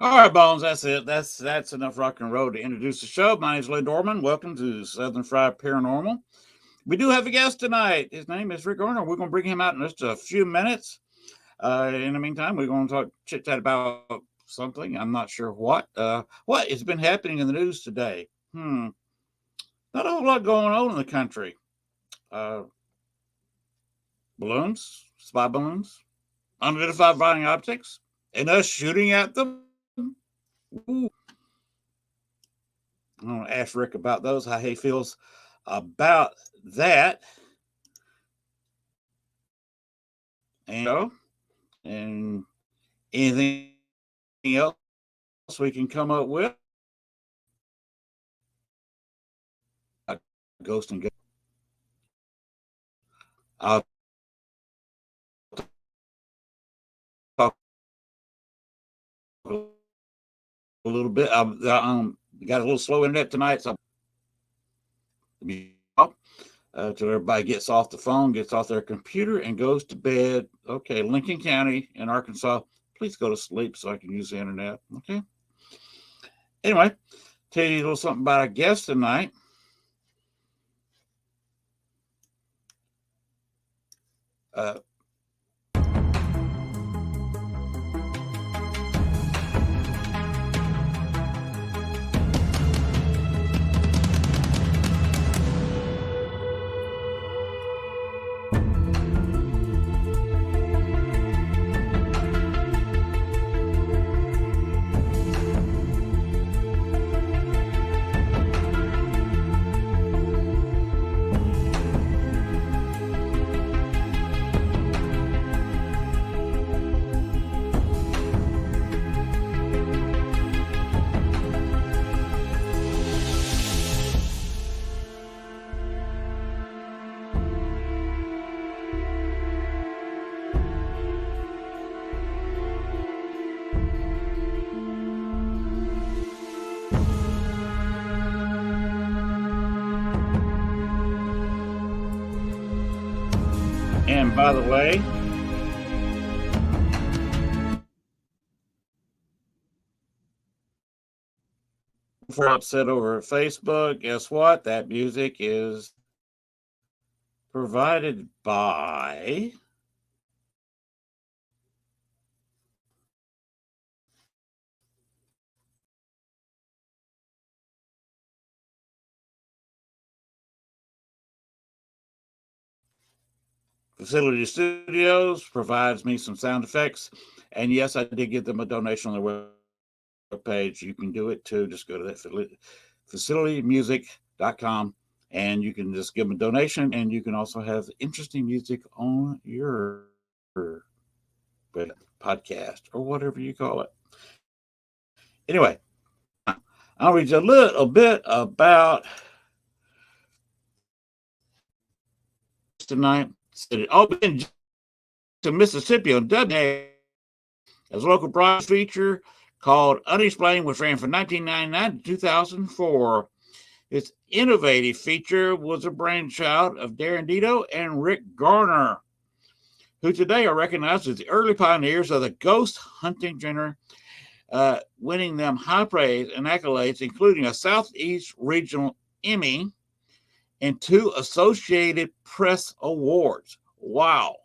All right, Bones, that's it. That's enough rock and roll to introduce the show. My name is Lee Dorman. Welcome to Southern Fried Paranormal. We do have a guest tonight. His name is Rick Garner. We're going to bring him out in just a few minutes. In the meantime, we're going to talk chit chat about something. I'm not sure what has been happening in the news today. Not a whole lot going on in the country. Uh, balloons, spy balloons, unidentified flying objects, and us shooting at them. Ooh. I'm going to ask Rick about those, how he feels about that. And anything else we can come up with. Ghost and Ghost. I'll talk a little bit. Got a little slow internet tonight, so till everybody gets off the phone, gets off their computer, and goes to bed. Okay, Lincoln County in Arkansas, please go to sleep so I can use the internet. Okay. Anyway, tell you a little something about our guest tonight. And by the way, before I upset over Facebook, guess what? That music is provided by Facility Studios. Provides me some sound effects. And yes, I did give them a donation on their webpage. You can do it too. Just go to that facilitymusic.com and you can just give them a donation, and you can also have interesting music on your podcast or whatever you call it. Anyway, I'll read you a little bit about tonight. It all began to Mississippi on WA as a local broadcast feature called Unexplained, which ran from 1999 to 2004. Its innovative feature was a brainchild of Darren Dito and Rick Garner, who today are recognized as the early pioneers of the ghost hunting genre, winning them high praise and accolades, including a Southeast Regional Emmy and 2 Associated Press Awards. Wow.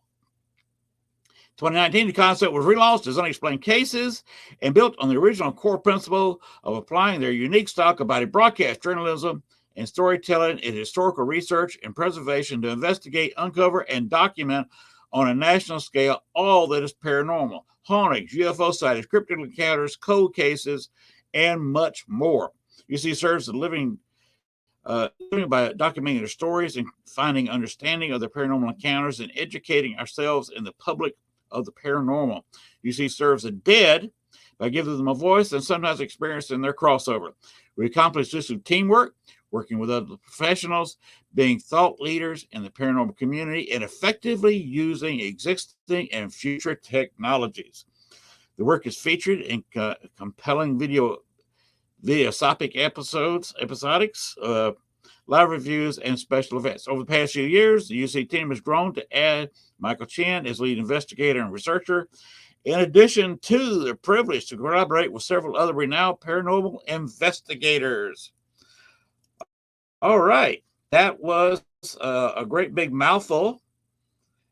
2019, the concept was relaunched as Unexplained Cases and built on the original core principle of applying their unique style of broadcast journalism and storytelling and historical research and preservation to investigate, uncover, and document on a national scale all that is paranormal, hauntings, UFO sightings, cryptid encounters, cold cases, and much more. UC serves as living by documenting their stories and finding understanding of the paranormal encounters and educating ourselves and the public of the paranormal. UC serves the dead by giving them a voice and sometimes experiencing their crossover. We accomplish this through teamwork, working with other professionals, being thought leaders in the paranormal community, and effectively using existing and future technologies. The work is featured in compelling videoscopic episodics, live reviews, and special events. Over the past few years, the UC team has grown to add Michael Chen as lead investigator and researcher in addition to their privilege to collaborate with several other renowned paranormal investigators. All right, that was a great big mouthful.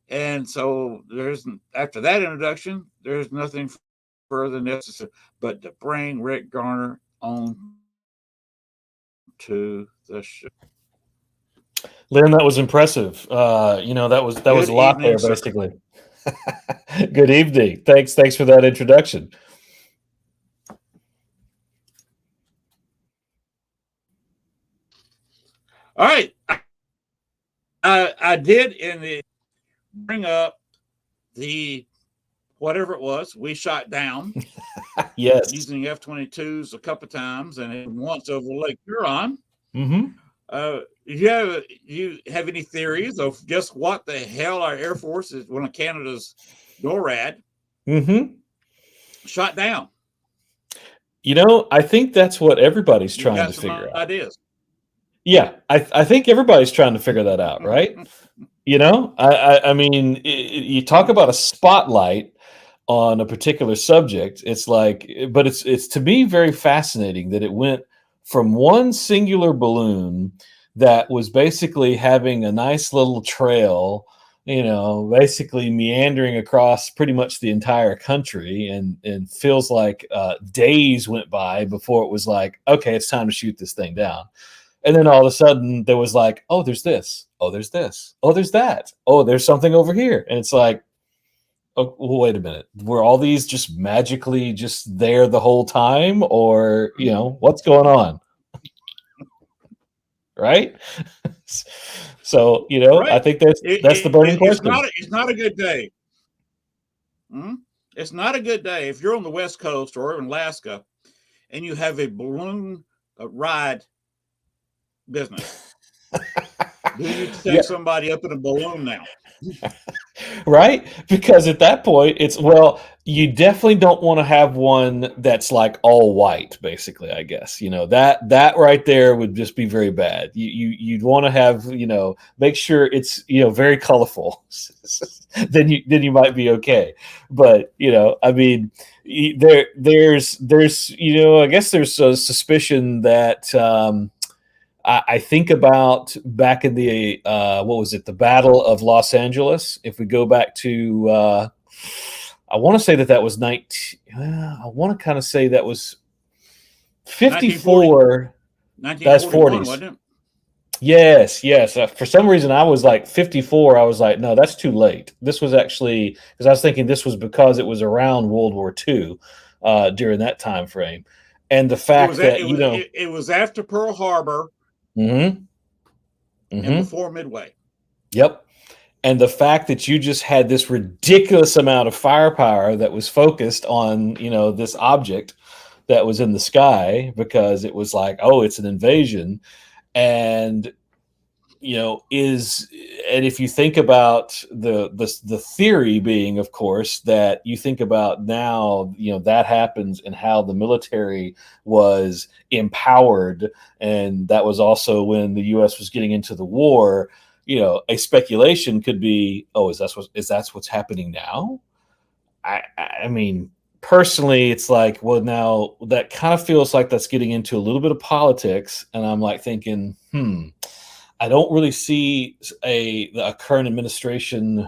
And so there's after that introduction, there's nothing further necessary but to bring Rick Garner on to the show. Lynn, that was impressive. That was Good a lot evening, there, sir. basically. Good evening. Thanks for that introduction. All right, I did bring up the whatever it was we shot down. Yes. Using F-22s a couple times and once over Lake Huron. Mm-hmm. You have any theories of just what the hell our Air Force is, one of Canada's NORAD, shot down? I think that's what everybody's trying to figure out. Ideas. Yeah, I think everybody's trying to figure that out, right? I mean, you talk about a spotlight on a particular subject. It's like, but it's to me very fascinating that it went from one singular balloon that was basically having a nice little trail, basically meandering across pretty much the entire country, and feels like days went by before it was like, okay, it's time to shoot this thing down. And then all of a sudden there was like, oh, there's this, oh, there's this, oh, there's that, oh, there's something over here. And it's like, oh, well, wait a minute. Were all these just magically just there the whole time? Or, what's going on? Right? So, right. I think that's the burning question. It's not a good day. It's not a good day if you're on the West Coast or in Alaska and you have a balloon ride business. Do you take somebody up in a balloon now? Right? Because at that point, you definitely don't want to have one that's like all white, basically, I guess. That right there would just be very bad. You'd want to have, make sure it's, very colorful. then you might be okay. But, I mean, there's I guess there's a suspicion that I think about back in the what was it, the Battle of Los Angeles. If we go back to, I want to say that was 19. I want to kind of say that was 54. That's 40s. Wasn't it? Yes. For some reason, I was like 54. I was like, no, that's too late. This was actually, because I was thinking this was because it was around World War II during that time frame, and the fact it was after Pearl Harbor. And before Midway. Yep. And the fact that you just had this ridiculous amount of firepower that was focused on, this object that was in the sky, because it was like, oh, it's an invasion. And, and if you think about the theory being, of course, that you think about now, that happens and how the military was empowered. And that was also when the U.S. was getting into the war. A speculation could be, oh, is that what's happening now? I mean, personally, it's like, well, now that kind of feels like that's getting into a little bit of politics. And I'm like thinking, I don't really see a current administration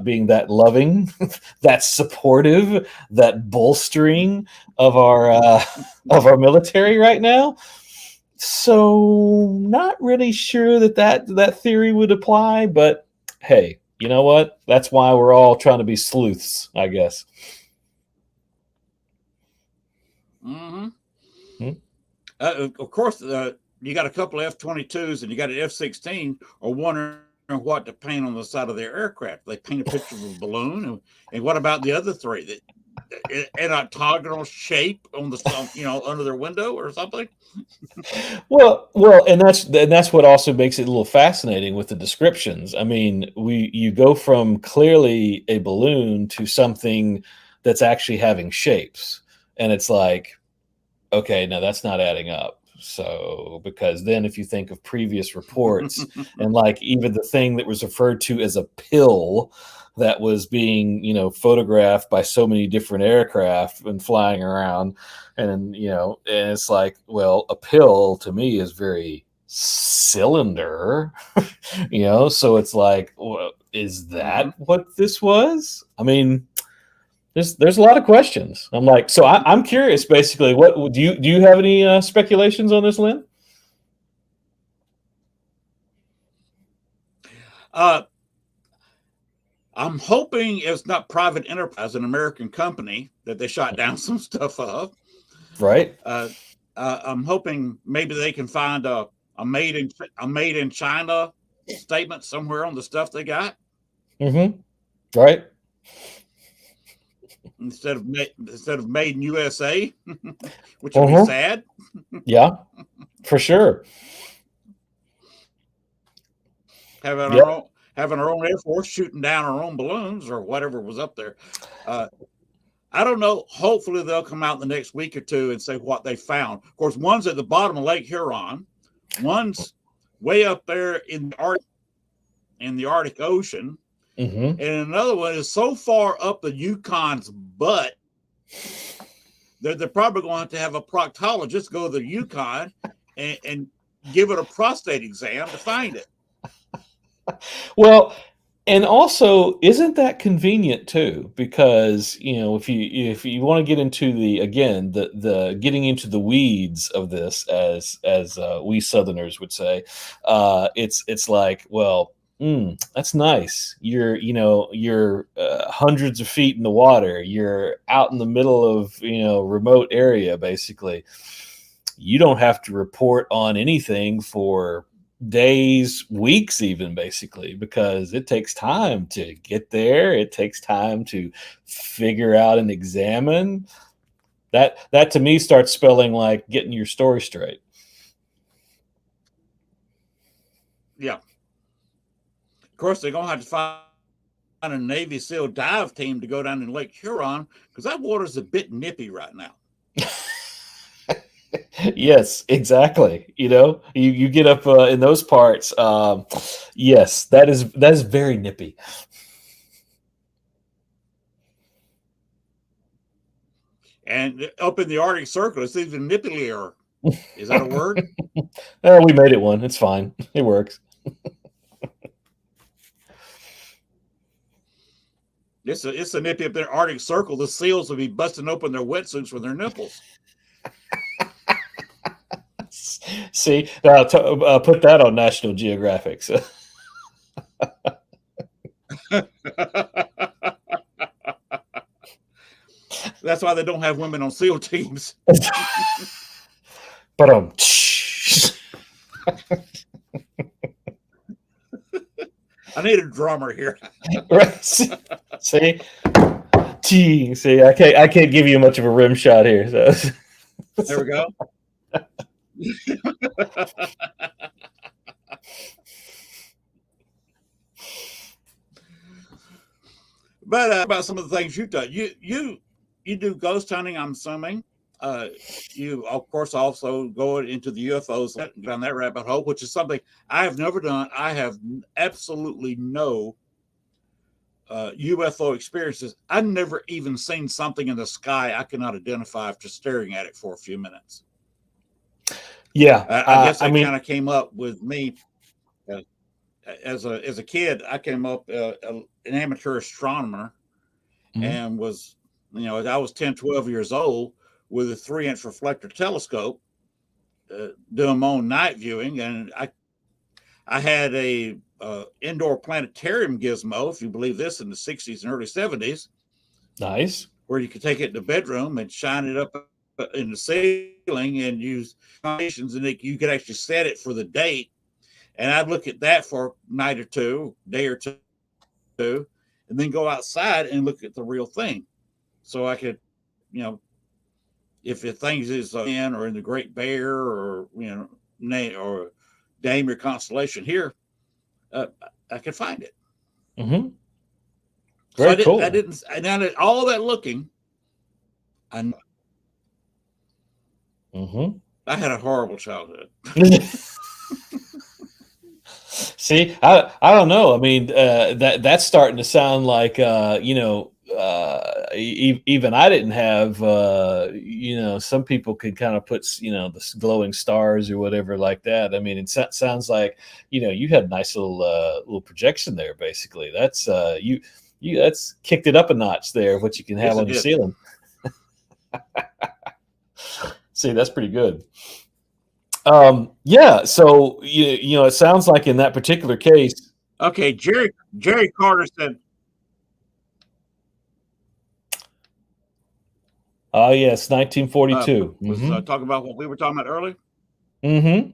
being that loving, that supportive, that bolstering of our military right now. So not really sure that theory would apply. But hey, you know what? That's why we're all trying to be sleuths, I guess. Of course, you got a couple of F-22s and you got an F-16 are wondering what to paint on the side of their aircraft. They paint a picture of a balloon, and what about the other three? That an octagonal shape on the under their window or something. Well, and that's what also makes it a little fascinating with the descriptions. I mean, you go from clearly a balloon to something that's actually having shapes, and it's like, okay, now that's not adding up. So, because then if you think of previous reports and like even the thing that was referred to as a pill that was being, photographed by so many different aircraft and flying around, and, and it's like, well, a pill to me is very cylinder, so it's like, well, is that what this was? I mean, there's a lot of questions. I'm like, so I'm curious. Basically, what do you have any speculations on this, Lynn? I'm hoping it's not private enterprise, an American company that they shot down some stuff of. Right. I'm hoping maybe they can find a made in China statement somewhere on the stuff they got. Mm-hmm. Right. Instead of made in USA, which would be sad. Yeah, for sure. Having Yep. our own Air Force shooting down our own balloons or whatever was up there. I don't know. Hopefully they'll come out in the next week or two and say what they found. Of course, one's at the bottom of Lake Huron, one's way up there in the Arctic Ocean, Mm-hmm. and another one is so far up the Yukon's butt that they're probably going to have a proctologist go to the Yukon and give it a prostate exam to find it. Well, and also, isn't that convenient too? Because if you want to get into the getting into the weeds of this, as we Southerners would say, it's like, well, that's nice. You're hundreds of feet in the water. You're out in the middle of remote area. Basically, you don't have to report on anything for days, weeks, even, basically, because it takes time to get there. It takes time to figure out and examine. That to me starts spelling like getting your story straight. Yeah. Of course, they're going to have to find a Navy SEAL dive team to go down in Lake Huron because that water's a bit nippy right now. Yes, exactly. You get up in those parts. Yes, that is very nippy. And up in the Arctic Circle, it's even nippier. Is that a word? We made it one. It's fine. It works. It's a nippy up there, Arctic Circle. The seals will be busting open their wetsuits with their nipples. See, put that on National Geographic. So. That's why they don't have women on SEAL teams. But I need a drummer here. Right. See, I can't give you much of a rim shot here. So. There we go. But about some of the things you've done, you do ghost hunting, I'm assuming. You of course also go into the UFOs down that rabbit hole, which is something I have never done. I have absolutely no UFO experiences. I've never even seen something in the sky I cannot identify after staring at it for a few minutes. Yeah, I guess that kind of came up with me as a kid. I came up an amateur astronomer, and was, I was 10, 12 years old with a 3-inch reflector telescope, doing my own night viewing, and I had a indoor planetarium gizmo, if you believe this, in the 60s and early 70s. Nice. Where you could take it in the bedroom and shine it up in the ceiling and use combinations, and you could actually set it for the date. And I'd look at that for a night or two, day or two, and then go outside and look at the real thing. So I could, if the things is in or in the Great Bear or, or name your constellation here, I could find it. Mm-hmm. Very cool. I did all that looking. Mm-hmm. I had a horrible childhood. See, I don't know. I mean, that's starting to sound like even I didn't have some people could kind of put the glowing stars or whatever like that. I mean, it sounds like you had a nice little projection there. Basically, that's you that's kicked it up a notch there. What you can have Yes, on it your did. ceiling. See, that's pretty good. Yeah, so it sounds like in that particular case. Okay, Jerry Carter said, Oh yes, 1942. was Mm-hmm. talking about what we were talking about earlier. Mm-hmm.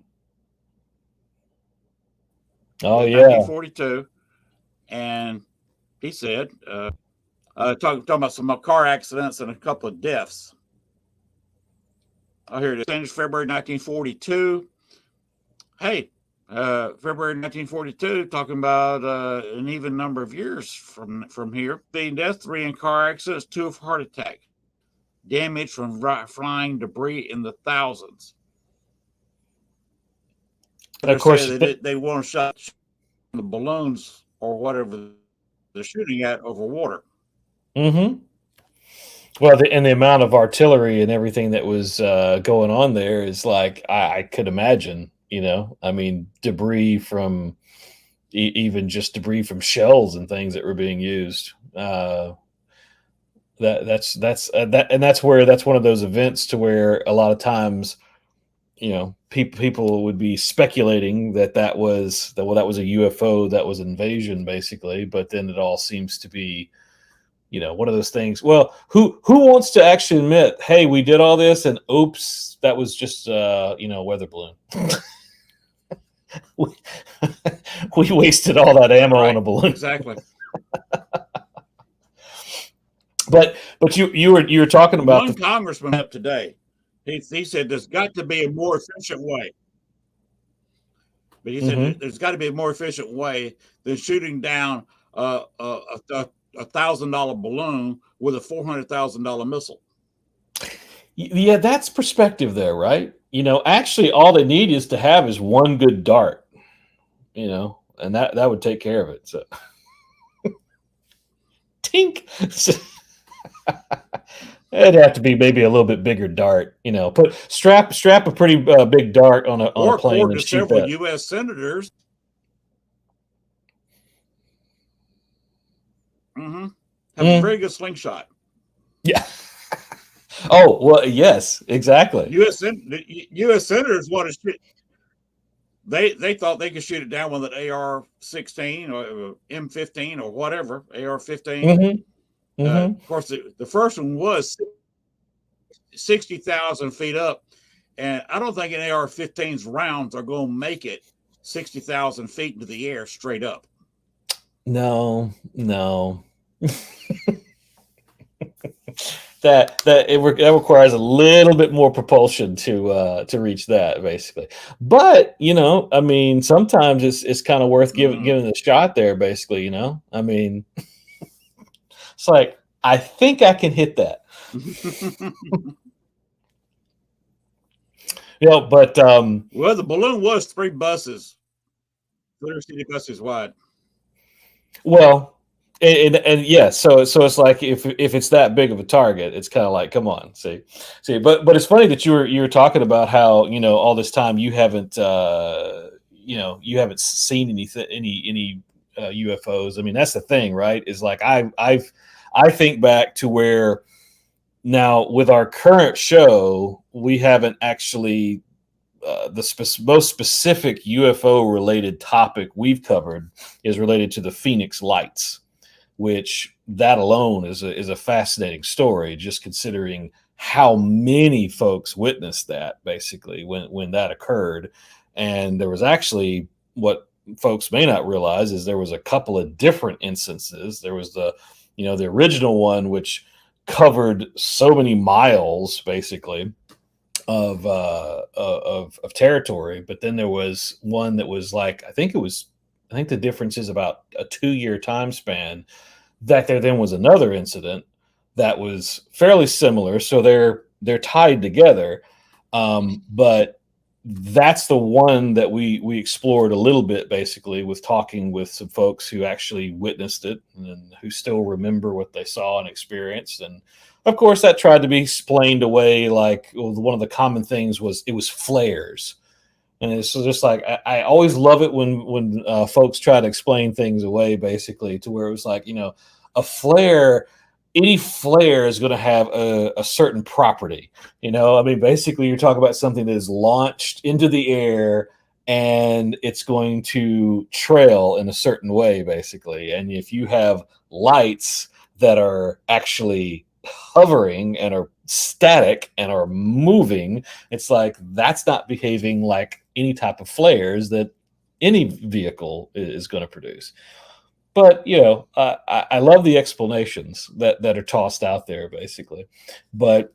Oh Yeah, yeah. 1942, and he said, talking about some car accidents and a couple of deaths. Oh, here it is. February 1942. Hey, February 1942, talking about an even number of years from here. Being deaths, 3 in car accidents, 2 of heart attack. Damage from flying debris in the thousands. And They're of course, saying that they want to shot the balloons or whatever they're shooting at over water. mm-hmm. Well, and the amount of artillery and everything that was going on there is like I could imagine. I mean, debris from even just debris from shells and things that were being used. That's one of those events to where a lot of times people would be speculating that was a UFO, that was invasion basically, but then it all seems to be one of those things. Well, who wants to actually admit, hey, we did all this and oops, that was just a weather balloon. we, we wasted all that ammo on a balloon. Exactly. But you were talking about one congressman up today. He said there's got to be a more efficient way. But he said there's got to be a more efficient way than shooting down a $1,000 balloon with a $400,000 missile. Yeah, that's perspective there, right? Actually, all they need is to have is one good dart, and that would take care of it. So, tink. It'd have to be maybe a little bit bigger dart, Put strap a pretty big dart on a plane and shoot several that. U.S. senators. Have a very good slingshot. Yeah. Oh well, yes, exactly. U.S. senators want to shoot. They thought they could shoot it down with an AR-16 or M15 or whatever, AR-15. Of course, the first one was 60,000 feet up, and I don't think an AR-15's rounds are going to make it 60,000 feet into the air straight up. No. that requires a little bit more propulsion to reach that, basically. But I mean, sometimes it's kind of worth giving a shot there, basically. I mean, it's like I think I can hit that. But well, the balloon was 3 buses, 3 buses wide. Well, and yeah, so it's like if it's that big of a target, it's kind of like, come on, see, but it's funny that you were talking about how all this time you haven't you haven't seen any UFOs. I mean, that's the thing, right? Is like I think back to where now with our current show, we haven't actually. The most specific UFO related topic we've covered is related to the Phoenix Lights, which that alone is a fascinating story, just considering how many folks witnessed that basically when that occurred. And there was actually, what folks may not realize is there was a couple of different instances. There was the original one, which covered so many miles basically of territory, but then there was one that was like I think the difference is about a 2-year time span. That there then was another incident that was fairly similar, so they're tied together, But that's the one that we explored a little bit, basically, with talking with some folks who actually witnessed it and who still remember what they saw and experienced. And of course, that tried to be explained away. Like, one of the common things was it was flares. And it's just like I always love it when folks try to explain things away, basically, to where it was like, a flare. Any flare is going to have a certain property. I mean, basically, you're talking about something that is launched into the air and it's going to trail in a certain way, basically. And if you have lights that are actually hovering and are static and are moving, it's like that's not behaving like any type of flares that any vehicle is going to produce. But I love the explanations that are tossed out there, basically. But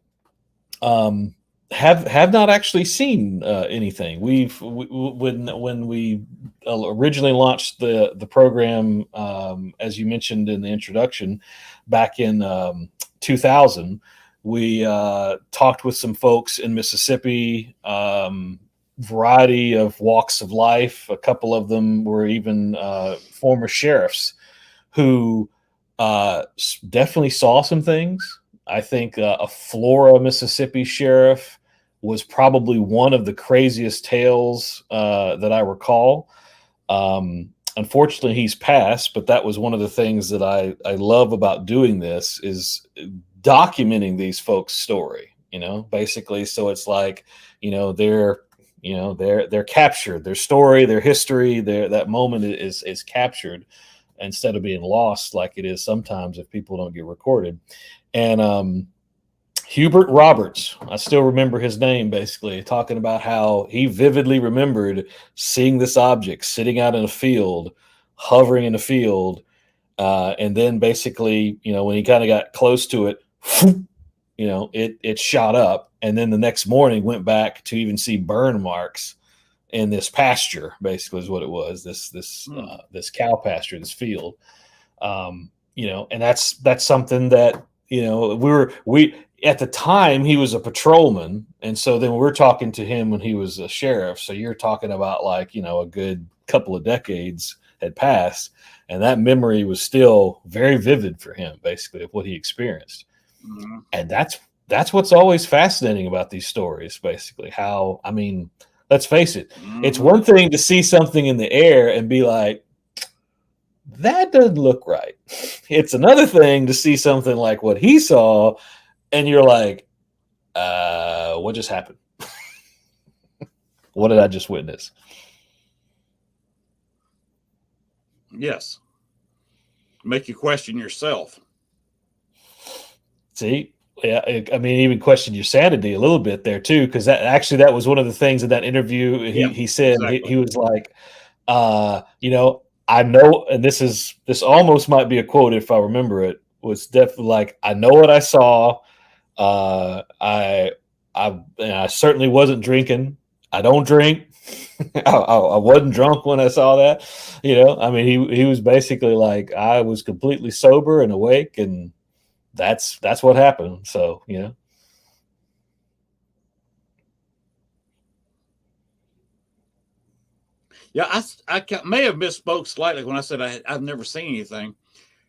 have not actually seen anything. When we originally launched the program, as you mentioned in the introduction, back in 2000, we talked with some folks in Mississippi. Variety of walks of life. A couple of them were even former sheriffs who definitely saw some things. I think a Flora, Mississippi sheriff was probably one of the craziest tales that I recall. Unfortunately, he's passed, but that was one of the things that I love about doing this is documenting these folks' story, basically. So it's like, they're captured, their story, their history, that moment is captured instead of being lost like it is sometimes if people don't get recorded. And Hubert Roberts, I still remember his name, basically talking about how he vividly remembered seeing this object sitting out in a field, hovering in a field, and then basically, when he kind of got close to it, it shot up, and then the next morning went back to even see burn marks in this pasture. Basically, is what it was. This cow pasture, this field. And that's something that we at the time he was a patrolman, and so then we're talking to him when he was a sheriff. So you're talking about like a good couple of decades had passed, and that memory was still very vivid for him, basically, of what he experienced. Mm-hmm. And that's what's always fascinating about these stories, basically. How, I mean, let's face it, it's one thing to see something in the air and be like, that doesn't look right. It's another thing to see something like what he saw, and you're like, what just happened? What did I just witness? Yes. Make you question yourself. See, yeah, I mean, even question your sanity a little bit there too, because that was one of the things in that interview. He said, exactly. he was like, I know, and this almost might be a quote if I remember it. Was definitely like, I know what I saw. I certainly wasn't drinking. I don't drink. I wasn't drunk when I saw that. I mean, he was basically like, I was completely sober and awake, and that's what happened. So, Yeah, I may have misspoke slightly when I said I've never seen anything.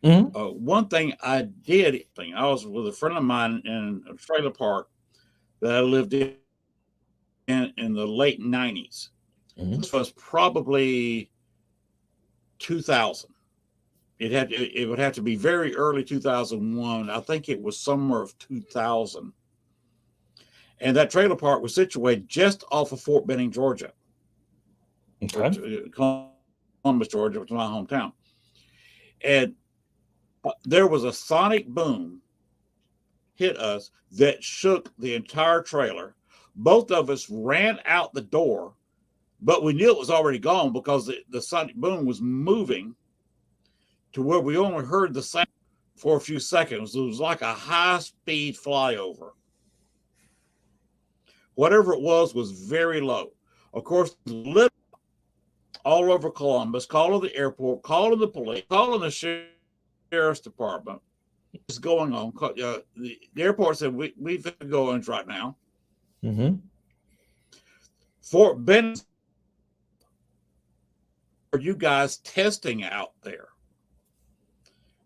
Mm-hmm. One thing I did, I was with a friend of mine in a trailer park that I lived in the late 90s. Mm-hmm. This was probably 2000. It would have to be very early 2001. I think it was summer of 2000. And that trailer park was situated just off of Fort Benning, Georgia. Okay. Columbus, Georgia, which is my hometown. And there was a sonic boom hit us that shook the entire trailer. Both of us ran out the door, but we knew it was already gone because the sonic boom was moving to where we only heard the sound for a few seconds. It was like a high-speed flyover. Whatever it was very low. Of course, lit all over Columbus, calling the airport, calling the police, calling the sheriff's department. What's going on? The airport said, we've got to go in right now. Mm-hmm. Fort Benning, are you guys testing out there?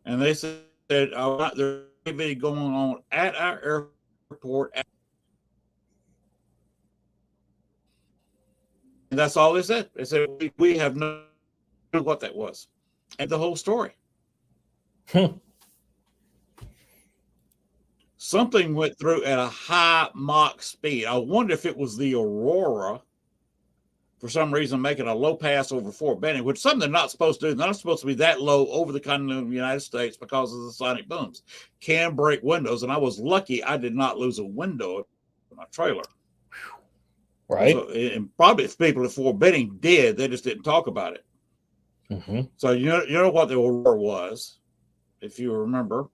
And they said, oh, there's activity going on at our airport. And that's all they said. They said, we have no clue what that was. And the whole story. Something went through at a high Mach speed. I wonder if it was the Aurora, for some reason, making a low pass over Fort Benning, which is something they're not supposed to do. They're not supposed to be that low over the continental United States because of the sonic booms. Can break windows. And I was lucky I did not lose a window in my trailer. Right. So, and probably if people at Fort Benning did, they just didn't talk about it. Mm-hmm. So you know what the Aurora was, if you remember.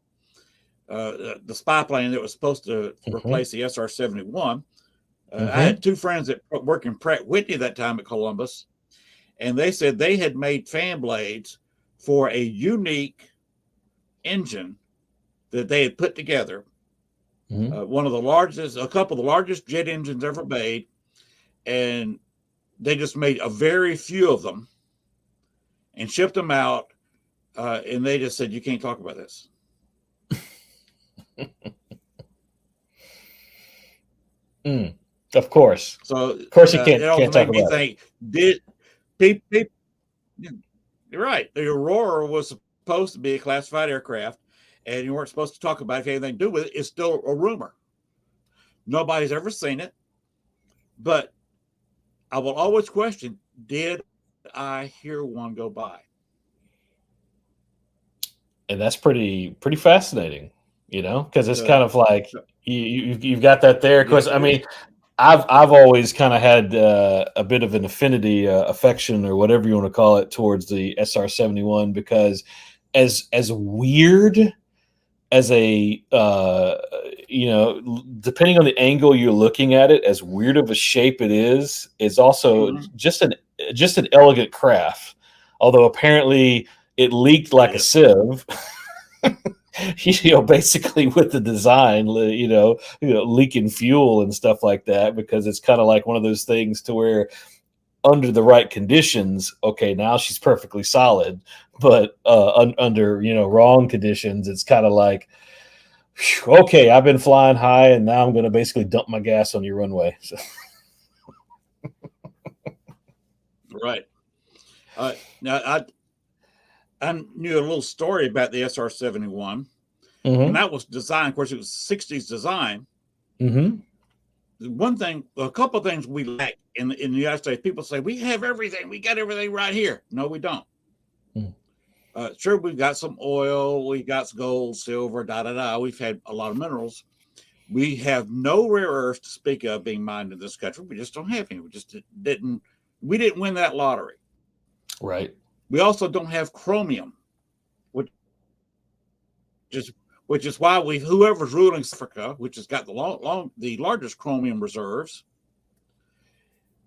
The spy plane that was supposed to replace the SR-71. I had two friends that worked in Pratt Whitney that time at Columbus, and they said they had made fan blades for a unique engine that they had put together. One of the largest, a couple of the largest jet engines ever made, and they just made a very few of them and shipped them out, and they just said, you can't talk about this. Of course. So, of course, you can't talk about it. Did people? You're right. The Aurora was supposed to be a classified aircraft, and you weren't supposed to talk about it if anything to do with it. It's still a rumor. Nobody's ever seen it, but I will always question: did I hear one go by? And that's pretty fascinating, because it's kind of like you've got that there. Because I mean, I've always kind of had a bit of an affinity, affection, or whatever you want to call it, towards the SR-71, because as weird as a depending on the angle you're looking at it, as weird of a shape it is also just an elegant craft. Although apparently it leaked like a sieve. Basically with the design, leaking fuel and stuff like that, because it's kind of like one of those things to where under the right conditions, okay, now she's perfectly solid, but under wrong conditions, it's kind of like, okay, I've been flying high and now I'm going to basically dump my gas on your runway. So. Right. Now I knew a little story about the SR-71. When that was designed, of course, it was 60s design. One thing, a couple of things we lack in the United States. People say, we have everything. We got everything right here. No, we don't. Sure, we've got some oil. We got gold, silver, We've had a lot of minerals. We have no rare earths to speak of being mined in this country. We just don't have any. We just didn't win that lottery. Right. We also don't have chromium, which is why whoever's ruling Africa, which has got the largest chromium reserves,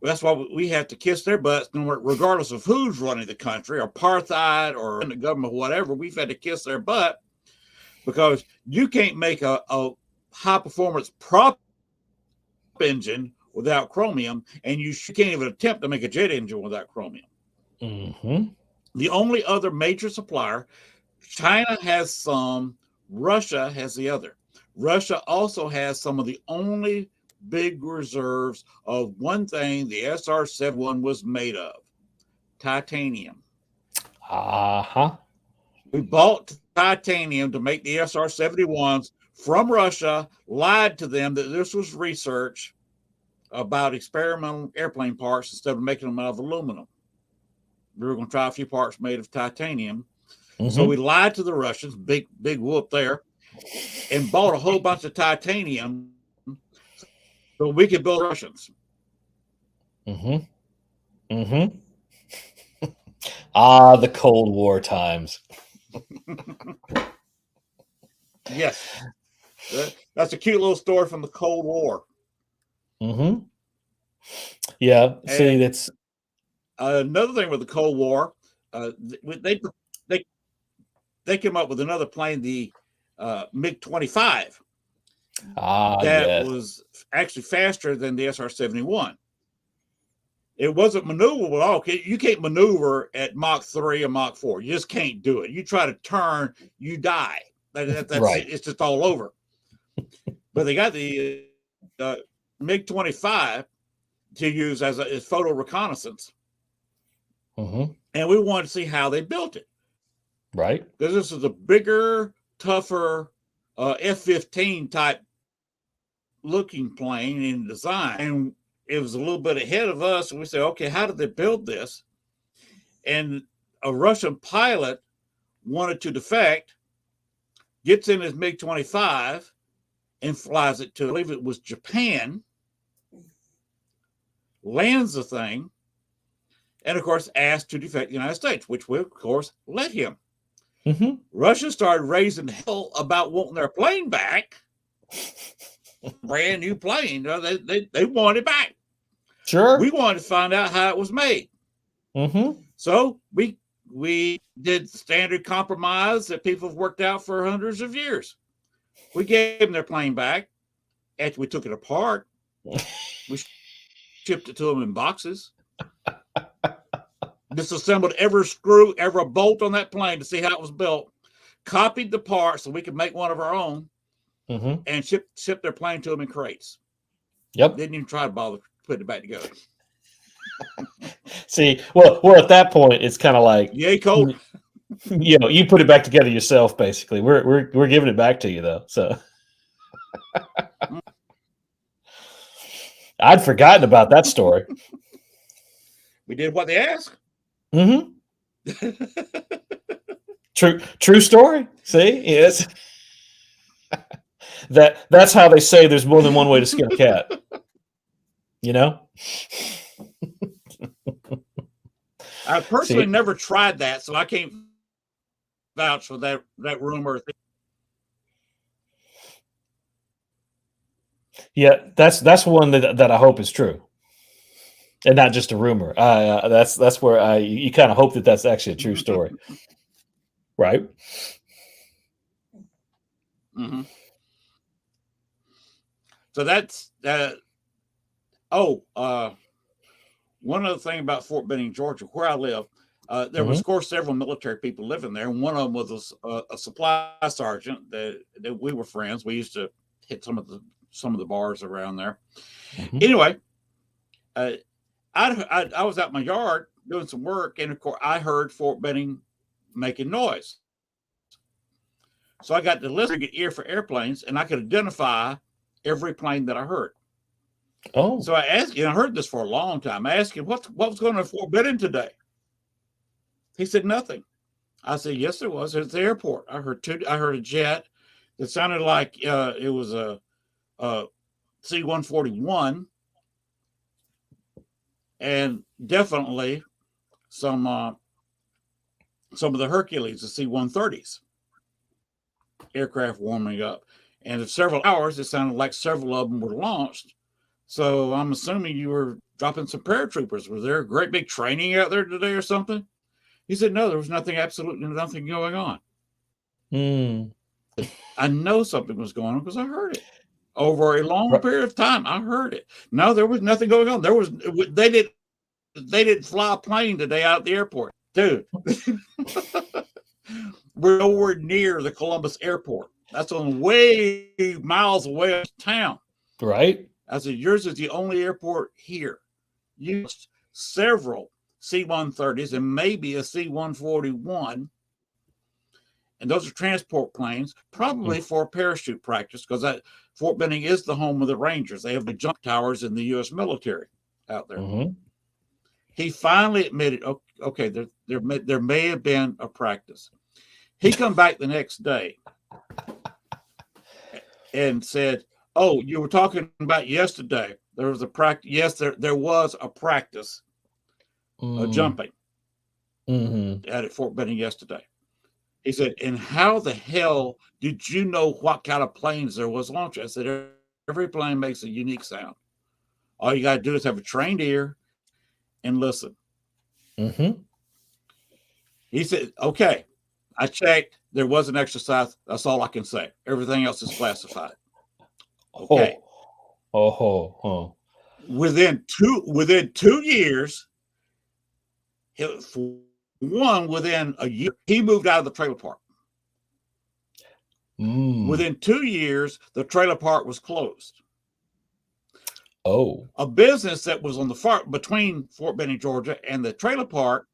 that's why we have to kiss their butts, regardless of who's running the country, apartheid or in the government, whatever. We've had to kiss their butt because you can't make a high performance prop engine without chromium, and you can't even attempt to make a jet engine without chromium. The only other major supplier, China has some, Russia has the other. Russia also has some of the only big reserves of one thing the SR-71 was made of: titanium. We bought titanium to make the SR-71s from Russia, lied to them that this was research about experimental airplane parts instead of making them out of aluminum. We were going to try a few parts made of titanium. So we lied to the Russians, big whoop there, and bought a whole bunch of titanium so we could build Russians. The Cold War times. Yes. That's a cute little story from the Cold War. Yeah. See, that's another thing with the Cold War. They came up with another plane, the MiG-25. That was actually faster than the SR-71. It wasn't maneuverable at all. You can't maneuver at Mach 3 or Mach 4. You just can't do it. You try to turn, you die. That's Right. it's just all over. But they got the MiG-25 to use as photo reconnaissance. Mm-hmm. And we wanted to see how they built it. Right. Because this is a bigger, tougher F-15 type looking plane in design. And it was a little bit ahead of us. And we said, okay, how did they build this? And a Russian pilot wanted to defect, gets in his MiG-25 and flies it to, I believe it was Japan, lands the thing, and of course asked to defect the United States, which we of course let him. Mm-hmm. Russia started raising hell about wanting their plane back. Brand new plane. They want it back. Sure. We wanted to find out how it was made. Mm-hmm. So we did standard compromise that people have worked out for hundreds of years. We gave them their plane back. After we took it apart, we shipped it to them in boxes. Disassembled every screw, every bolt on that plane to see how it was built. Copied the parts so we could make one of our own, Mm-hmm. and shipped their plane to them in crates. Yep. Didn't even try to bother putting it back together. See, well, at that point, it's kind of like, Yay, cold. You put it back together yourself. Basically, we're giving it back to you though. So I'd forgotten about that story. We did what they asked. Mm-hmm. True story. See, yes. That's how they say there's more than one way to skin a cat. You know. I personally never tried that, so I can't vouch for that rumor. Yeah, that's one that I hope is true, and not just a rumor. That's where you kind of hope that that's actually a true story, right? Mm-hmm. So that's one other thing about Fort Benning, Georgia, where I live. There was, of course, several military people living there, and one of them was a supply sergeant that we were friends. We used to hit some of the bars around there. Mm-hmm. Anyway, I was out in my yard doing some work, and of course, I heard Fort Benning making noise. So I got the listening ear for airplanes, and I could identify every plane that I heard. Oh, so I asked him. I heard this for a long time. I asked him what was going on at Fort Benning today. He said nothing. I said, yes, there was. It's the airport. I heard a jet that sounded like it was a C-141, and definitely some of the Hercules, the C-130s, aircraft warming up. And in several hours, it sounded like several of them were launched. So I'm assuming you were dropping some paratroopers. Was there a great big training out there today or something? He said, no, there was absolutely nothing going on. I know something was going on because I heard it. Over a long period of time, I heard it. No, there was nothing going on. They didn't fly a plane today out at the airport. Dude, we're nowhere near the Columbus airport. That's on way miles away from town. Right. I said, yours is the only airport here. Used several C-130s and maybe a C-141. And those are transport planes, probably for parachute practice, because Fort Benning is the home of the Rangers. They have the jump towers in the U.S. military out there. Mm-hmm. He finally admitted, okay, there may have been a practice. He come back the next day and said, oh, you were talking about yesterday. There was a practice. Yes, there was a practice of jumping at Fort Benning yesterday. He said, and how the hell did you know what kind of planes there was launching? I said, every plane makes a unique sound. All you got to do is have a trained ear and listen. Mm-hmm. He said, okay, I checked. There was an exercise. That's all I can say. Everything else is classified. Okay. Oh. within 2 years, for one, within a year, he moved out of the trailer park. Within 2 years, the trailer park was closed. Oh. A business that was on the far between Fort Benning, Georgia, and the trailer park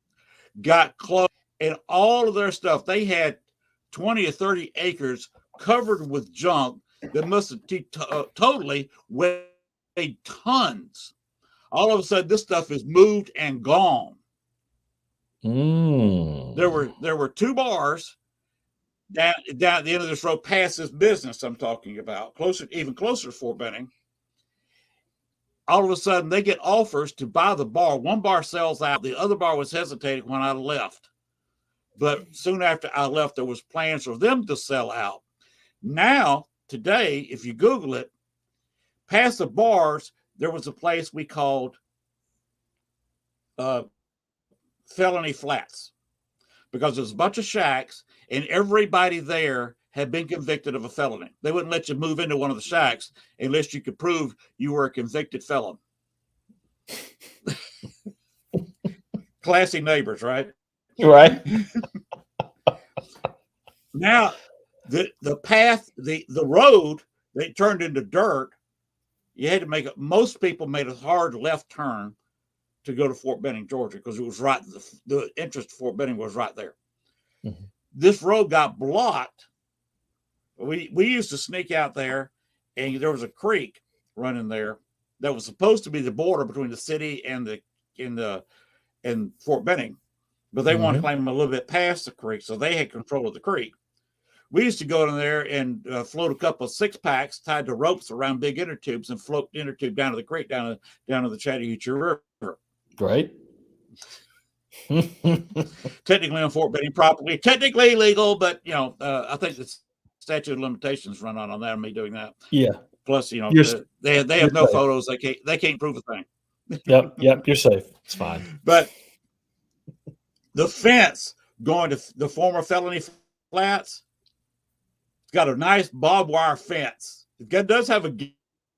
got closed, and all of their stuff. They had 20 or 30 acres covered with junk that must have totally weighed tons. All of a sudden, this stuff is moved and gone. There were two bars down at the end of this road past this business I'm talking about, even closer to Fort Benning. All of a sudden, they get offers to buy the bar. One bar sells out. The other bar was hesitating when I left. But soon after I left, there was plans for them to sell out. Now, today, if you Google it, past the bars, there was a place we called Felony Flats, because there's a bunch of shacks, and everybody there had been convicted of a felony. They wouldn't let you move into one of the shacks unless you could prove you were a convicted felon. Classy neighbors, right? Right. Now, the path, the road, they turned into dirt. You had to make it. Most people made a hard left turn to go to Fort Benning, Georgia, because it was right. The entrance to Fort Benning was right there. Mm-hmm. This road got blocked. We used to sneak out there, and there was a creek running there that was supposed to be the border between the city and Fort Benning, but they wanted to claim a little bit past the creek, so they had control of the creek. We used to go in there and float a couple of 6-packs tied to ropes around big inner tubes and float the inner tube down to the creek, down to the Chattahoochee River. Right. Technically on Fort Benning property, technically illegal, but I think the statute of limitations run on that, on me doing that. Yeah. Plus, they have no photos. They can't prove a thing. Yep. You're safe. It's fine. But the fence going to the former Felony Flats, it's got a nice barbed wire fence. It does have a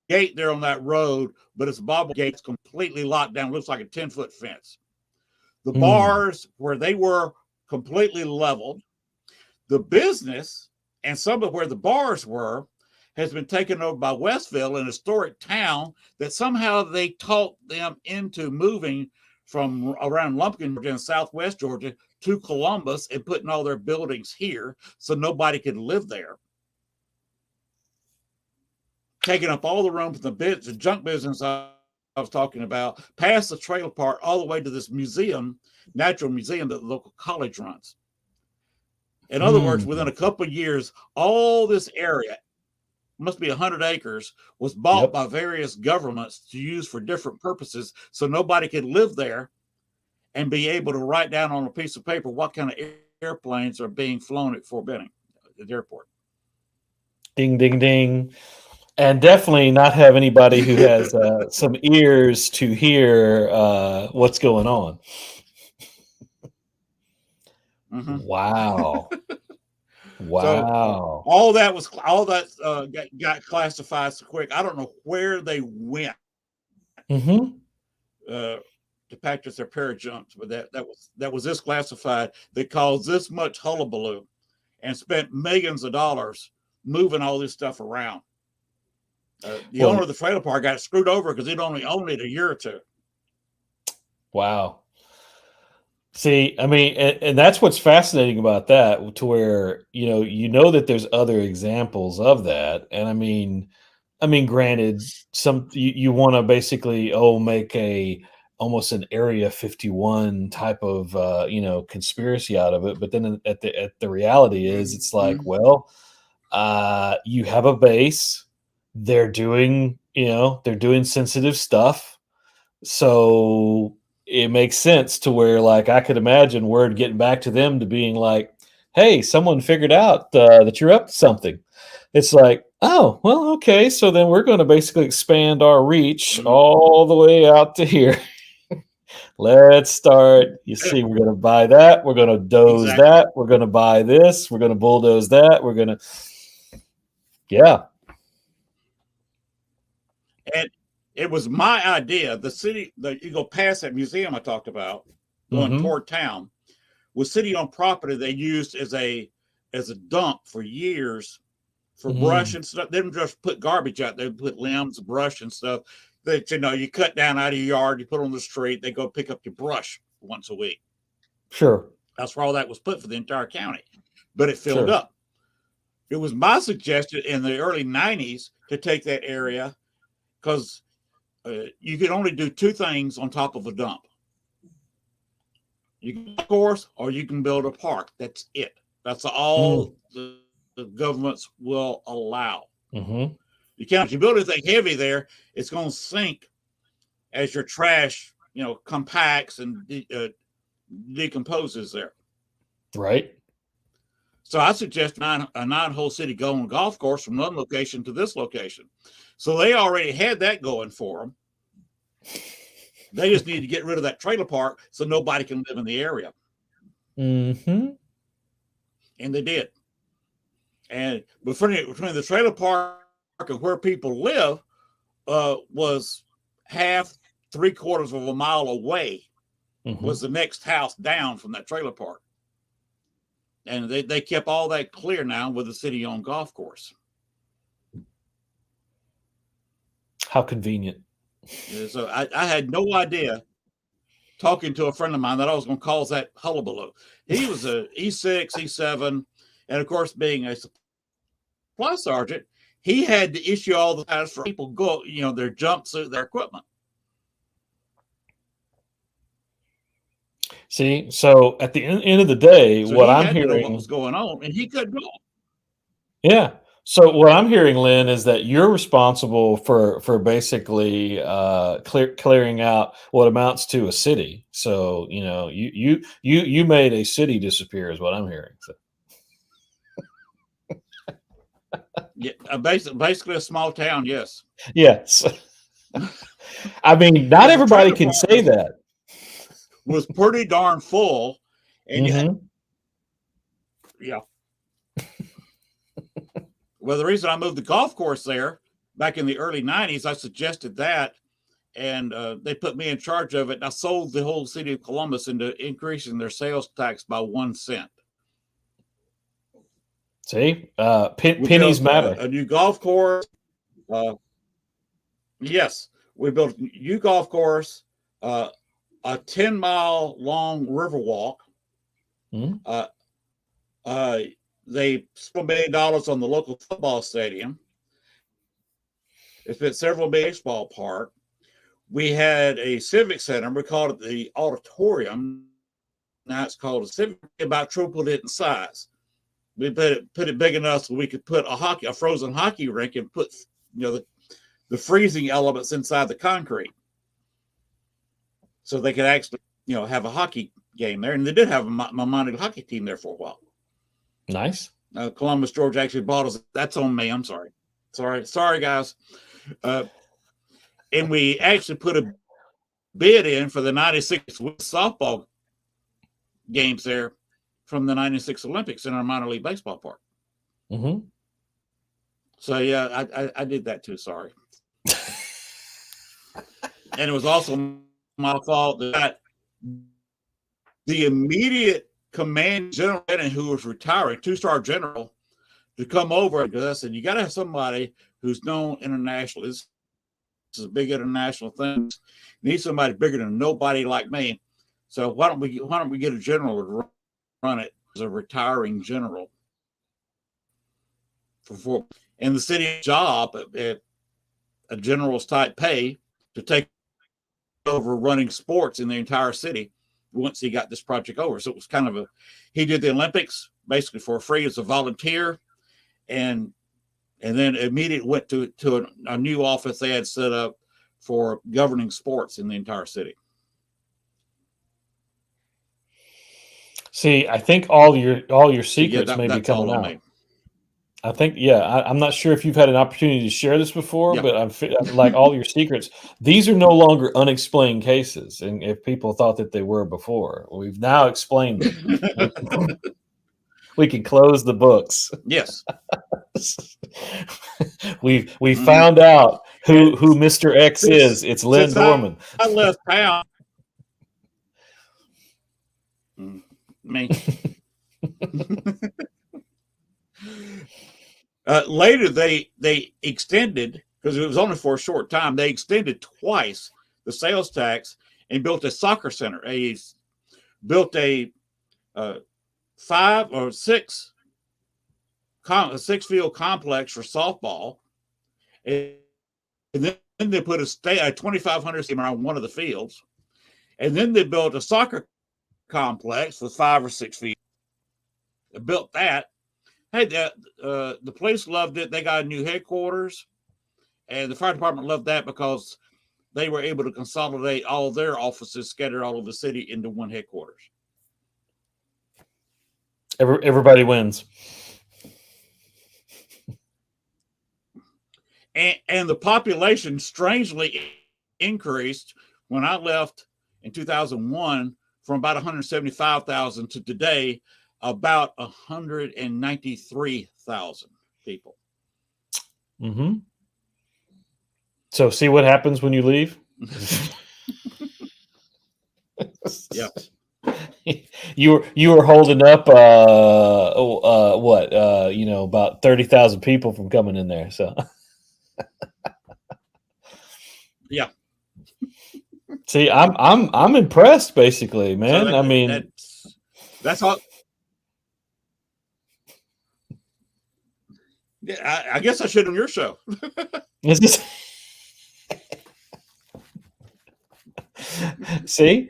gate there on that road, but it's a barbed wire gate. It's completely locked down. It looks like a 10-foot fence. The bars where they were completely leveled. The business and some of where the bars were has been taken over by Westville, an historic town that somehow they talked them into moving from around Lumpkin, Georgia, and southwest Georgia to Columbus and putting all their buildings here so nobody could live there. Taking up all the room for the junk business I was talking about, past the trailer park, all the way to this museum, natural museum that the local college runs. In other words, within a couple of years, all this area, must be 100 acres, was bought by various governments to use for different purposes, so nobody could live there and be able to write down on a piece of paper what kind of airplanes are being flown at Fort Benning, at the airport. Ding, ding, ding. And definitely not have anybody who has some ears to hear what's going on. Wow. Wow. So, all that got classified so quick. I don't know where they went to practice their parajumps, but that was this classified that caused this much hullabaloo and spent millions of dollars moving all this stuff around. The owner of the trailer park got screwed over because he'd only owned it a year or two. Wow. See, I mean, and that's what's fascinating about that, to where, you that there's other examples of that. And I mean, granted, you want to basically, make almost an Area 51 type of, conspiracy out of it. But then at the reality is, it's like, you have a base. They're doing sensitive stuff. So it makes sense to where, like, I could imagine word getting back to them to being like, hey, someone figured out that you're up to something. It's like, oh, well, okay. So then we're going to basically expand our reach all the way out to here. Let's start. You see, we're going to buy that. We're going to doze that. We're going to buy this. We're going to bulldoze that. We're going to, It was my idea. The city that you go past that museum I talked about, going toward town, was city-owned property they used as a dump for years for brush and stuff. They didn't just put garbage out. They put limbs, brush, and stuff that you cut down out of your yard. You put on the street. They go pick up your brush once a week. Sure, that's where all that was put for the entire county, but it filled up. It was my suggestion in the early '90s to take that area because you could only do two things on top of a dump. You can, of course, or you can build a park. That's it. That's all the governments will allow. You can't. If you build anything heavy there, it's going to sink as your trash, compacts and decomposes there. Right. So I suggest a 9-hole city going golf course from one location to this location. So they already had that going for them. They just need to get rid of that trailer park so nobody can live in the area. And they did. And between the trailer park and where people live was half, 3/4 of a mile away was the next house down from that trailer park. And they kept all that clear now with the city-owned golf course. How convenient. So I had no idea, talking to a friend of mine, that I was going to cause that hullabaloo. He was a E6, E7, and of course, being a supply sergeant, he had to issue all the passes for people go, their jumpsuit, their equipment. See, so at the end of the day, what I'm hearing, what was going on, and he couldn't go. Yeah. So what I'm hearing, Lynn, is that you're responsible for basically clearing out what amounts to a city. So you made a city disappear, is what I'm hearing. So. Yeah, basically a small town. Yes. Yes. I mean, not everybody can say that. Was pretty darn full, and yeah. Well, the reason I moved the golf course there back in the early '90s, I suggested that, and they put me in charge of it. And I sold the whole city of Columbus into increasing their sales tax by 1 cent. See, pennies matter. A new golf course. Yes, we built a new golf course, a 10-mile long river walk. They spent $1 million on the local football stadium. They spent several baseball park. We had a civic center. We called it the auditorium. Now it's called a civic. About tripled it in size. We put it big enough so we could put a frozen hockey rink and put the freezing elements inside the concrete, so they could actually have a hockey game there. And they did have a minor league hockey team there for a while. Nice. Columbus, Georgia actually bought us. That's on me. I'm sorry, guys. And we actually put a bid in for the '96 softball games there from the '96 Olympics in our minor league baseball park. So yeah, I did that too. Sorry. And it was also my fault that the immediate command general, who was retiring, 2-star general, to come over, because I said, you got to have somebody who's known internationally. This is a big international thing. You need somebody bigger than nobody like me. So why don't we get a general to run it as a retiring general and the city job at a general's type pay to take over running sports in the entire city once he got this project over. So it was kind of he did the Olympics basically for free as a volunteer, and then immediately went to a new office they had set up for governing sports in the entire city. See, I think all your secrets may be coming out. Me. I think, I'm not sure if you've had an opportunity to share this before, but I'm like all your secrets. These are no longer unexplained cases, and if people thought that they were before, we've now explained them. We can close the books. Yes. We found out And who Mr. X since is. It's Lynn Dorman. I left town, me. Later, they extended, because it was only for a short time. They extended twice the sales tax and built a soccer center. Built a 5 or 6 a 6-field complex for softball, and then they put a 2,500 seat around one of the fields, and then they built a soccer complex with 5 or 6 fields. They built that. Hey, the police loved it. They got a new headquarters, and the fire department loved that because they were able to consolidate all their offices scattered all over the city into one headquarters. Everybody wins. And the population strangely increased when I left in 2001 from about 175,000 to today about 193,000 people. Mm-hmm. So see what happens when you leave? Yeah. You were holding up about 30,000 people from coming in there. So yeah. See, I'm impressed basically, man. So I mean, that's all. Yeah, I guess I should on your show. is this See,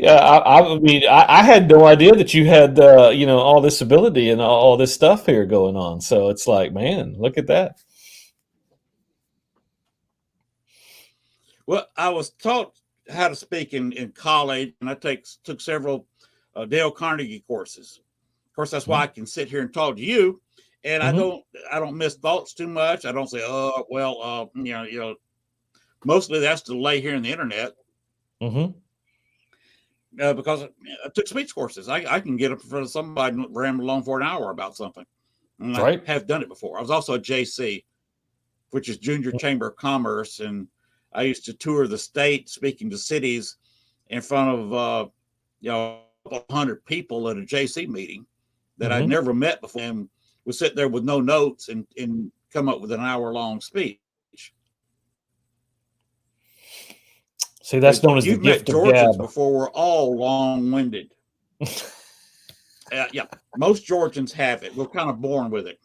I mean, I had no idea that you had, all this ability and all this stuff here going on. So it's like, man, look at that. Well, I was taught how to speak in college, and I took several Dale Carnegie courses. Of course, that's why I can sit here and talk to you, and Mm-hmm. I don't miss thoughts too much. I don't say, mostly that's to lay here in the internet. Mm-hmm. Because I took speech courses. I can get up in front of somebody and ramble on for an hour about something. And Right. I have done it before. I was also a JC, which is Junior Chamber of Commerce, and I used to tour the state speaking to cities in front of a couple hundred people at a JC meeting that I'd never met before, and would sit there with no notes and come up with an hour-long speech. See, that's known as the You've met gift of Georgians gab. before. We're all long-winded. Yeah, most Georgians have it. We're kind of born with it.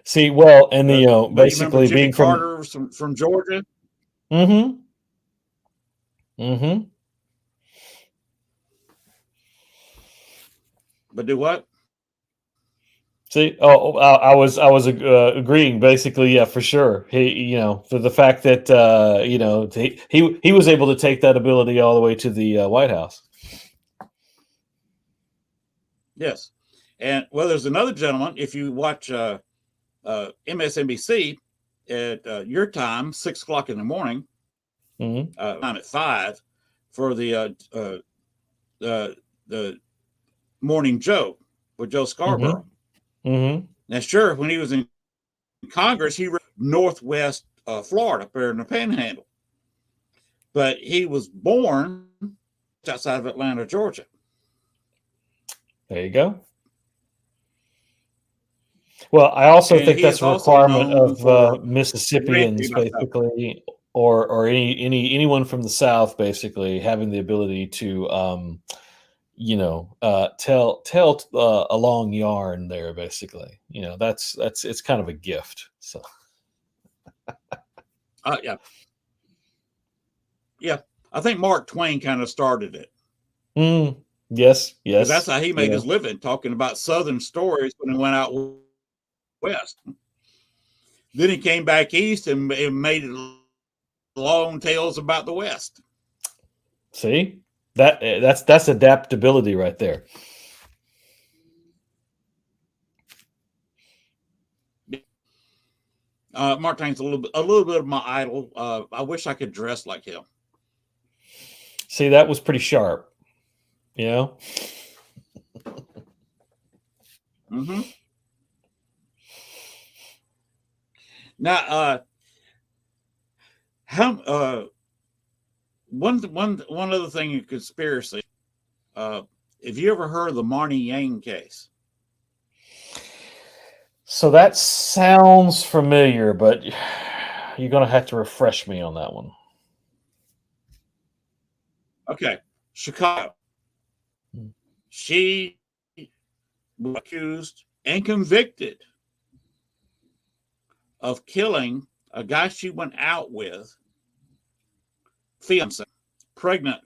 See, well, and Jimmy basically being Carter from Georgia. Mm-hmm. Mm-hmm. But do what? See, I was agreeing basically, yeah, for sure. For the fact that he was able to take that ability all the way to the White House. Yes, and well, there's another gentleman. If you watch MSNBC at your time, 6 o'clock in the morning, I'm at 5 for the Morning Joe with Joe Scarborough. Mm-hmm. Now, sure, when he was in Congress, he ran Northwest Florida, up there in the Panhandle, but he was born outside of Atlanta, Georgia. There you go. Well, I also think that's a requirement of Mississippians, basically, or anyone from the South, basically, having the ability to, tell a long yarn there. Basically, that's it's kind of a gift. So, yeah. I think Mark Twain kind of started it. Yes. Because that's how he made his living, talking about Southern stories when he went out west. Then he came back east and made long tales about the West. See, that's adaptability right there. Mark Twain's a little bit of my idol. I wish I could dress like him. See, that was pretty sharp. Mm-hmm. Now, how one other thing in conspiracy. Uh, have you ever heard of the Marnie Yang case? So that sounds familiar, but you're going to have to refresh me on that one. Okay, Chicago. Hmm. She was accused and convicted of killing a guy she went out with, fiance, pregnant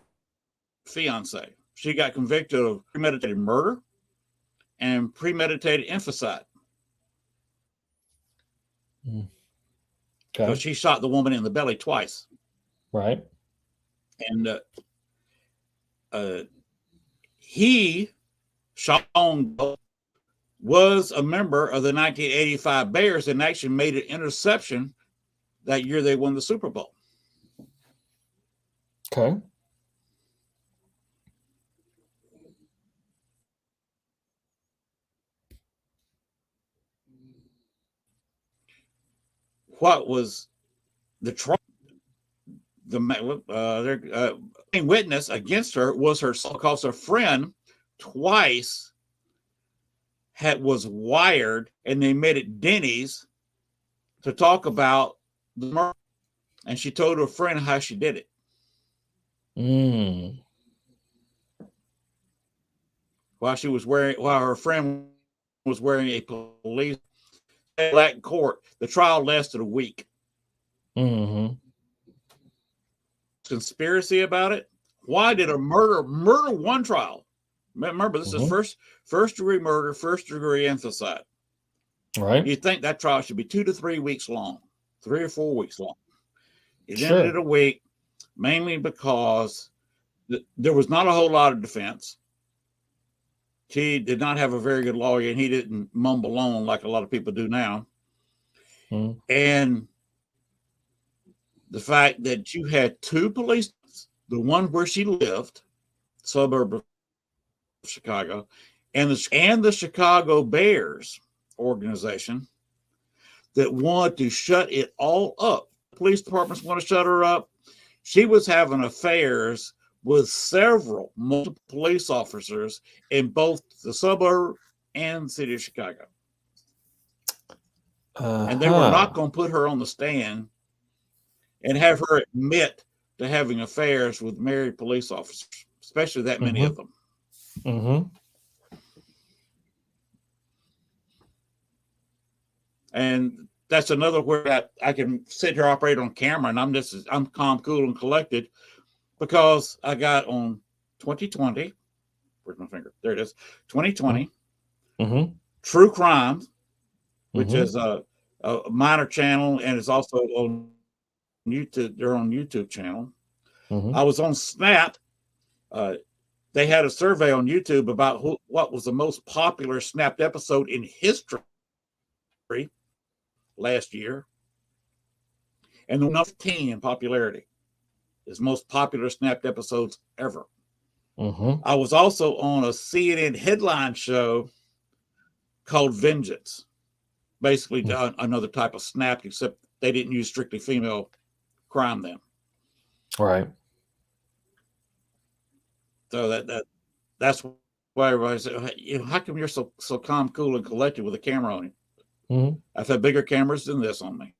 fiance. She got convicted of premeditated murder and premeditated infanticide Hmm. because Okay. she shot the woman in the belly twice. Right. And uh, he, Sean, was a member of the 1985 Bears and actually made an interception that year they won the Super Bowl. Okay. What was the trial? The main witness against her was her because her friend twice was wired, and they met at Denny's to talk about the murder, and she told her friend how she did it. Mm. While her friend was wearing a police black court. The trial lasted a week. Mm-hmm. Conspiracy about it. Why did a murder one trial? Remember, this is Mm-hmm. first degree murder, first degree infanticide. Right. You think that trial should be 2 to 3 weeks long, 3 or 4 weeks long. It ended Sure. a week, mainly because there was not a whole lot of defense. He did not have a very good lawyer, and he didn't mumble on like a lot of people do now. Mm-hmm. And the fact that you had two police, the one where she lived, suburb of Chicago, and the Chicago Bears organization that wanted to shut it all up. Police departments want to shut her up. She was having affairs with multiple police officers in both the suburb and the city of Chicago. And they were not going to put her on the stand and have her admit to having affairs with married police officers, especially that many of them. Mm-hmm. And that's another where I can sit here operate on camera, and I'm calm, cool, and collected because I got on 2020. Where's my finger? There it is. 2020. Mm-hmm. True Crime, which Mm-hmm. is a minor channel, and it's also on YouTube. They're on YouTube channel. Mm-hmm. I was on Snap. They had a survey on YouTube about what was the most popular Snapped episode in history last year, and the number 15 in popularity is most popular Snapped episodes ever. Mm-hmm. I was also on a CNN headline show called Vengeance, basically another type of Snapped, except they didn't use strictly female crime then. Right. So that's why everybody said, how come you're so calm, cool, and collected with a camera on you? Mm-hmm. I've had bigger cameras than this on me.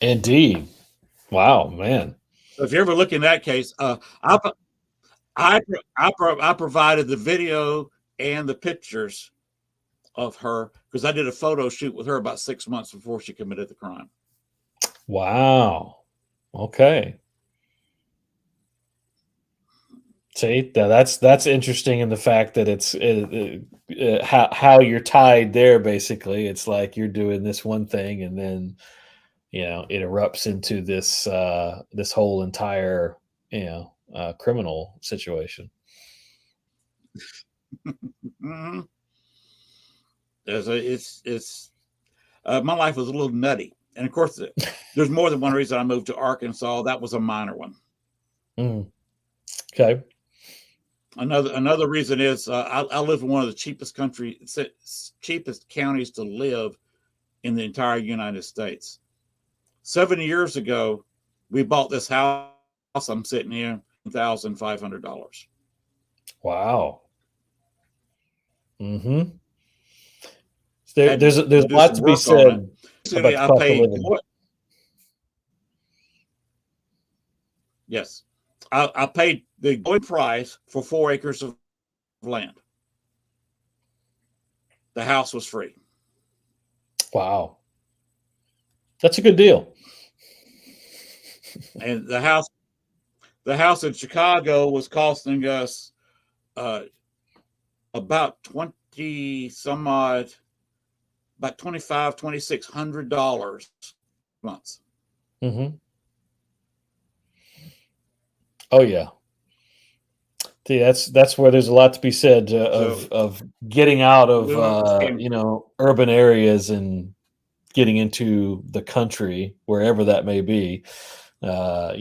Indeed. Wow, man. So if you ever look in that case, I provided the video and the pictures of her because I did a photo shoot with her about 6 months before she committed the crime. Wow. Okay. See, that's interesting in the fact that it's how you're tied there. Basically, it's like you're doing this one thing, and then it erupts into this whole entire criminal situation. Mm-hmm. It's my life was a little nutty, and of course, there's more than one reason I moved to Arkansas. That was a minor one. Mm. Okay. Another reason is I live in one of the cheapest counties to live in the entire United States. 7 years ago, we bought this house I'm sitting in, $1,500. Wow. Mm-hmm. Had There's to a do lot some to be work on it. said about Basically, the I cost of paid living. more. Yes, I paid the going price for 4 acres of land. The house was free. Wow. That's a good deal. And the house in Chicago was costing us about 20 some odd, about $2,600 months. Mm-hmm. Oh yeah. See, that's where there's a lot to be said So of getting out we went of from urban areas and getting into the country, wherever that may be. And I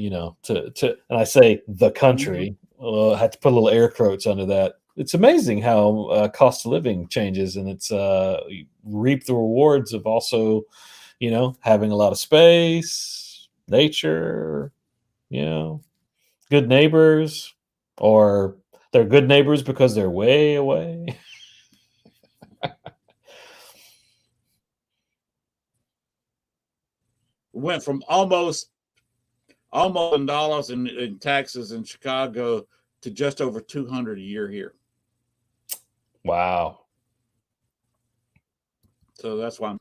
say the mhm. country. I had to put a little air quotes under that. It's amazing how cost of living changes, and it's you reap the rewards of also, having a lot of space, nature, you know, good neighbors, or they're good neighbors because they're way away. Went from almost $1 in taxes in Chicago to just over 200 a year here. Wow. So that's why.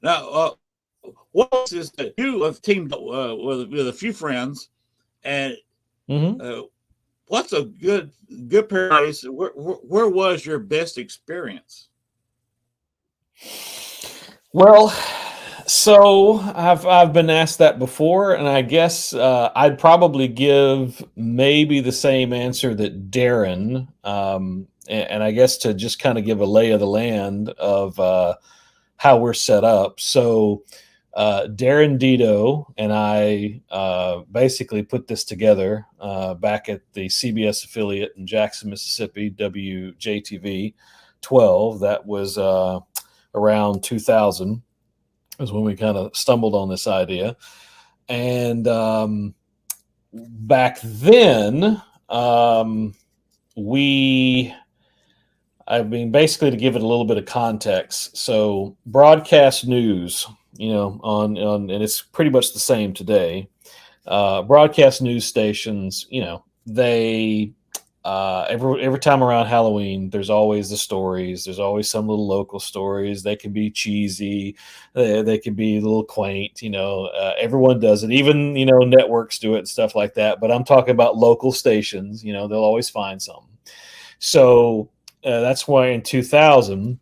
Now, what else is that you have teamed up with a few friends, and Hmm. uh, what's a good place? Where was your best experience? Well, so I've been asked that before, and I guess I'd probably give maybe the same answer that Darren, and I guess to just kind of give a lay of the land of how we're set up. So Darren Dito and I basically put this together back at the CBS affiliate in Jackson, Mississippi, WJTV 12. That was around 2000 is when we kind of stumbled on this idea. And back then, we I mean, basically to give it a little bit of context. So broadcast news, and it's pretty much the same today. Broadcast news stations, they every time around Halloween, there's always the stories. There's always some little local stories. They can be cheesy, they can be a little quaint. Everyone does it. Even networks do it and stuff like that. But I'm talking about local stations. They'll always find something. So that's why in 2000,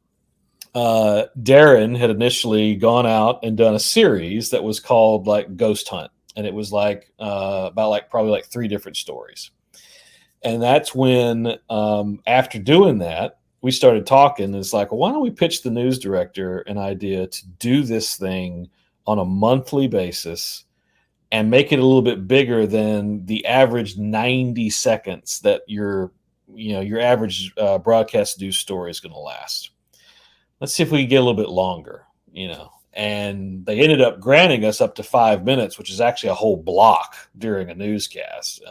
Darren had initially gone out and done a series that was called like Ghost Hunt, and it was like about like probably like 3 different stories. And that's when, after doing that, we started talking. It's like, well, why don't we pitch the news director an idea to do this thing on a monthly basis and make it a little bit bigger than the average 90 seconds that your average broadcast news story is going to last. Let's see if we can get a little bit longer. And they ended up granting us up to 5 minutes, which is actually a whole block during a newscast.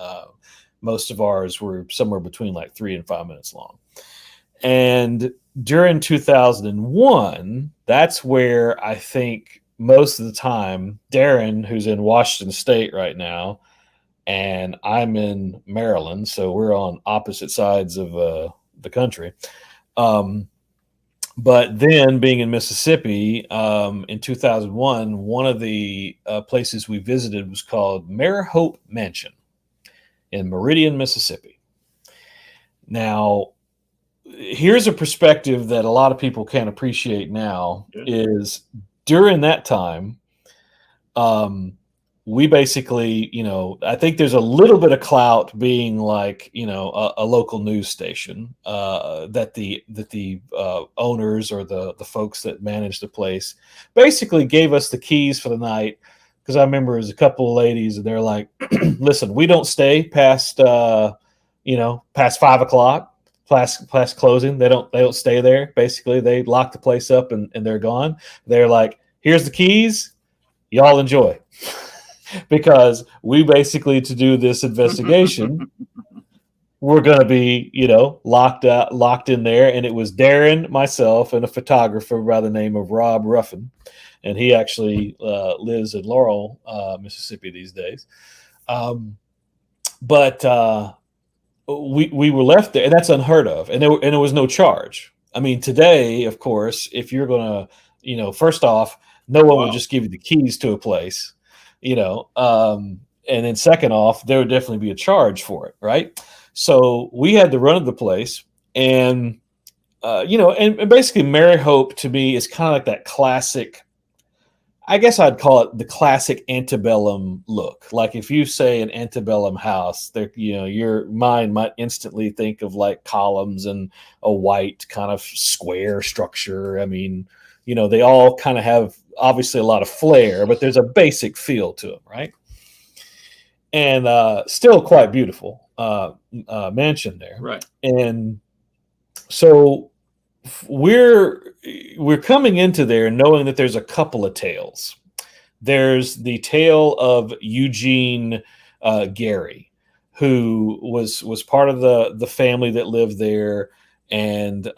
Most of ours were somewhere between like 3 and 5 minutes long. And during 2001, that's where I think most of the time, Darren, who's in Washington State right now, and I'm in Maryland, so we're on opposite sides of the country. But then being in Mississippi in 2001, one of the places we visited was called Marihope Mansion in Meridian, Mississippi. Now, here's a perspective that a lot of people can't appreciate now Yeah. is during that time, we basically, I think there's a little bit of clout being like, a local news station that the owners or the folks that manage the place basically gave us the keys for the night. Because I remember there was a couple of ladies and they're like, listen, we don't stay past 5 o'clock. class closing. They don't stay there. Basically, they lock the place up and they're gone. They're like, here's the keys, y'all enjoy. Because we basically, to do this investigation, we're going to be, locked in there. And it was Darren, myself, and a photographer by the name of Rob Ruffin. And he actually lives in Laurel, Mississippi these days. But we were left there, and that's unheard of. And there was no charge. I mean, today, of course, if you're going to, first off, no one would just give you the keys to a place, and then second off, there would definitely be a charge for it, right? So we had the run of the place, and and basically Mary Hope to me is kind of like that classic. I guess I'd call it the classic antebellum look. Like if you say an antebellum house, there, your mind might instantly think of like columns and a white kind of square structure. I mean, they all kind of have obviously a lot of flair, but there's a basic feel to them, right? And still quite beautiful mansion there, right? And so we're coming into there knowing that there's a couple of tales. There's the tale of Eugene Gary, who was part of the family that lived there, and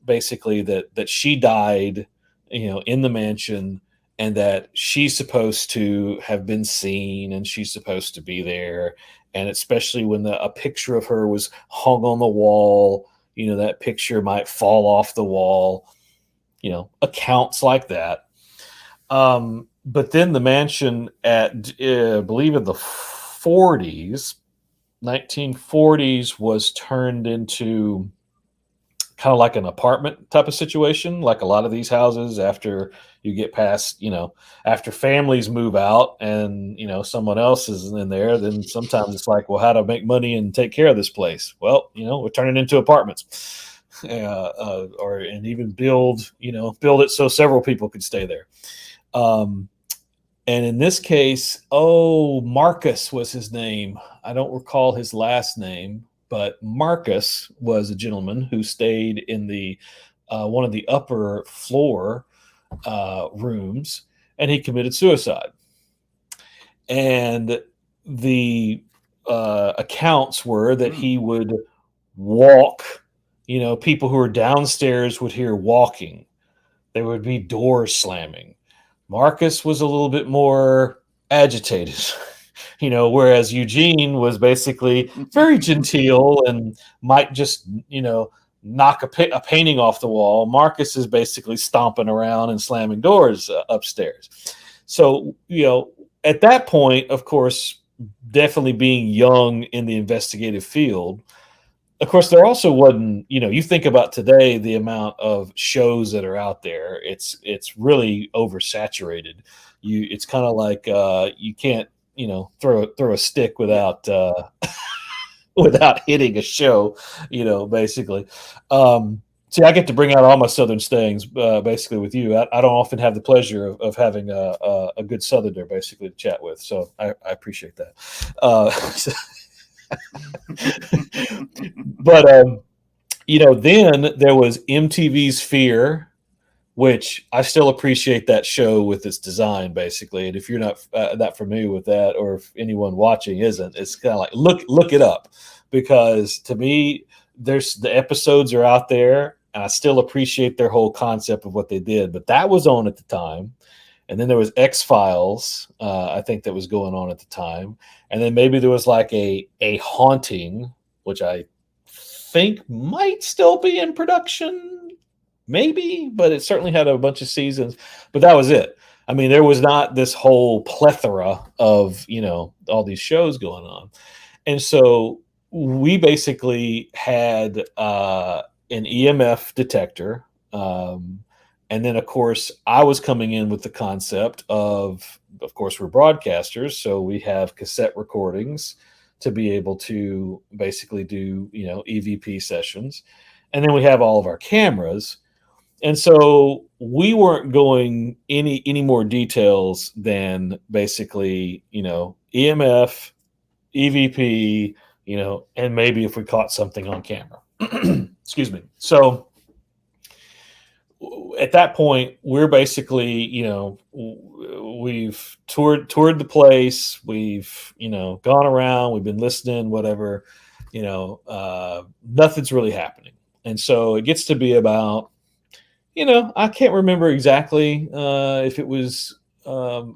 basically that she died, in the mansion, and that she's supposed to have been seen, and she's supposed to be there, and especially when a picture of her was hung on the wall. That picture might fall off the wall, accounts like that. But then the mansion I believe in the 1940s was turned into kind of like an apartment type of situation. Like a lot of these houses, after you get past, after families move out and, someone else is in there, then sometimes it's like, well, how to make money and take care of this place? Well, we're turning it into apartments, and even build it so several people could stay there. And in this case, Marcus was his name. I don't recall his last name, but Marcus was a gentleman who stayed in the one of the upper floor rooms, and he committed suicide. And the accounts were that he would walk. People who were downstairs would hear walking. There would be doors slamming. Marcus was a little bit more agitated. Whereas Eugene was basically very genteel and might just, knock a painting off the wall. Marcus is basically stomping around and slamming doors upstairs. So, at that point, of course, definitely being young in the investigative field, of course, there also wasn't, you think about today, the amount of shows that are out there, it's really oversaturated. It's kind of like you can't, throw a stick without without hitting a show, basically. See, I get to bring out all my Southern stayings, basically, with you. I don't often have the pleasure of having a good Southerner, basically, to chat with. So I appreciate that. But, then there was MTV's Fear, which I still appreciate that show with its design, basically. And if you're not that familiar with that, or if anyone watching isn't, it's kind of like, look it up, because to me, the episodes are out there, and I still appreciate their whole concept of what they did. But that was on at the time. And then there was X-Files, I think, that was going on at the time. And then maybe there was like a Haunting, which I think might still be in production, maybe, but it certainly had a bunch of seasons. But that was it. I mean, there was not this whole plethora of, all these shows going on. And so we basically had an EMF detector. And then, of course, I was coming in with the concept of course, we're broadcasters, so we have cassette recordings to be able to basically do, EVP sessions. And then we have all of our cameras. And so we weren't going any more details than basically, EMF, EVP, and maybe if we caught something on camera. Excuse me. So at that point, we're basically, we've toured the place. We've, gone around. We've been listening, whatever. Nothing's really happening, and so it gets to be about, I can't remember exactly if it was the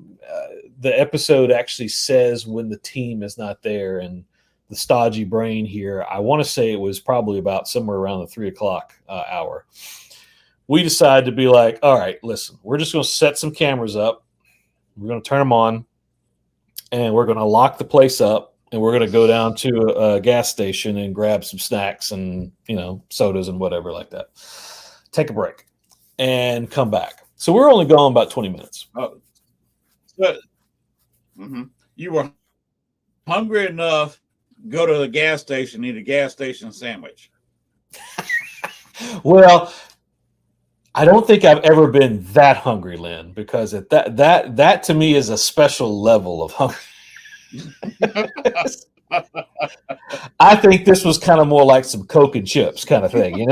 episode actually says when the team is not there, and the stodgy brain here. I want to say it was probably about somewhere around the 3 o'clock hour. We decided to be like, all right, listen, we're just going to set some cameras up. We're going to turn them on, and we're going to lock the place up, and we're going to go down to a gas station and grab some snacks and, sodas and whatever like that. Take a break and come back. So we're only gone about 20 minutes. Oh, but you were hungry enough, go to the gas station, eat a gas station sandwich. Well, I don't think I've ever been that hungry, Lynn, because that to me is a special level of hunger. I think this was kind of more like some Coke and chips kind of thing,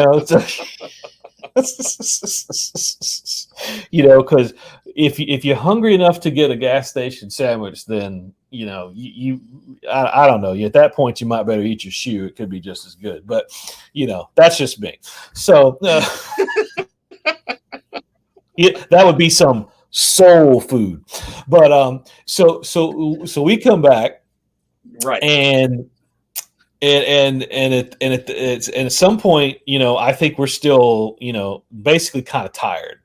because if you're hungry enough to get a gas station sandwich, then I don't know. At that point, you might better eat your shoe. It could be just as good, but that's just me. So that would be some soul food. But so we come back, right, and at some point, I think we're still, basically kind of tired,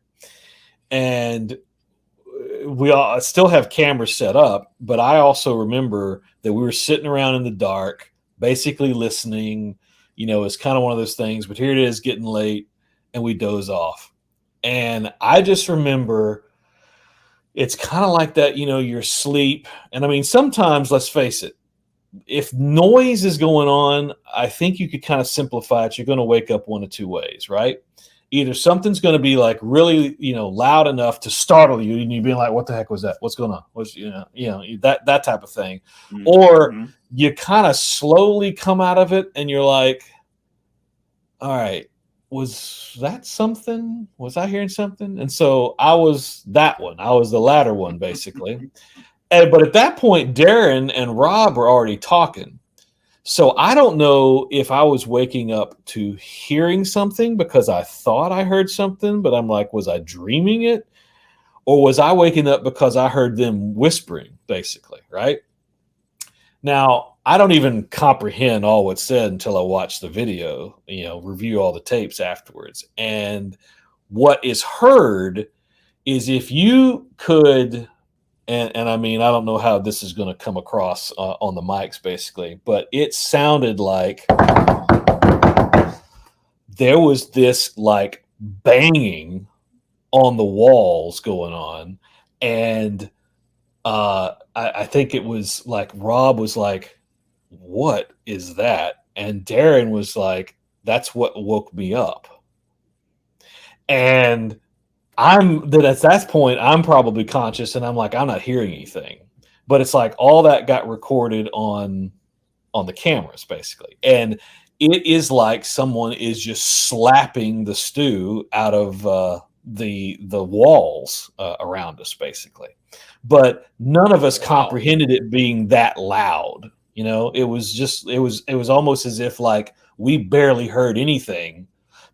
and we all still have cameras set up. But I also remember that we were sitting around in the dark, basically listening. It's kind of one of those things. But here it is, getting late, and we doze off. And I just remember it's kind of like that. You're asleep, and I mean, sometimes, let's face it, if noise is going on, I think you could kind of simplify it. You're going to wake up one of two ways, right? Either something's going to be like really, loud enough to startle you, and you're being like, "What the heck was that? What's going on?" What's that type of thing, or you kind of slowly come out of it, and you're like, "All right, was that something? Was I hearing something?" And so I was that one. I was the latter one, basically. But at that point, Darren and Rob were already talking. So I don't know if I was waking up to hearing something because I thought I heard something, but I'm like, was I dreaming it? Or was I waking up because I heard them whispering, basically, right? Now, I don't even comprehend all what's said until I watch the video, review all the tapes afterwards. And what is heard is, if you could... And I mean, I don't know how this is going to come across on the mics, basically, but it sounded like there was this like banging on the walls going on. And I think it was like Rob was like, "What is that?" And Darren was like, "That's what woke me up." And at that point, I'm probably conscious, and I'm like, I'm not hearing anything, but it's like all that got recorded on the cameras, basically, and it is like someone is just slapping the stew out of the walls around us, basically. But none of us comprehended it being that loud. It was almost as if like we barely heard anything,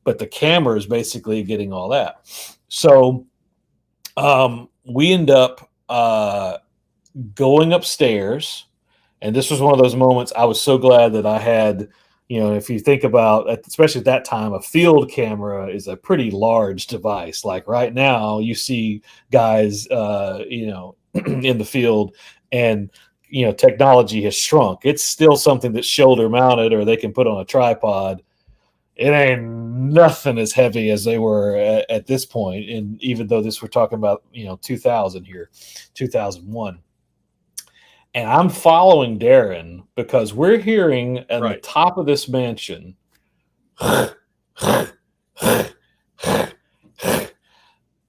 but the camera is basically getting all that. So we end up going upstairs, and this was one of those moments I was so glad that I had, if you think about, especially at that time, a field camera is a pretty large device. Like right now, you see guys, in the field, and, technology has shrunk. It's still something that's shoulder mounted, or they can put on a tripod. It ain't nothing as heavy as they were at this point. And even though we're talking about, 2000 here, 2001. And I'm following Darren because we're hearing at the top of this mansion,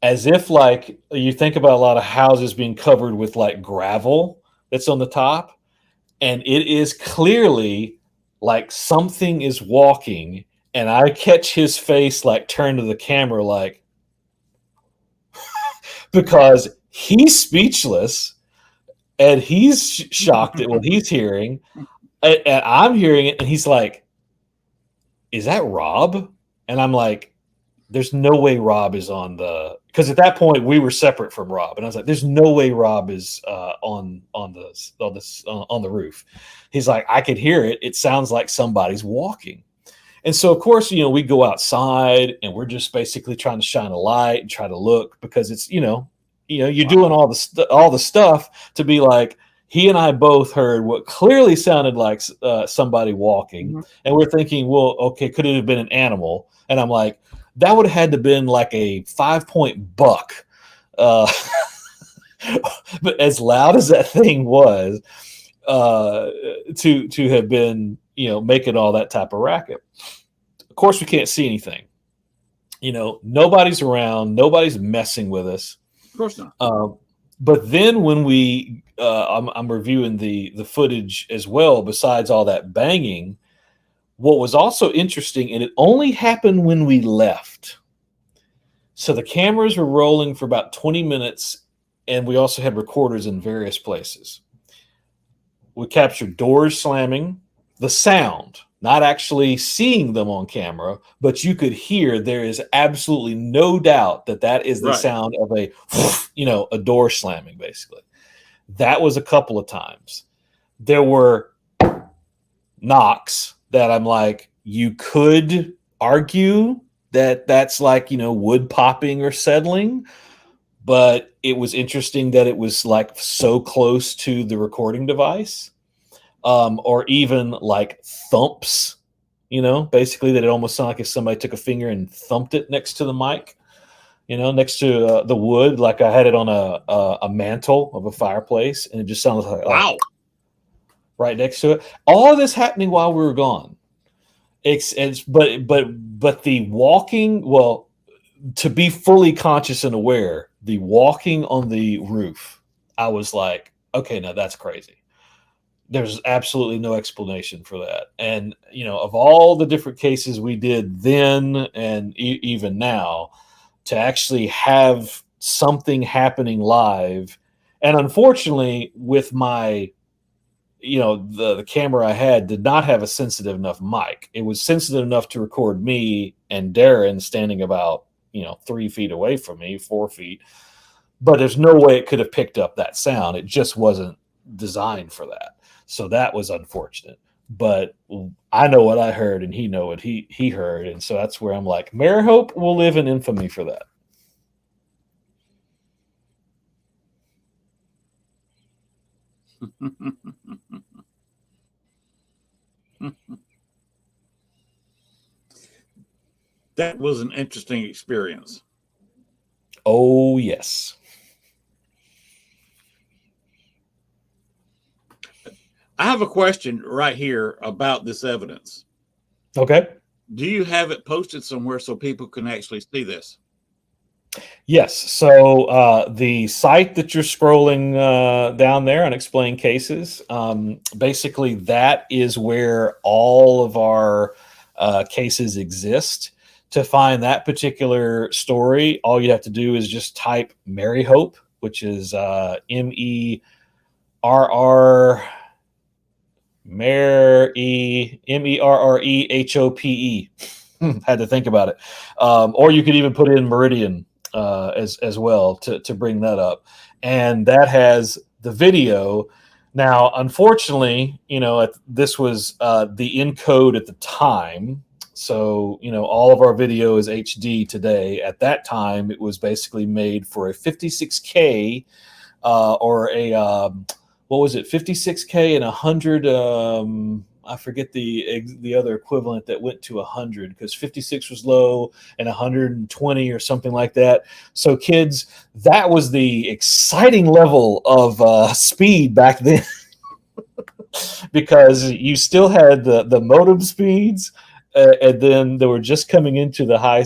as if like you think about a lot of houses being covered with like gravel that's on the top. And it is clearly like something is walking, And I catch his face like turn to the camera, like, because he's speechless and he's shocked at what he's hearing. And I'm hearing it, and he's like, "Is that Rob?" And I'm like, "There's no way Rob is on the," because at that point we were separate from Rob, and I was like, "There's no way Rob is on the roof." He's like, "I could hear it. It sounds like somebody's walking." And so, of course, we go outside, and we're just basically trying to shine a light and try to look, because it's you're doing all the stuff to be like. He and I both heard what clearly sounded like somebody walking, and we're thinking, well, okay, could it have been an animal? And I'm like, that would have had to been like a 5-point buck. But as loud as that thing was, to have been, making all that type of racket. Of course, we can't see anything. Nobody's around. Nobody's messing with us. Of course not. But then when I'm reviewing the footage as well, besides all that banging, what was also interesting, and it only happened when we left. So the cameras were rolling for about 20 minutes, and we also had recorders in various places. We captured doors slamming, the sound, not actually seeing them on camera, but you could hear. There is absolutely no doubt that is the sound of a door slamming, basically. That was a couple of times. There were knocks that I'm like, you could argue that that's like, wood popping or settling, but it was interesting that it was like so close to the recording device. Or even like thumps, basically that it almost sounded like if somebody took a finger and thumped it next to the mic, next to the wood, like I had it on a mantle of a fireplace, and it just sounded like, wow, right next to it. All of this happening while we were gone. But the walking, well, to be fully conscious and aware, the walking on the roof, I was like, okay, now that's crazy. There's absolutely no explanation for that. And, of all the different cases we did then and even now, to actually have something happening live. And unfortunately, with my, the camera I had did not have a sensitive enough mic. It was sensitive enough to record me and Darren standing about, 3 feet away from me, 4 feet. But there's no way it could have picked up that sound. It just wasn't designed for that. So that was unfortunate, but I know what I heard, and he know what he heard, and so that's where I'm like, Marihope will live in infamy for that. That was an interesting experience. Oh, yes. I have a question right here about this evidence. Okay. Do you have it posted somewhere so people can actually see this? Yes. So the site that you're scrolling down there, Unexplained Cases, basically that is where all of our cases exist. To find that particular story, all you have to do is just type Marihope, which is MERR. MERREHOPE. Had to think about it. Or you could even put in Meridian as well to bring that up. And that has the video. Now, unfortunately, this was the encode at the time. So, all of our video is HD today. At that time, it was basically made for a 56K or a what was it, 56K and 100, I forget the other equivalent that went to 100, because 56 was low and 120 or something like that. So kids, that was the exciting level of speed back then. Because you still had the modem speeds, and then they were just coming into the high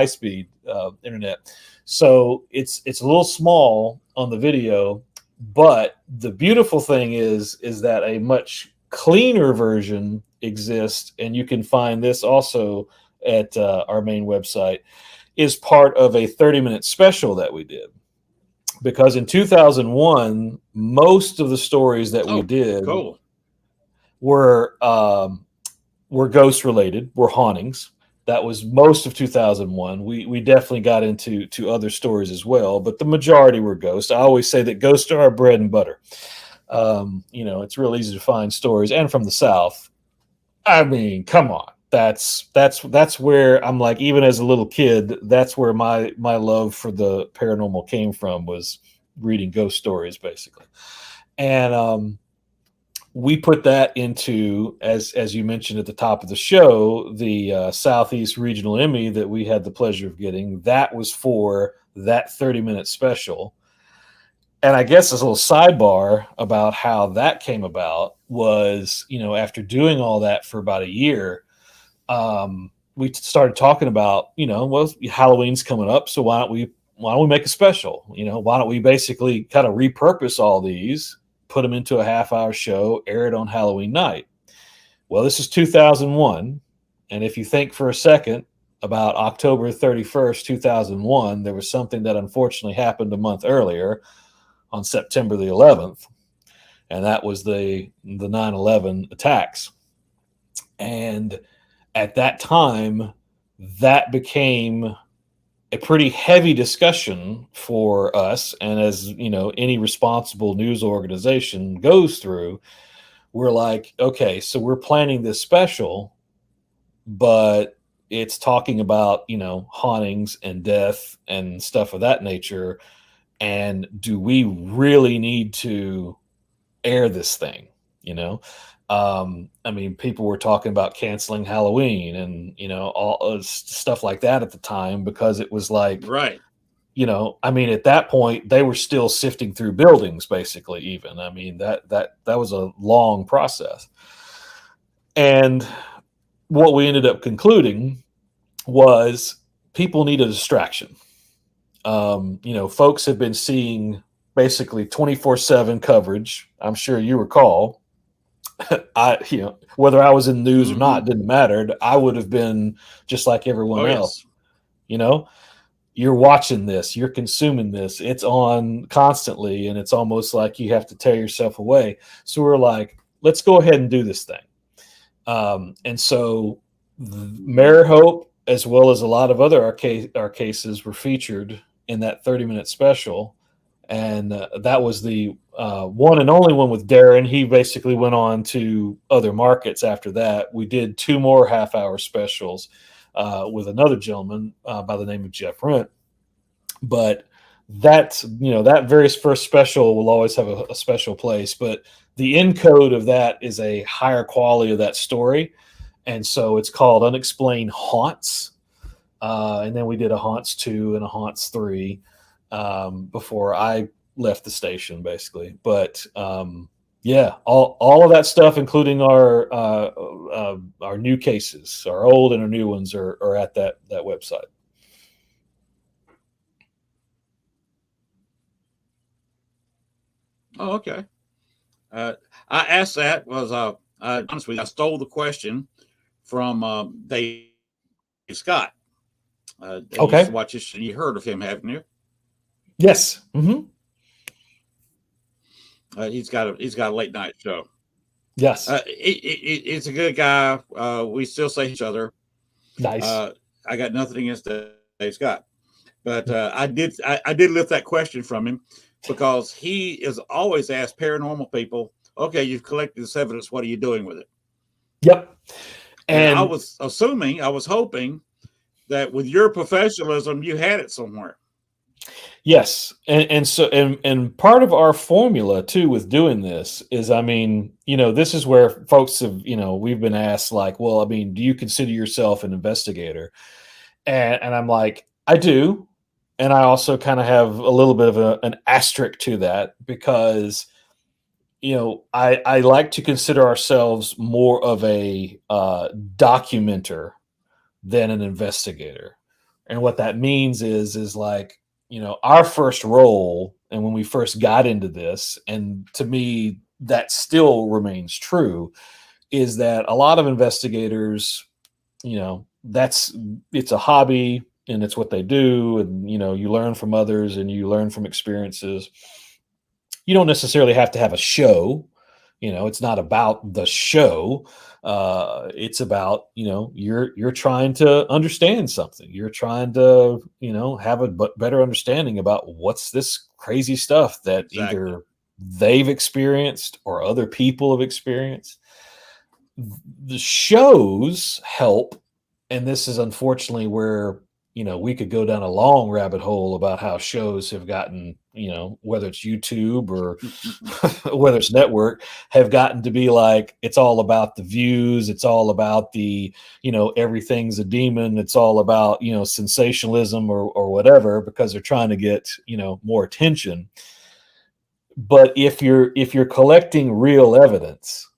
speed internet. So it's a little small on the video. But the beautiful thing is that a much cleaner version exist, and you can find this also at our main website, is part of a 30-minute special that we did. Because in 2001, most of the stories that we Oh, did cool. were were ghost related, were hauntings. That was most of 2001. We definitely got into other stories as well, but the majority were ghosts. I always say that ghosts are our bread and butter. It's real easy to find stories, and from the South. I mean, come on. That's where I'm like, even as a little kid, that's where my love for the paranormal came from, was reading ghost stories, basically. And we put that into, as you mentioned at the top of the show, the Southeast Regional Emmy that we had the pleasure of getting. That was for that 30-minute special. And I guess as a little sidebar about how that came about was, after doing all that for about a year, we started talking about, well, Halloween's coming up, so why don't we make a special? Why don't we basically kind of repurpose all these, put them into a half-hour show, air it on Halloween night? Well, this is 2001, and if you think for a second about October 31st, 2001, there was something that unfortunately happened a month earlier on September the 11th, and that was the 9/11 attacks. And at that time, that became a pretty heavy discussion for us. And as any responsible news organization goes through, we're like, okay, so we're planning this special, but it's talking about, hauntings and death and stuff of that nature. And do we really need to air this thing? I mean, people were talking about canceling Halloween and all stuff like that at the time, because it was like, Right. I mean, at that point they were still sifting through buildings, basically. Even, I mean, that was a long process. And what we ended up concluding was people need a distraction. Folks have been seeing basically 24/7 coverage. I'm sure you recall. Whether I was in the news or not, didn't matter. I would have been just like everyone Oh, else. yes. You're watching this, you're consuming this, it's on constantly, and it's almost like you have to tear yourself away. So we're like, let's go ahead and do this thing. And so Mare Hope, as well as a lot of other our cases, were featured in that 30-minute special. And that was the one and only one with Darren. He basically went on to other markets after that. We did 2 more half-hour specials with another gentleman by the name of Jeff Rent. But that very first special will always have a special place. But the encode of that is a higher quality of that story. And so it's called Unexplained Haunts. And then we did a Haunts 2 and a Haunts 3 before I left the station, basically. But yeah, all of that stuff, including our new cases, our old and our new ones, are at that website. Oh, okay. I asked that was honest with you, I stole the question from Dave Scott. They used to Okay. watch this. You heard of him, haven't you? Yes. Mm-hmm. He's got a late night show. Yes. He's a good guy. We still say each other. Nice. I got nothing against Dave Scott, but I did lift that question from him because he is always asked paranormal people, "Okay, you've collected this evidence. What are you doing with it?" Yep. And I And was hoping that with your professionalism, you had it somewhere. yes, and part of our formula too with doing this is, I mean, this is where folks have, we've been asked, like, well, I mean, do you consider yourself an investigator? And I'm like, I do, and I also kind of have a little bit of an asterisk to that, because I like to consider ourselves more of a documenter than an investigator. And what that means is like, our first role, and when we first got into this, and to me, that still remains true, is that a lot of investigators, it's a hobby and it's what they do. And, you learn from others and you learn from experiences. You don't necessarily have to have a show. It's not about the show. It's about, you're trying to understand something. You're trying to, have a better understanding about what's this crazy stuff that Exactly. either they've experienced or other people have experienced. The shows help, and this is unfortunately where we could go down a long rabbit hole about how shows have gotten, whether it's YouTube or whether it's network, have gotten to be like, it's all about the views, it's all about the, everything's a demon, it's all about, sensationalism or whatever, because they're trying to get, more attention. But if you're collecting real evidence,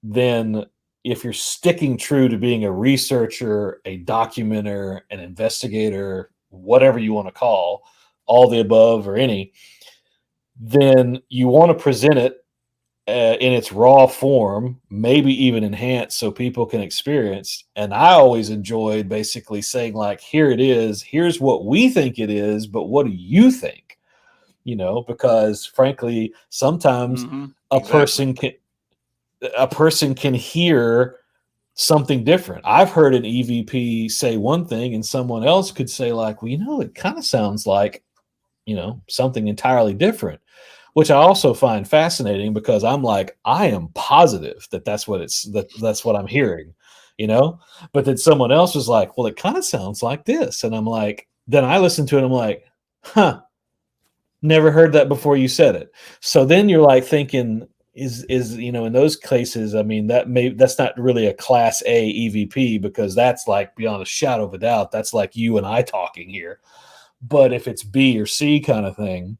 then if you're sticking true to being a researcher, a documenter, an investigator, whatever you want to call, all the above or any, then you want to present it in its raw form, maybe even enhanced so people can experience. And I always enjoyed basically saying, like, here it is, here's what we think it is, but what do you think? Because frankly, sometimes a Exactly. person can hear something different. I've heard an EVP say one thing and someone else could say, like, well, it kind of sounds like, something entirely different, which I also find fascinating, because I'm like, I am positive that that's what I'm hearing, but then someone else was like, well, it kind of sounds like this. And I'm like, then I listen to it. And I'm like, huh, never heard that before you said it. So then you're like thinking, is in those cases, I mean, that's not really a class A EVP, because that's like beyond a shadow of a doubt, that's like you and I talking here. But if it's B or C kind of thing,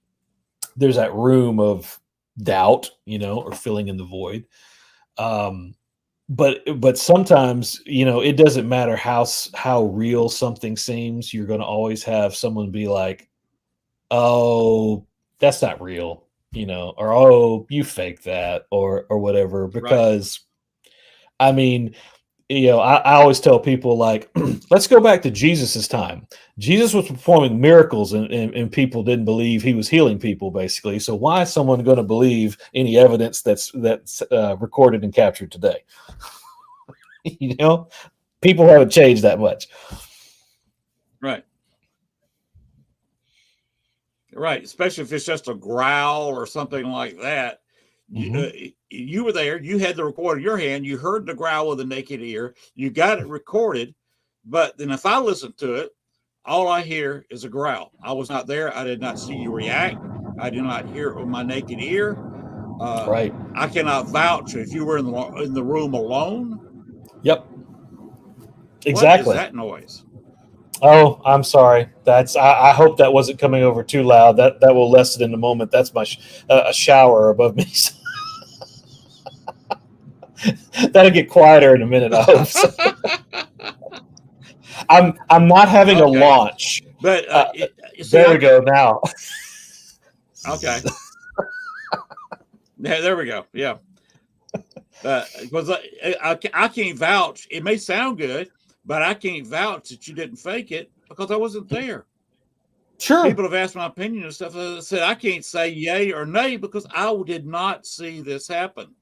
there's that room of doubt, or filling in the void. But sometimes, it doesn't matter how real something seems, you're going to always have someone be like, oh, that's not real, or, oh, you fake that, or whatever. Right. Because I mean, I always tell people, like, let's go back to Jesus's time. Jesus was performing miracles, and people didn't believe he was healing people, basically. So why is someone going to believe any evidence that's recorded and captured today? People haven't changed that much. Right. Right. Especially if it's just a growl or something like that. Mm-hmm. You were there. You had the recorder in your hand. You heard the growl with the naked ear. You got it recorded. But then if I listen to it, all I hear is a growl. I was not there. I did not see you react. I did not hear it with my naked ear. Right. I cannot vouch if you were in the room alone. Yep. What is Exactly. that noise? Oh, I'm sorry. I hope that wasn't coming over too loud. That will lessen in a moment. That's my a shower above me. That'll get quieter in a minute, I hope. So. I'm not having a Okay. launch. But see, there we go now. Okay. Yeah, there we go. Yeah. Because I can't vouch. It may sound good, but I can't vouch that you didn't fake it because I wasn't there. Sure. People have asked my opinion and stuff. I said I can't say yay or nay because I did not see this happen.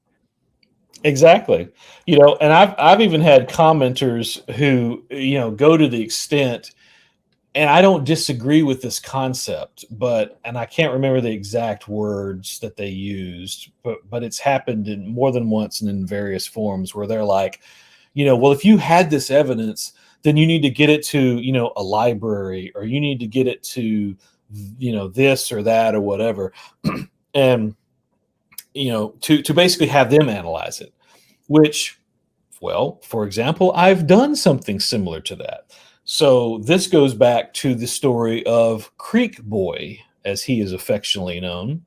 Exactly. And I've even had commenters who, go to the extent, and I don't disagree with this concept, and I can't remember the exact words that they used, but it's happened in more than once and in various forms, where they're like, well, if you had this evidence, then you need to get it to, a library, or you need to get it to, this or that or whatever. And, to basically have them analyze it, which, well, for example, I've done something similar to that. So this goes back to the story of Creek Boy, as he is affectionately known.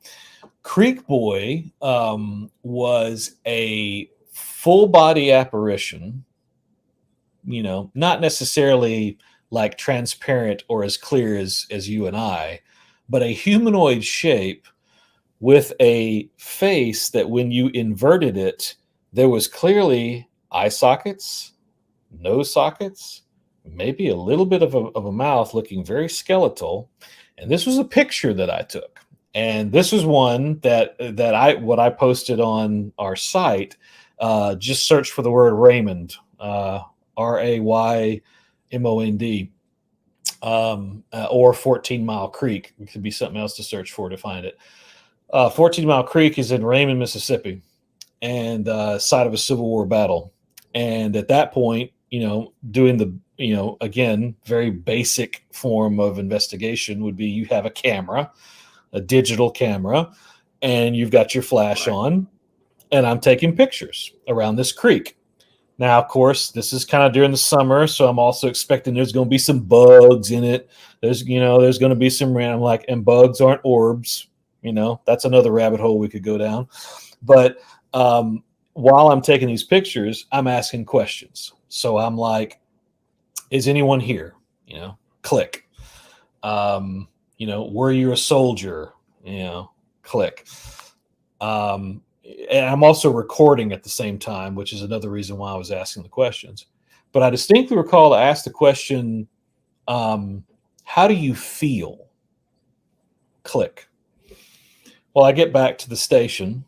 Creek Boy was a full body apparition, not necessarily like transparent or as clear as you and I, but a humanoid shape with a face that when you inverted it, there was clearly eye sockets, nose sockets, maybe a little bit of a mouth looking very skeletal. And this was a picture that I took. And this is one that I posted on our site. Just search for the word Raymond, Raymond, or 14 Mile Creek. It could be something else to search for to find it. 14 Mile Creek is in Raymond, Mississippi, and site of a Civil War battle. And at that point, doing the, again, very basic form of investigation would be you have a camera, a digital camera, and you've got your flash on, and I'm taking pictures around this creek. Now, of course, this is kind of during the summer, so I'm also expecting there's going to be some bugs in it. There's going to be some random, and bugs aren't orbs. That's another rabbit hole we could go down. But while I'm taking these pictures, I'm asking questions. So I'm like, is anyone here? Click. Were you a soldier? Click. And I'm also recording at the same time, which is another reason why I was asking the questions. But I distinctly recall I asked the question, how do you feel? Click. Well, I get back to the station,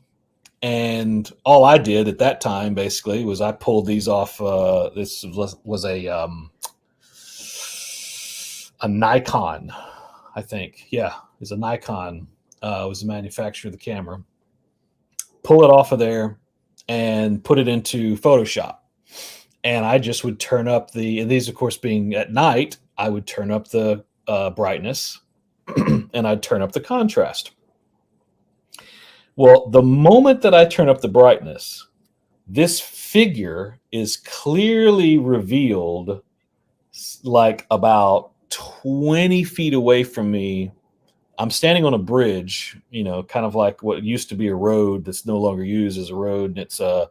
and all I did at that time basically was I pulled these off. This was a Nikon, I think. Yeah, it's a Nikon. It was the manufacturer of the camera. Pull it off of there and put it into Photoshop. And I just would turn up and these, of course, being at night, I would turn up the brightness and I'd turn up the contrast. Well, the moment that I turn up the brightness, this figure is clearly revealed about 20 feet away from me. I'm standing on a bridge, kind of like what used to be a road that's no longer used as a road, and it's a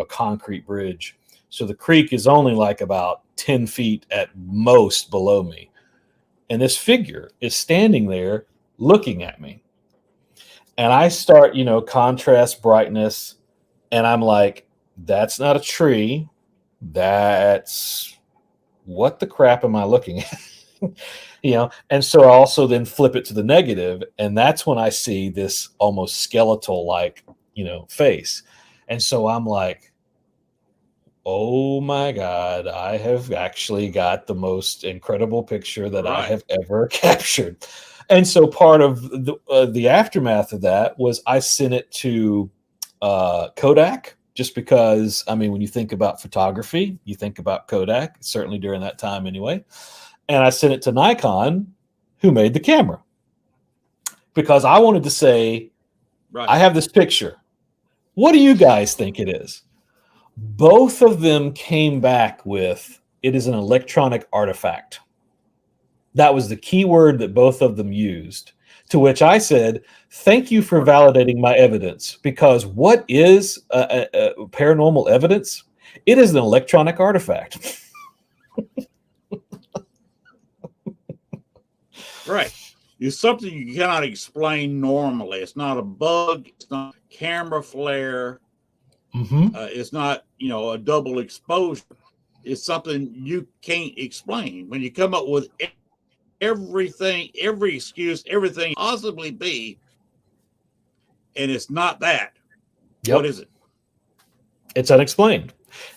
concrete bridge. So the creek is only about 10 feet at most below me. And this figure is standing there looking at me. And I start, contrast, brightness, and I'm like, that's not a tree. That's what the crap am I looking at? And so I also then flip it to the negative, and that's when I see this almost skeletal face. And so I'm like, oh my God, I have actually got the most incredible picture that I have ever captured. And so part of the aftermath of that was I sent it to Kodak, just because, when you think about photography, you think about Kodak, certainly during that time anyway. And I sent it to Nikon, who made the camera, because I wanted to say, I have this picture. What do you guys think it is? Both of them came back with, it is an electronic artifact. That was the key word that both of them used, to which I said, thank you for validating my evidence, because what is paranormal evidence? It is an electronic artifact. Right. It's something you cannot explain normally. It's not a bug. It's not a camera flare. Mm-hmm. It's not, a double exposure. It's something you can't explain. When you come up with everything, every excuse, everything possibly be, and it's not that. Yep. What is it? It's unexplained.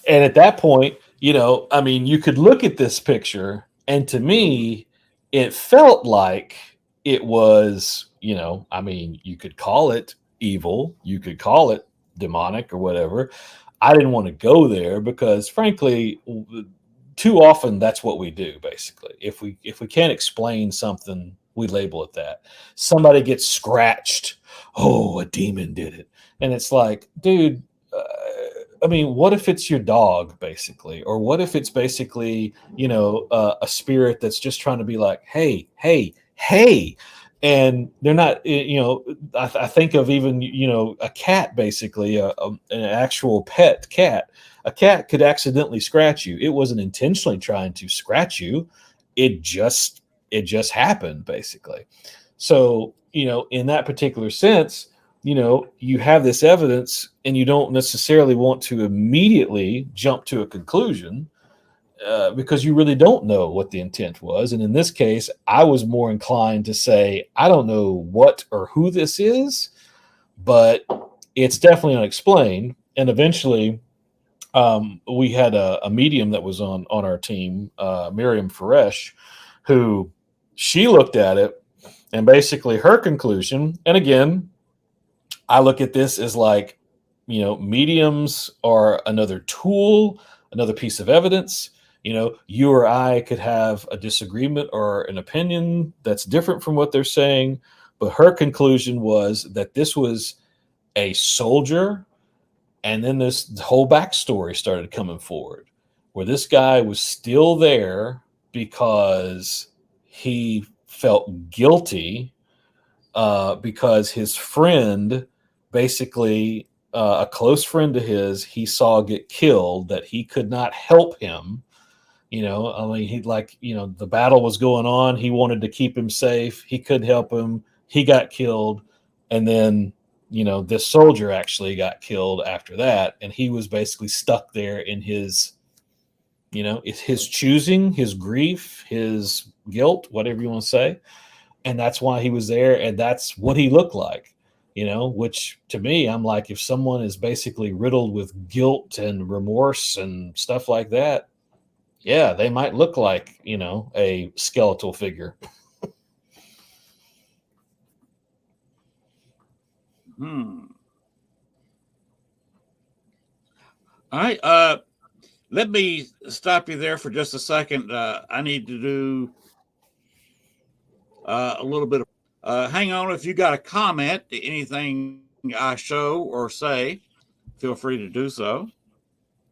And at that point, you could look at this picture, and to me, it felt like it was, you could call it evil, you could call it demonic or whatever. I didn't want to go there because, frankly, too often that's what we do. Basically, if we can't explain something, we label it that. Somebody gets scratched. Oh, a demon did it, and it's like, dude. What if it's your dog, basically? Or what if it's basically, a spirit that's just trying to be like, hey, hey, hey. And they're not, I think of even, a cat, basically, an actual pet cat. A cat could accidentally scratch you. It wasn't intentionally trying to scratch you. It just happened, basically. So, in that particular sense, you have this evidence and you don't necessarily want to immediately jump to a conclusion because you really don't know what the intent was. And in this case, I was more inclined to say, I don't know what or who this is, but it's definitely unexplained. And eventually, we had a medium that was on our team, Miriam Faresh, who she looked at it, and basically her conclusion. And again, I look at this as like, mediums are another tool, another piece of evidence. You or I could have a disagreement or an opinion that's different from what they're saying, but her conclusion was that this was a soldier. And then this whole backstory started coming forward where this guy was still there because he felt guilty because his friend, basically a close friend of his, he saw get killed, that he could not help him. I mean, the battle was going on. He wanted to keep him safe. He couldn't help him. He got killed. And then, this soldier actually got killed after that. And he was basically stuck there in his, his choosing, his grief, his guilt, whatever you want to say. And that's why he was there. And that's what he looked like, which to me, I'm like, if someone is basically riddled with guilt and remorse and stuff like that, yeah, they might look like, a skeletal figure. All right. Let me stop you there for just a second. I need to do a little bit of. Hang on. If you got a comment to anything I show or say, feel free to do so.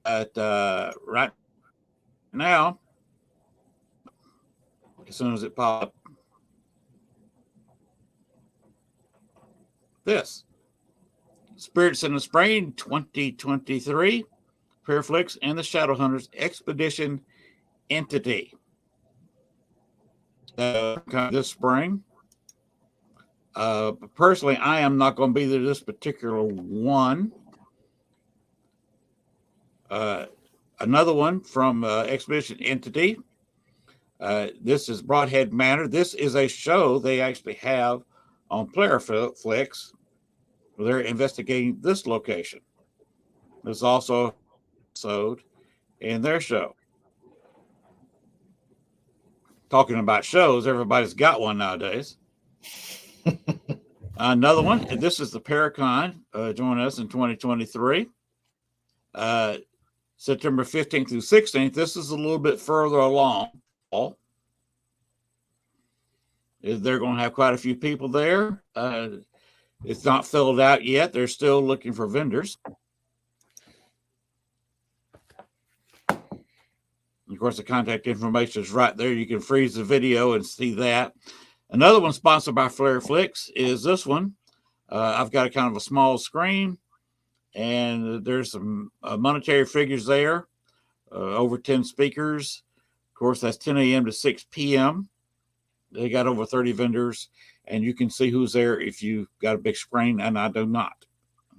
Right now, as soon as it pops up, this Spirits in the Spring 2023, Paraflix and the Shadowhunters Expedition Entity. This spring. Personally, I am not going to be there this particular one. Another one from Expedition Entity. This is Broadhead Manor. This is a show they actually have on Paraflix. They're investigating this location. There's also an episode in their show. Talking about shows, everybody's got one nowadays. Another one, and this is the Paracon joining us in 2023. September 15th through 16th. This is a little bit further along. They're going to have quite a few people there. It's not filled out yet. They're still looking for vendors. Of course, the contact information is right there. You can freeze the video and see that. Another one sponsored by Paraflix is this one. I've got a kind of a small screen, and there's some monetary figures there, over 10 speakers. Of course, that's 10 a.m. to 6 p.m. They got over 30 vendors, and you can see who's there if you've got a big screen, and I do not.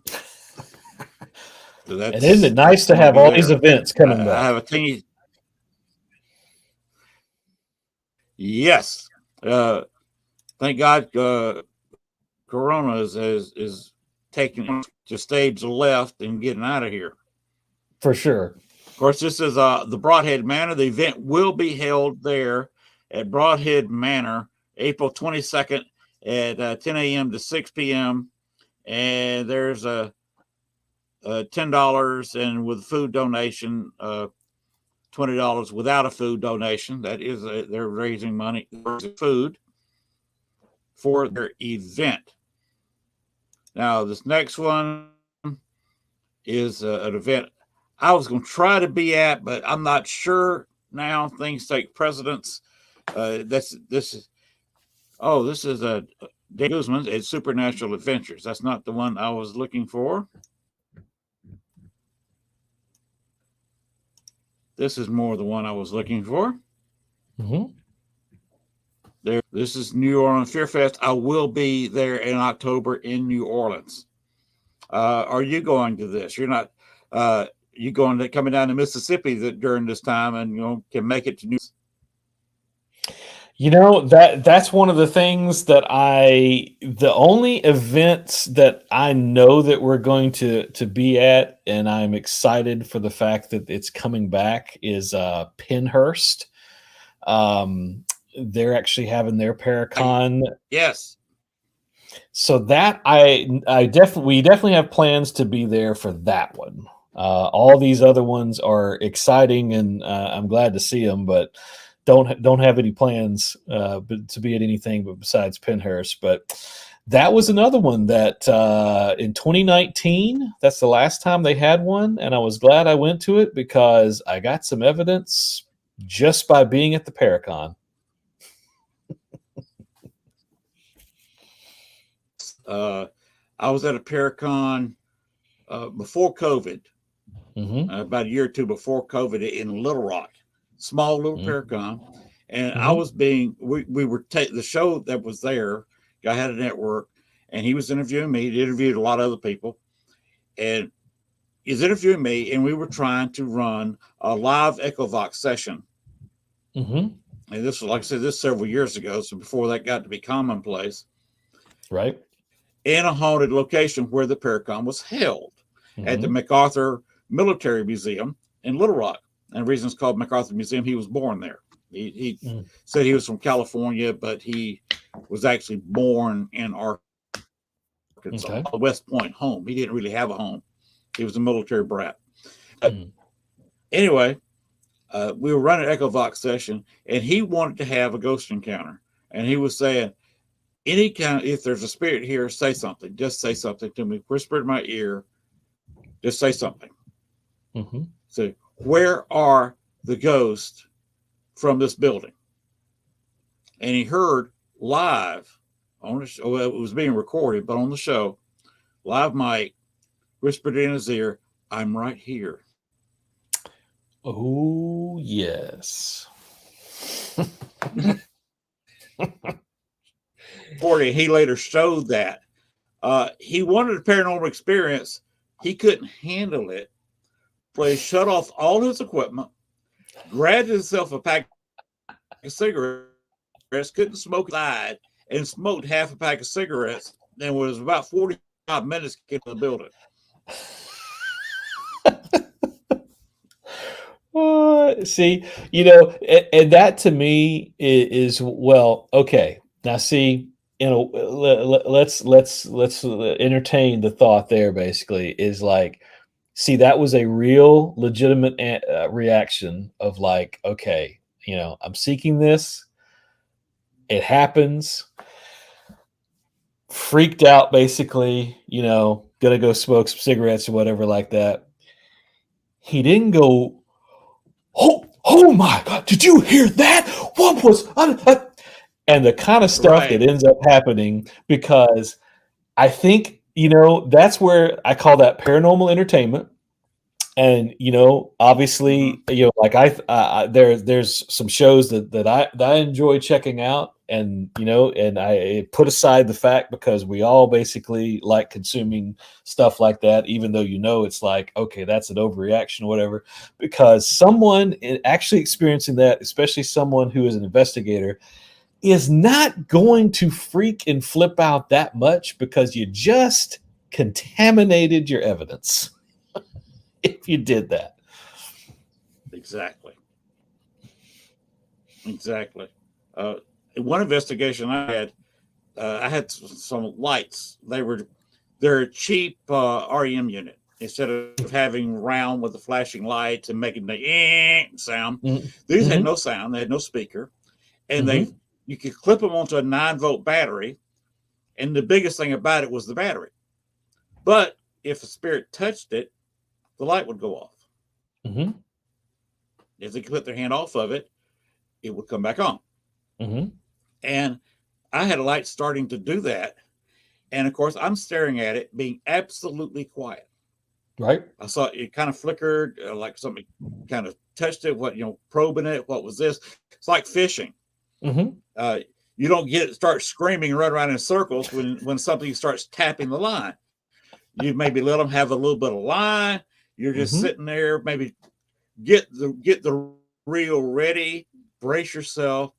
So and isn't it nice to have all these events coming back? I have a teeny. Yes. Thank God Corona is taking to stage left and getting out of here. For sure. Of course, this is the Broadhead Manor. The event will be held there at Broadhead Manor, April 22nd at 10 a.m. to 6 p.m. And there's a $10 and with food donation, $20 without a food donation. That is, they're raising money for food for their event. Now, this next one is an event I was going to try to be at, but I'm not sure now. Things take precedence. This is a Dave Guzman. It's Supernatural Adventures. That's not the one I was looking for. This is more the one I was looking for. Mm-hmm. This is New Orleans Fear Fest. I will be there in October in New Orleans. Are you going to this? You're not. You going to coming down to Mississippi during this time, and can make it to New. That's one of the things that the only events that I know that we're going to be at, and I'm excited for the fact that it's coming back, is Pennhurst. They're actually having their Paracon. Yes. So that we definitely have plans to be there for that one. All these other ones are exciting, and I'm glad to see them, but don't have any plans to be at anything but besides Pennhurst. But that was another one that in 2019, that's the last time they had one, and I was glad I went to it because I got some evidence just by being at the Paracon. I was at a Paracon before COVID, about a year or two before COVID in Little Rock, small little Paracon. And I was we were the show that was there, I had a network, and he was interviewing me. He interviewed a lot of other people, and he's interviewing me, and we were trying to run a live Echovox session. And this was, like I said, this several years ago, so before that got to be commonplace. Right. In a haunted location where the Paracon was held, at the MacArthur Military Museum in Little Rock. And the reason it's called MacArthur Museum, he was born there. He said he was from California, but he was actually born in Arkansas, West Point home. He didn't really have a home. He was a military brat. Anyway, we were running an Echovox session, and he wanted to have a ghost encounter. And he was saying, if there's a spirit here, say something. Just say something to me. Whisper in my ear. Just say something. So, where are the ghosts from this building? And he heard live on the show, it was being recorded, but on the show, live mic whispered in his ear, "I'm right here." Oh, yes. He later showed that. He wanted a paranormal experience. He couldn't handle it. So he shut off all his equipment, grabbed himself a pack of cigarettes, couldn't smoke inside, and smoked half a pack of cigarettes, and was about 45 minutes to get to the building. See, and that to me is well, okay. Now, see, let's entertain the thought there. Basically, is like, see, that was a real legitimate reaction of like, okay, I'm seeking this. It happens. Freaked out, basically, gonna go smoke some cigarettes or whatever like that. He didn't go, oh my God, did you hear that? What was, and the kind of stuff that ends up happening, because I think, that's where I call that paranormal entertainment. And, obviously, like there's some shows that I enjoy checking out, and, and I put aside the fact because we all basically like consuming stuff like that, even though, it's like, okay, that's an overreaction or whatever, because someone actually experiencing that, especially someone who is an investigator, is not going to freak and flip out that much because you just contaminated your evidence. If you did that. Exactly. One investigation I had some lights. They're a cheap REM unit. Instead of having round with the flashing lights and making the sound, these had no sound. They had no speaker, and you could clip them onto a 9-volt battery. And the biggest thing about it was the battery. But if a spirit touched it, the light would go off. If they could put their hand off of it, it would come back on. And I had a light starting to do that. And of course, I'm staring at it, being absolutely quiet. Right. I saw it kind of flickered, like something kind of touched it. Probing it. What was this? It's like fishing. You you don't start screaming and run around in circles when something starts tapping the line. You maybe let them have a little bit of line. You're just sitting there, maybe get the reel ready, brace yourself,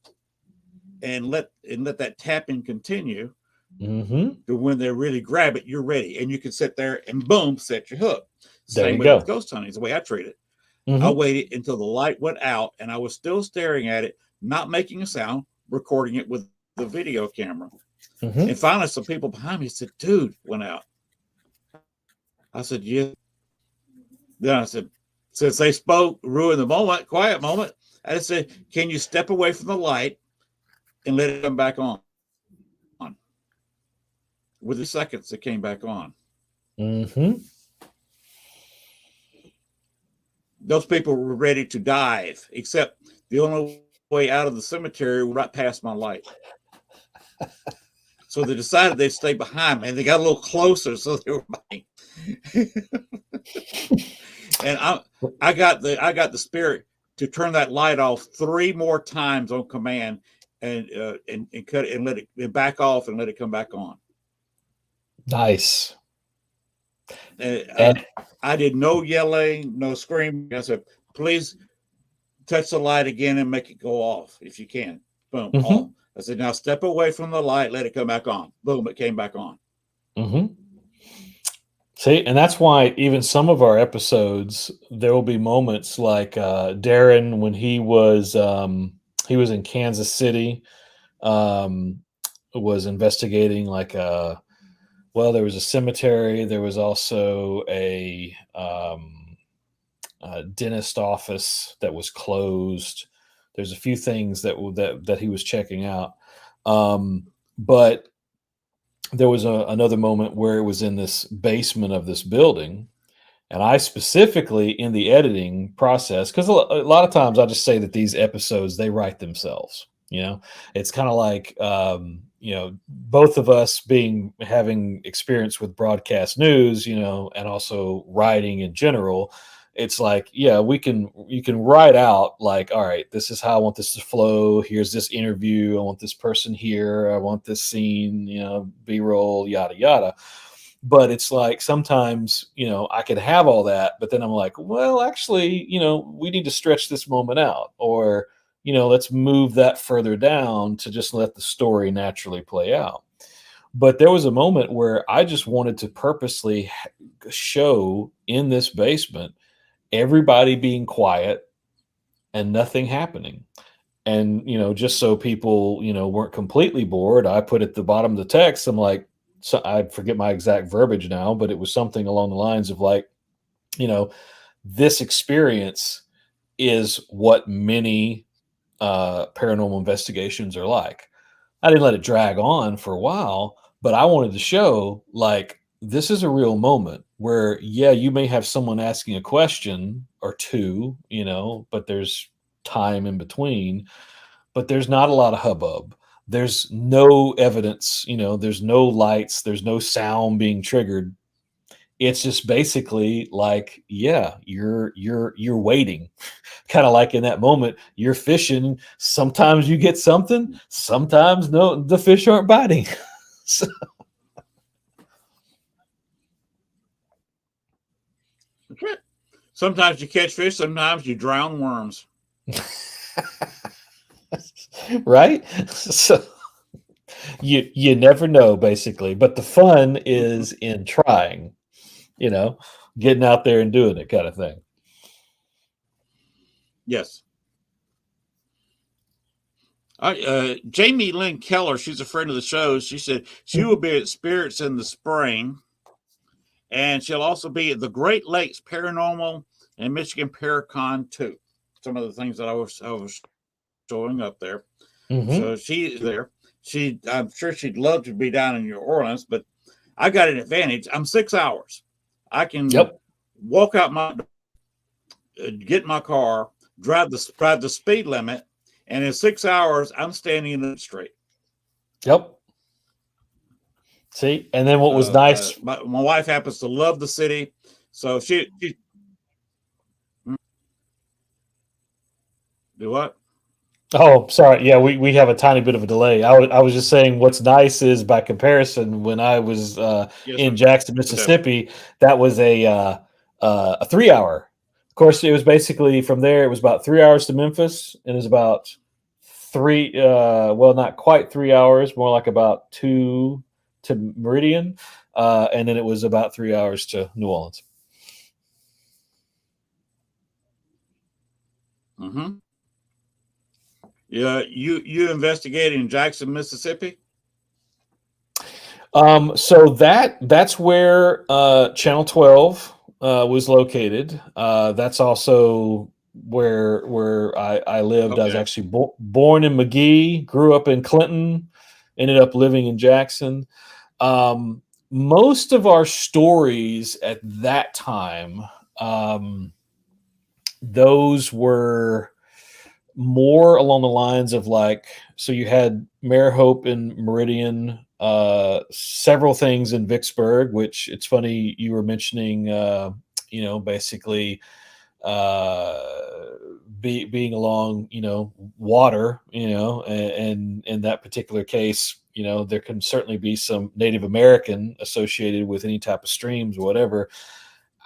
and let that tapping continue. To when they really grab it, you're ready, and you can sit there and boom, set your hook. Same way with ghost hunting is the way I treat it. I waited until the light went out, and I was still staring at it, not making a sound, recording it with the video camera. And finally, some people behind me said, "Dude, went out." I said, "Yeah." Then I said, since they spoke, ruined the moment, quiet moment, I just said, "Can you step away from the light and let it come back on?" Within seconds, it came back on. Those people were ready to dive, except the only way out of the cemetery was right past my light. So they decided they'd stay behind me, and they got a little closer, so they were behind. And I got the spirit to turn that light off 3 more times on command, and cut it and let it back off and let it come back on. Nice. I did no yelling, no screaming. I said, "Please touch the light again and make it go off if you can." Boom, off. I said, "Now step away from the light, let it come back on." Boom, it came back on. See, and that's why even some of our episodes, there will be moments like Darren when he was in Kansas City, was investigating like there was a cemetery. There was also a dentist office that was closed. There's a few things that he was checking out, but there was another moment where it was in this basement of this building, and I specifically in the editing process, because a lot of times I just say that these episodes, they write themselves. It's kind of like both of us having experience with broadcast news, and also writing in general. It's like, yeah, you can write out like, all right, this is how I want this to flow. Here's this interview. I want this person here. I want this scene, B-roll, yada, yada. But it's like sometimes, I could have all that, but then I'm like, well, actually, we need to stretch this moment out, or, let's move that further down to just let the story naturally play out. But there was a moment where I just wanted to purposely show in this basement everybody being quiet and nothing happening. And, just so people, weren't completely bored, I put at the bottom of the text, I'm like, so I forget my exact verbiage now, but it was something along the lines of like, this experience is what many paranormal investigations are like. I didn't let it drag on for a while, but I wanted to show like, this is a real moment where, yeah, you may have someone asking a question or two, but there's time in between, but there's not a lot of hubbub. There's no evidence, there's no lights, there's no sound being triggered. It's just basically like, yeah, you're waiting. Kind of like in that moment, you're fishing. Sometimes you get something, sometimes no, the fish aren't biting. So. Sometimes you catch fish, sometimes you drown worms. Right? So you never know, basically. But the fun is in trying, getting out there and doing it, kind of thing. Yes. Jamie Lynn Keller, she's a friend of the show. She said she will be at Spirits in the spring, and she'll also be at the Great Lakes Paranormal and Michigan Paracon too. Some of the things that I was showing up there. So she's there. I'm sure she'd love to be down in New Orleans, but I got an advantage. I'm 6 hours. I can walk out get in my car, drive the speed limit, and in 6 hours, I'm standing in the street. Yep. See, and then what was nice? My wife happens to love the city, so she do what? Oh, sorry. Yeah, we have a tiny bit of a delay. I was just saying what's nice is by comparison, when I was Yes, in Jackson, madam. Mississippi, that was a 3 hour. Of course, it was basically from there. It was about 3 hours to Memphis, and it was about three. Well, not quite 3 hours, more like about two to Meridian, and then it was about 3 hours to New Orleans. Mm-hmm. Yeah, you investigated in Jackson, Mississippi. So that's where Channel 12 was located. That's also where I lived. I was Okay. actually born in McGee, grew up in Clinton, ended up living in Jackson. Um, Most of our stories at that time, um, those were more along the lines of like, so you had Mayor Hope in Meridian, several things in Vicksburg, which it's funny you were mentioning, basically uh, being along, water, and in that particular case, there can certainly be some Native American associated with any type of streams or whatever.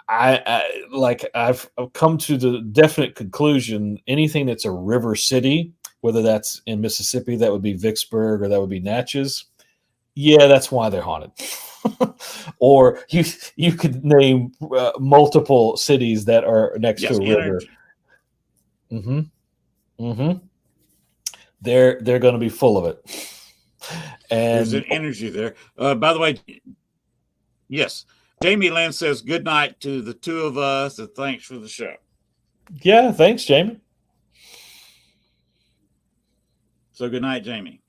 I've come to the definite conclusion anything that's a river city, whether that's in Mississippi, that would be Vicksburg or that would be Natchez. Yeah, that's why they're haunted. Or you could name multiple cities that are next to Yes, a river. energy. Hmm. Hmm. They're going to be full of it. There's And an energy there. By the way, yes, Jamie Lynn says good night to the two of us, and thanks for the show. yeah, thanks, Jamie. So good night, Jamie.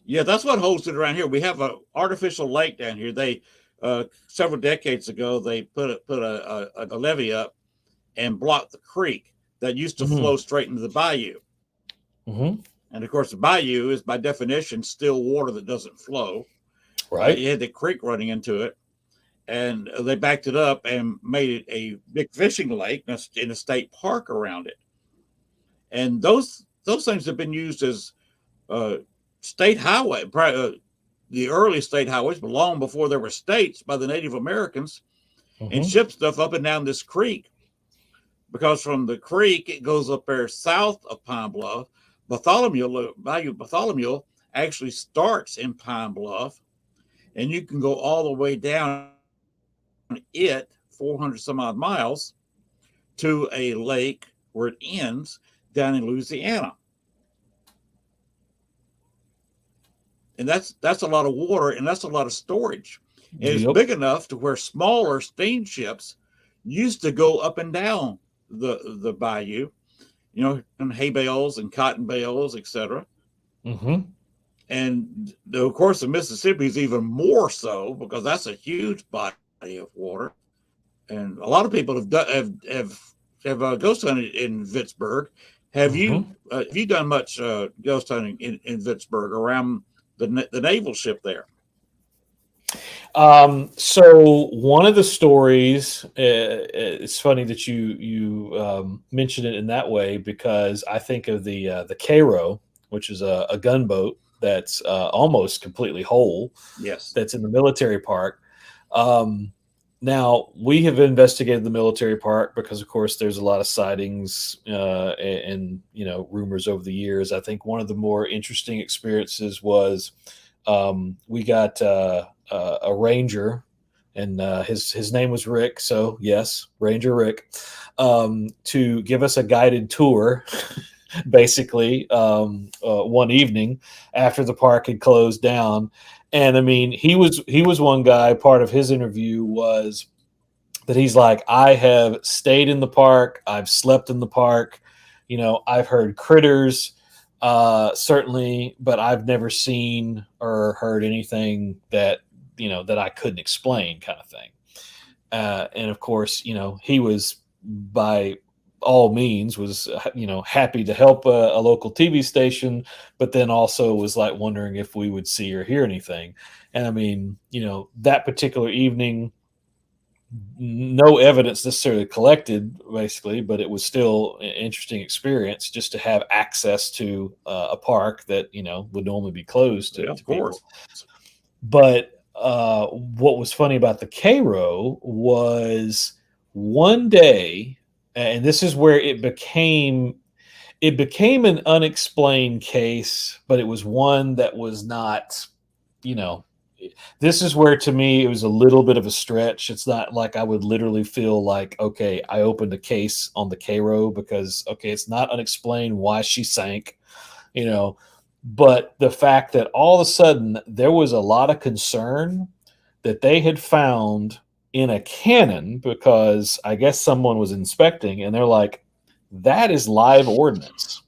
Yeah, that's what holds it around here. We have an artificial lake down here. They several decades ago they put a levee up and blocked the creek that used to Hmm. flow straight into the bayou. Hmm. And of course, the bayou is by definition still water that doesn't flow. Right. You had the creek running into it, and they backed it up and made it a big fishing lake in a state park around it. And those things have been used as uh, state highway. The early state highways, but long before there were states by the Native Americans, and Hmm. shipped stuff up and down this creek because from the creek it goes up there south of Pine Bluff. Bayou Bartholomew actually starts in Pine Bluff, and you can go all the way down it 400 some odd miles to a lake where it ends down in Louisiana. And that's a lot of water and that's a lot of storage. And it's Yep. big enough to where smaller steamships used to go up and down the bayou, in hay bales and cotton bales, etc. Hmm. And of course, the Mississippi is even more so because that's a huge body of water. And a lot of people have ghost hunted in Vicksburg. Hmm. Have you done much ghost hunting in Vicksburg around the naval ship there? So one of the stories, it's funny that you mention it in that way because I think of the Cairo, which is a gunboat that's almost completely whole, Yes. that's in the military park. Um, Now we have investigated the military park because, of course, there's a lot of sightings and rumors over the years. I think one of the more interesting experiences was we got a ranger, and his name was Rick. So yes, Ranger Rick, to give us a guided tour, basically one evening after the park had closed down. And I mean, he was one guy. Part of his interview was that he's like, I have stayed in the park, I've slept in the park, I've heard critters, certainly, but I've never seen or heard anything that I couldn't explain, kind of thing. And of course, he was by all means was happy to help a local TV station, but then also was like wondering if we would see or hear anything. And I mean, that particular evening, no evidence necessarily collected, basically, but it was still an interesting experience just to have access to a park that would normally be closed Yeah, to of people. course. But what was funny about the Cairo was one day, and this is where it became an unexplained case, but it was one that was not, you know, this is where to me it was a little bit of a stretch. It's not like I would literally feel like, okay, I opened a case on the Cairo because, okay, it's not unexplained why she sank, you know, but the fact that all of a sudden there was a lot of concern that they had found in a cannon because I guess someone was inspecting and they're like, that is live ordnance.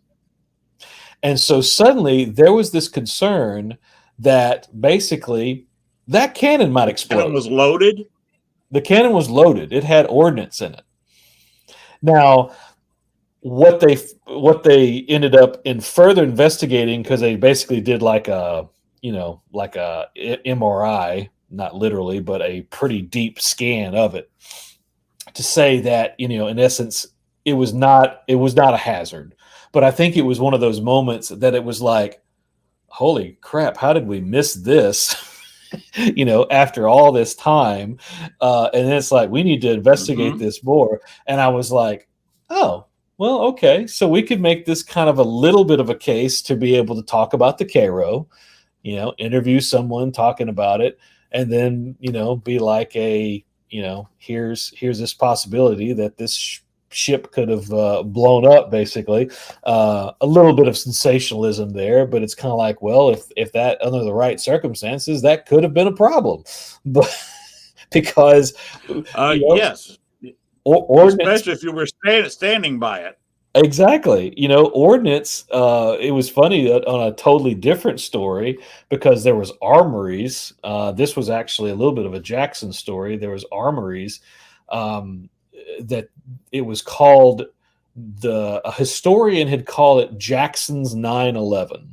And so suddenly there was this concern that basically that cannon might The cannon explode. was loaded. The cannon was loaded. It had ordnance in it. Now, what they ended up in further investigating, because they basically did like a MRI, not literally, but a pretty deep scan of it to say that in essence it was not a hazard. But I think it was one of those moments that it was like, holy crap, how did we miss this? After all this time, and it's like we need to investigate Hmm. this more. And I was like, oh, well, okay, so we could make this kind of a little bit of a case to be able to talk about the Cairo, interview someone talking about it, and then be like here's this possibility that this ship could have blown up, basically. A little bit of sensationalism there, but it's kind of like, well, if that under the right circumstances, that could have been a problem. But because you know Yes, ordnance. especially if you were standing by it. Exactly. Ordnance, it was funny that on a totally different story because there was armories. This was actually a little bit of a Jackson story. There was armories that it was called a historian had called it Jackson's 9/11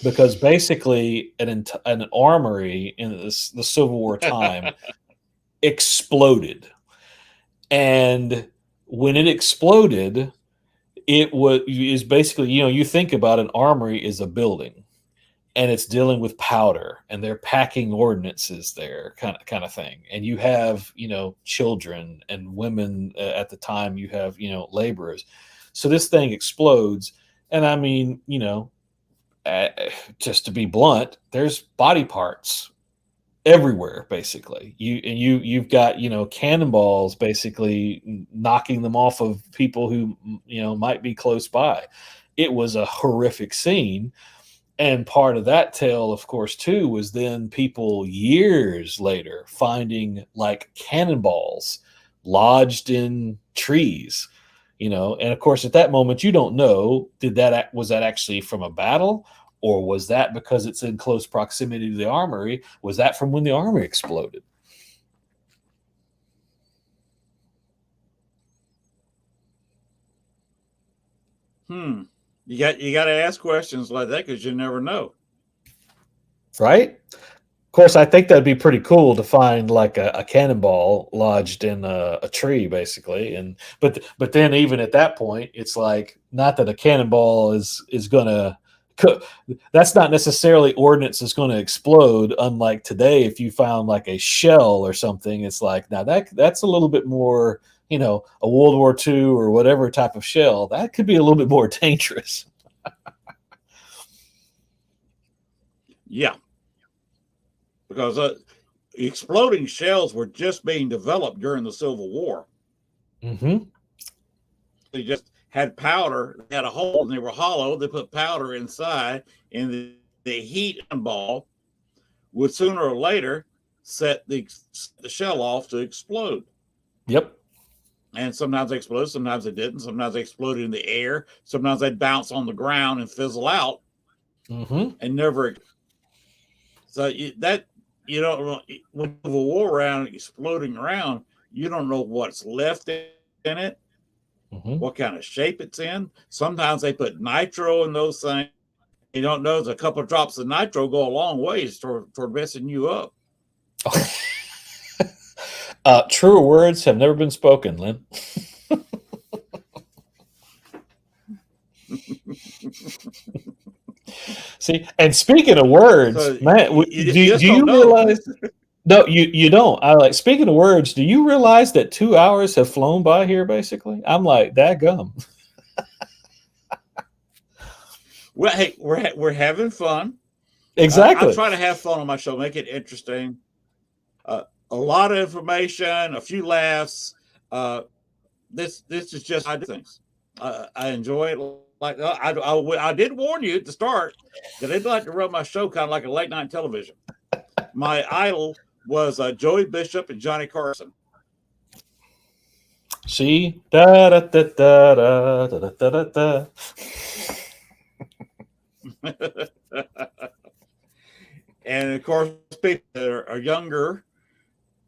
because basically an armory in the Civil War time exploded. And when it exploded, it was is basically, you think about an armory is a building and it's dealing with powder and they're packing ordnances there, kind of thing. And you have children and women, at the time you have laborers. So this thing explodes, and I mean, uh, just to be blunt, there's body parts everywhere, basically. You've got cannonballs basically knocking them off of people who might be close by. It was a horrific scene. And part of that tale, of course, too, was then people years later finding like cannonballs lodged in trees, and of course, at that moment, you don't know, was that actually from a battle, or was that because it's in close proximity to the armory? Was that from when the armory exploded? Hmm. You got to ask questions like that because you never know. Right? Of course, I think that'd be pretty cool to find like a cannonball lodged in a tree, basically. And but then even at that point, it's like not that a cannonball is gonna. That's not necessarily ordnance is going to explode. Unlike today, if you found like a shell or something, it's like now that's a little bit more, a World War II or whatever type of shell. That could be a little bit more dangerous. Yeah, because exploding shells were just being developed during the Civil War. Hmm. They just had powder, they had a hole, and they were hollow. They put powder inside, and the heat and ball would sooner or later set the shell off to explode. Yep. And sometimes they explode, sometimes they didn't. Sometimes they exploded in the air. Sometimes they'd bounce on the ground and fizzle out Hmm. and never. So you don't know when the war around exploding around, you don't know what's left in it, Hmm. what kind of shape it's in. Sometimes they put nitro in those things. You don't know a couple of drops of nitro go a long ways toward messing you up. Truer words have never been spoken, Lynn. See, and speaking of So words, man, you just do don't you know. realize? No, you don't. I like speaking of words. Do you realize that 2 hours have flown by here? Basically, I'm like, that gum. Well, hey, we're having fun. I Exactly. try to have fun on my show, make it interesting. A lot of information, a few laughs. Uh, this is just how I do things. I enjoy it. Like I did warn you at the start that I'd like to run my show kind of like a late night television. My idol was Joey Bishop and Johnny Carson. See, da da da da da da da da da. And of course, people that are younger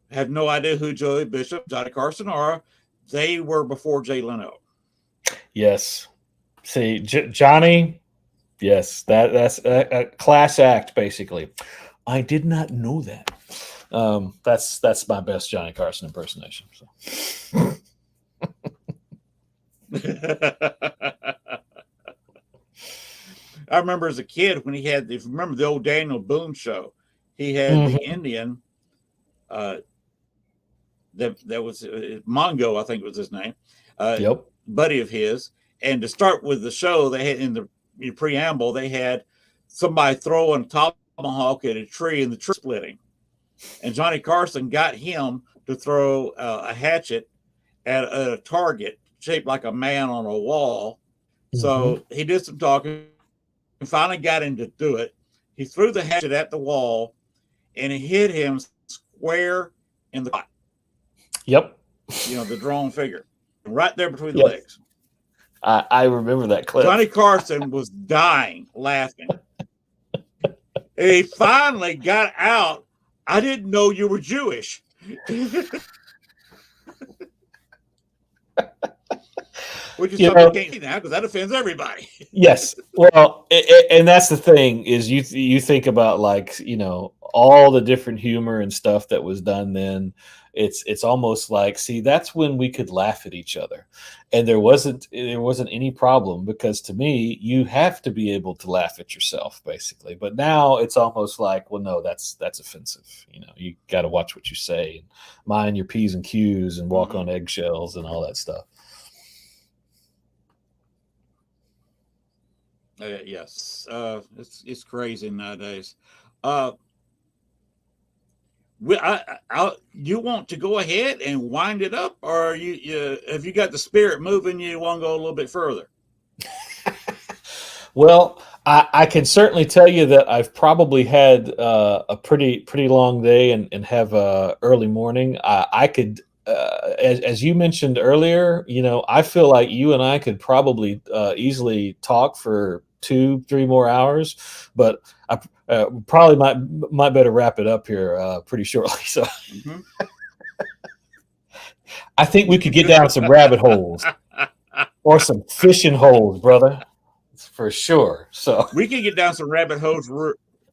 have no idea who Joey Bishop, Johnny Carson are. They were before Jay Leno. Yes. See, Johnny. Yes, that's a class act, basically. I did not know that. That's my best Johnny Carson impersonation. So. I remember as a kid when he had, if you remember the old Daniel Boone show, he had the Mm-hmm. Indian uh, that was Mongo, I think was his name, Yep. buddy of his. And to start with the show, they had in the preamble, they had somebody throwing a tomahawk at a tree and the tree splitting. And Johnny Carson got him to throw a hatchet at a target shaped like a man on a wall. Mm-hmm. So he did some talking and finally got him to do it. He threw the hatchet at the wall and it hit him square in the, Yep. the drawn figure, right there between the Yes. legs. I remember that clip. Johnny Carson was dying laughing. And he finally got out. I didn't know you were Jewish. Which is something you can't see now because that offends everybody. Yes. Well, and that's the thing is you think about like all the different humor and stuff that was done then. It's almost like, see, that's when we could laugh at each other, and there wasn't any problem, because to me you have to be able to laugh at yourself basically. But now it's almost like, well, no, that's offensive. You got to watch what you say and mind your P's and Q's and walk on eggshells and all that stuff. Yes, it's crazy nowadays. You want to go ahead and wind it up, or you have you got the spirit moving? You want to go a little bit further? Well, I can certainly tell you that I've probably had a pretty long day and have a early morning. I could, as you mentioned earlier, I feel like you and I could probably easily talk for 2-3 more hours, but I probably might better wrap it up here pretty shortly. So I think we could get down some rabbit holes or some fishing holes, brother. For sure. So we can get down some rabbit holes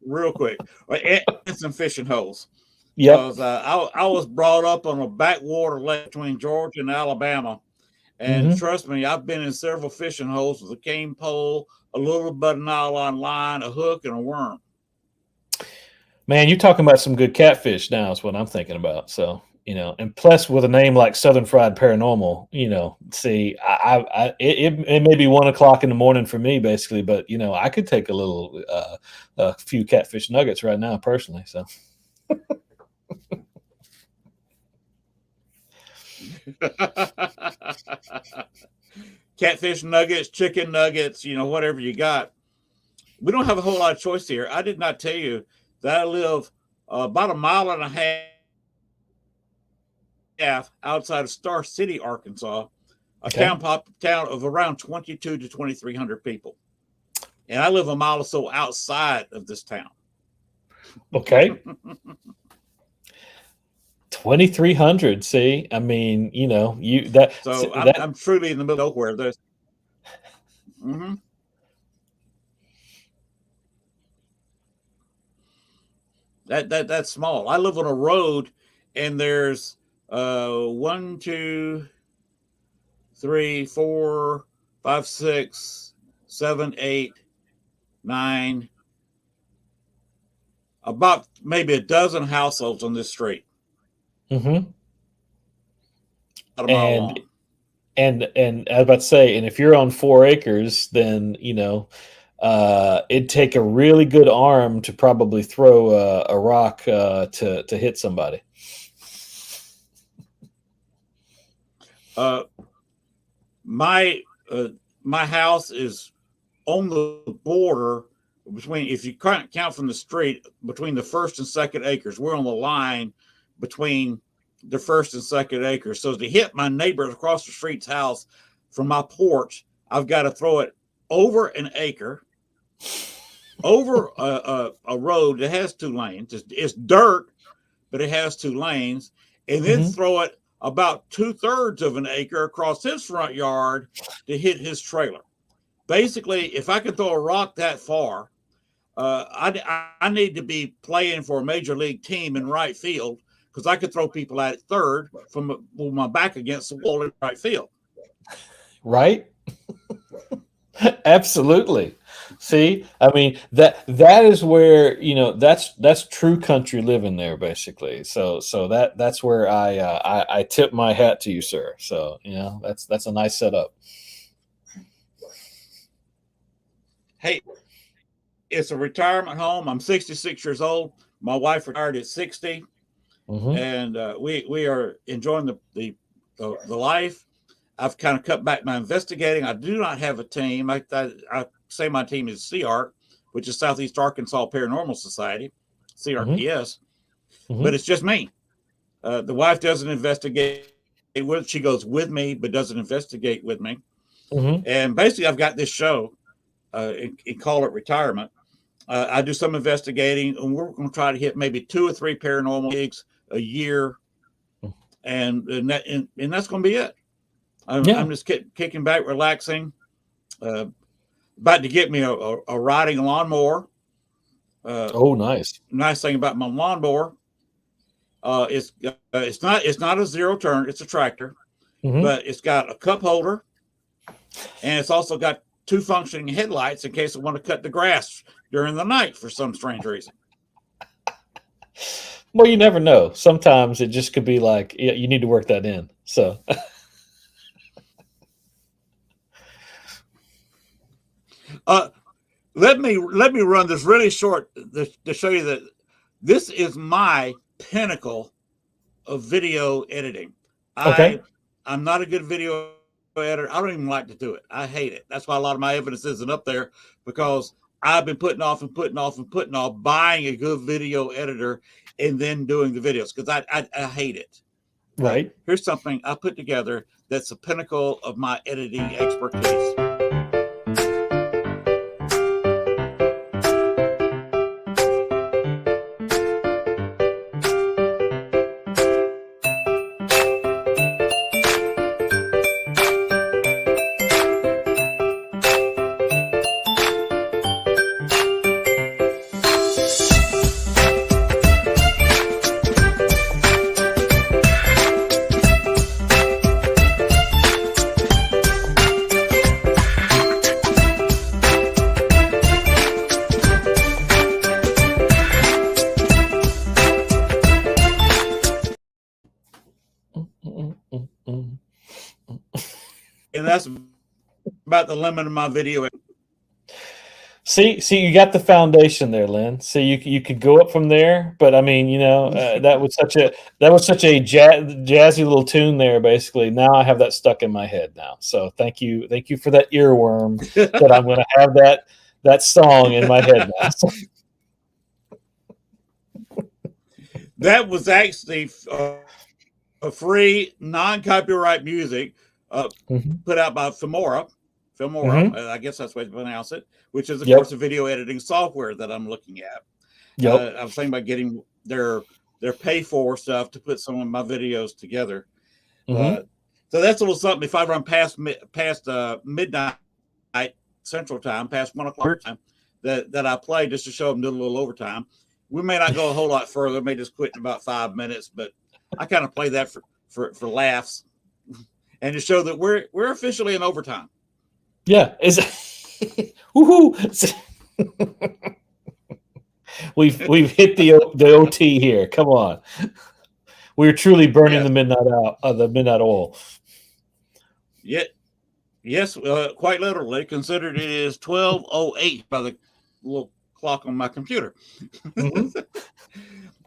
real quick, and some fishing holes. Yep. Because I was brought up on a backwater lake between Georgia and Alabama, and trust me, I've been in several fishing holes with a cane pole, a little bit of nylon line, a hook, and a worm. Man, you're talking about some good catfish now is what I'm thinking about. So, and plus with a name like Southern Fried Paranormal, see, it may be 1:00 in the morning for me basically, but I could take a few catfish nuggets right now personally. So. Catfish nuggets, chicken nuggets, whatever you got. We don't have a whole lot of choice here. I did not tell you that I live about 1.5 miles outside of Star City, Arkansas, a town of around 22 to 2,300 people. And I live a mile or so outside of this town. Okay. 2,300. See, I mean, So I'm truly in the middle of nowhere. There's. That's small. I live on a road, and there's 1, 2, 3, 4, 5, 6, 7, 8, 9, about maybe a dozen households on this street, Mm-hmm. about a mile And long. and I was about to say, and if you're on 4 acres, then it'd take a really good arm to probably throw a rock to hit somebody. Uh, my my house is on the border between, if you count from the street, between the first and second acres. We're on the line between the first and second acres. So to hit my neighbor across the street's house from my porch, I've got to throw it over an acre, over a road that has 2 lanes. It's dirt, but it has 2 lanes, and then Mm-hmm. throw it about 2/3 of an acre across his front yard to hit his trailer. Basically, if I could throw a rock that far, I need to be playing for a major league team in right field, because I could throw people at third from with my back against the wall in right field. Right? Absolutely. See, I mean that is where that's true country living there, basically. So that's where I tip my hat to you, sir. So that's a nice setup. Hey, it's a retirement home. I'm 66 years old. My wife retired at 60, Mm-hmm. and we are enjoying the life. I've kind of cut back my investigating. I do not have a team. I say my team is CART, which is Southeast Arkansas Paranormal Society, Mm-hmm. CRPS, but Mm-hmm. it's just me. The wife doesn't investigate with. She goes with me, but doesn't investigate with me. Mm-hmm. And basically, I've got this show and call it Retirement. I do some investigating, and we're going to try to hit maybe 2 or 3 paranormal gigs a year, and that's going to be it. Yeah. I'm just kicking back, relaxing. Uh, About to get me a riding lawnmower. Uh, Oh, nice. Nice thing about my lawnmower, it's not a zero turn. It's a tractor, Mm-hmm. but it's got a cup holder, and it's also got 2 functioning headlights in case I want to cut the grass during the night for some strange reason. Well, you never know. Sometimes it just could be like, yeah, you need to work that in. So, Uh, let me run this really short to show you that this is my pinnacle of video editing. okay. I'm not a good video editor. I don't even like to do it. I hate it. That's why a lot of my evidence isn't up there, because I've been putting off and putting off and putting off buying a good video editor and then doing the videos, because I hate it. But Right. here's something I put together that's the pinnacle of my editing expertise. Mm-mm-mm-mm. And that's about the limit of my video. See, you got the foundation there, Lynn. See, you could go up from there, but I mean, that was such a jazzy little tune there. Basically, now I have that stuck in my head now. So thank you for that earworm. That I'm going to have that song in my head now. So, That was actually a free non-copyright music mhm. put out by Filmora. Filmora, Mhm. I guess that's the way to pronounce it, which is, of course, Yep. a video editing software that I'm looking at. Yep. I was thinking about getting their pay for stuff to put some of my videos together. Mhm. Uh, so that's a little something. If I run past midnight Central Time, past 1 o'clock time, that I play just to show them, do a little overtime. We may not go a whole lot further. We may just quit in about 5 minutes, but I kind of play that for laughs, and to show that we're officially in overtime. Yeah. Is woohoo. We've hit the OT here. Come on. We're truly burning Yes, the midnight oil. yet yes, quite literally. Considered it is 12:08 by the little clock on my computer. Mm-hmm.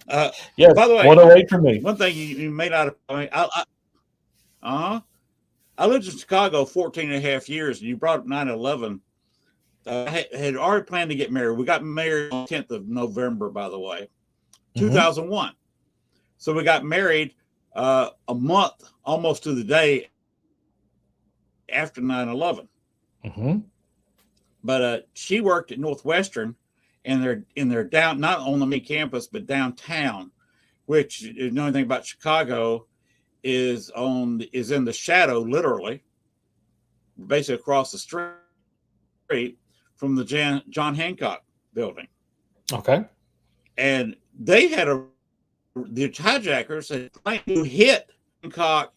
uh, Yes, by the way, 108 for me. one thing you may not have. Uh-huh. I lived in Chicago 14 and a half years, and you brought up 9/11. I had already planned to get married. We got married on the 10th of November, by the way, Mm-hmm. 2001. So we got married a month almost to the day after 9/11. Mm-hmm. But she worked at Northwestern, and they're in their down, not on the main campus, but downtown, which, if you know anything about Chicago, is in the shadow, literally, basically across the street from the John Hancock building. Okay. And they had the hijackers had planned to hit Hancock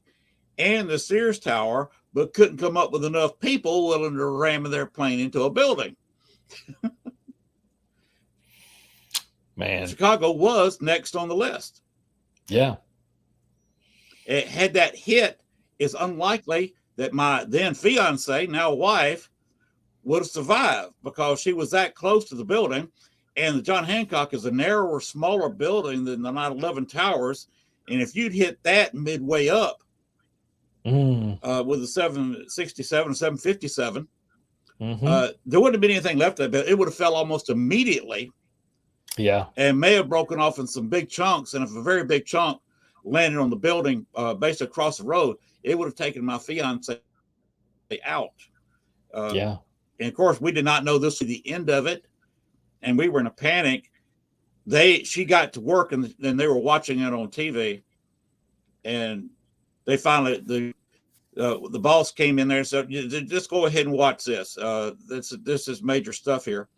and the Sears Tower, but couldn't come up with enough people willing to ram their plane into a building. Man. Chicago was next on the list. Yeah. Had that hit, it's unlikely that my then fiance, now wife, would have survived because she was that close to the building. And the John Hancock is a narrower, smaller building than the 9/11 towers. And if you'd hit that midway up with a 767, 757, there wouldn't have been anything left of it. It would have fell almost immediately. Yeah. And may have broken off in some big chunks. And if a very big chunk landed on the building basically across the road, it would have taken my fiance out. Yeah. And of course, we did not know this was the end of it. And we were in a panic. She got to work, and then they were watching it on TV. And they finally, the boss came in there and said, just go ahead and watch this. This is major stuff here.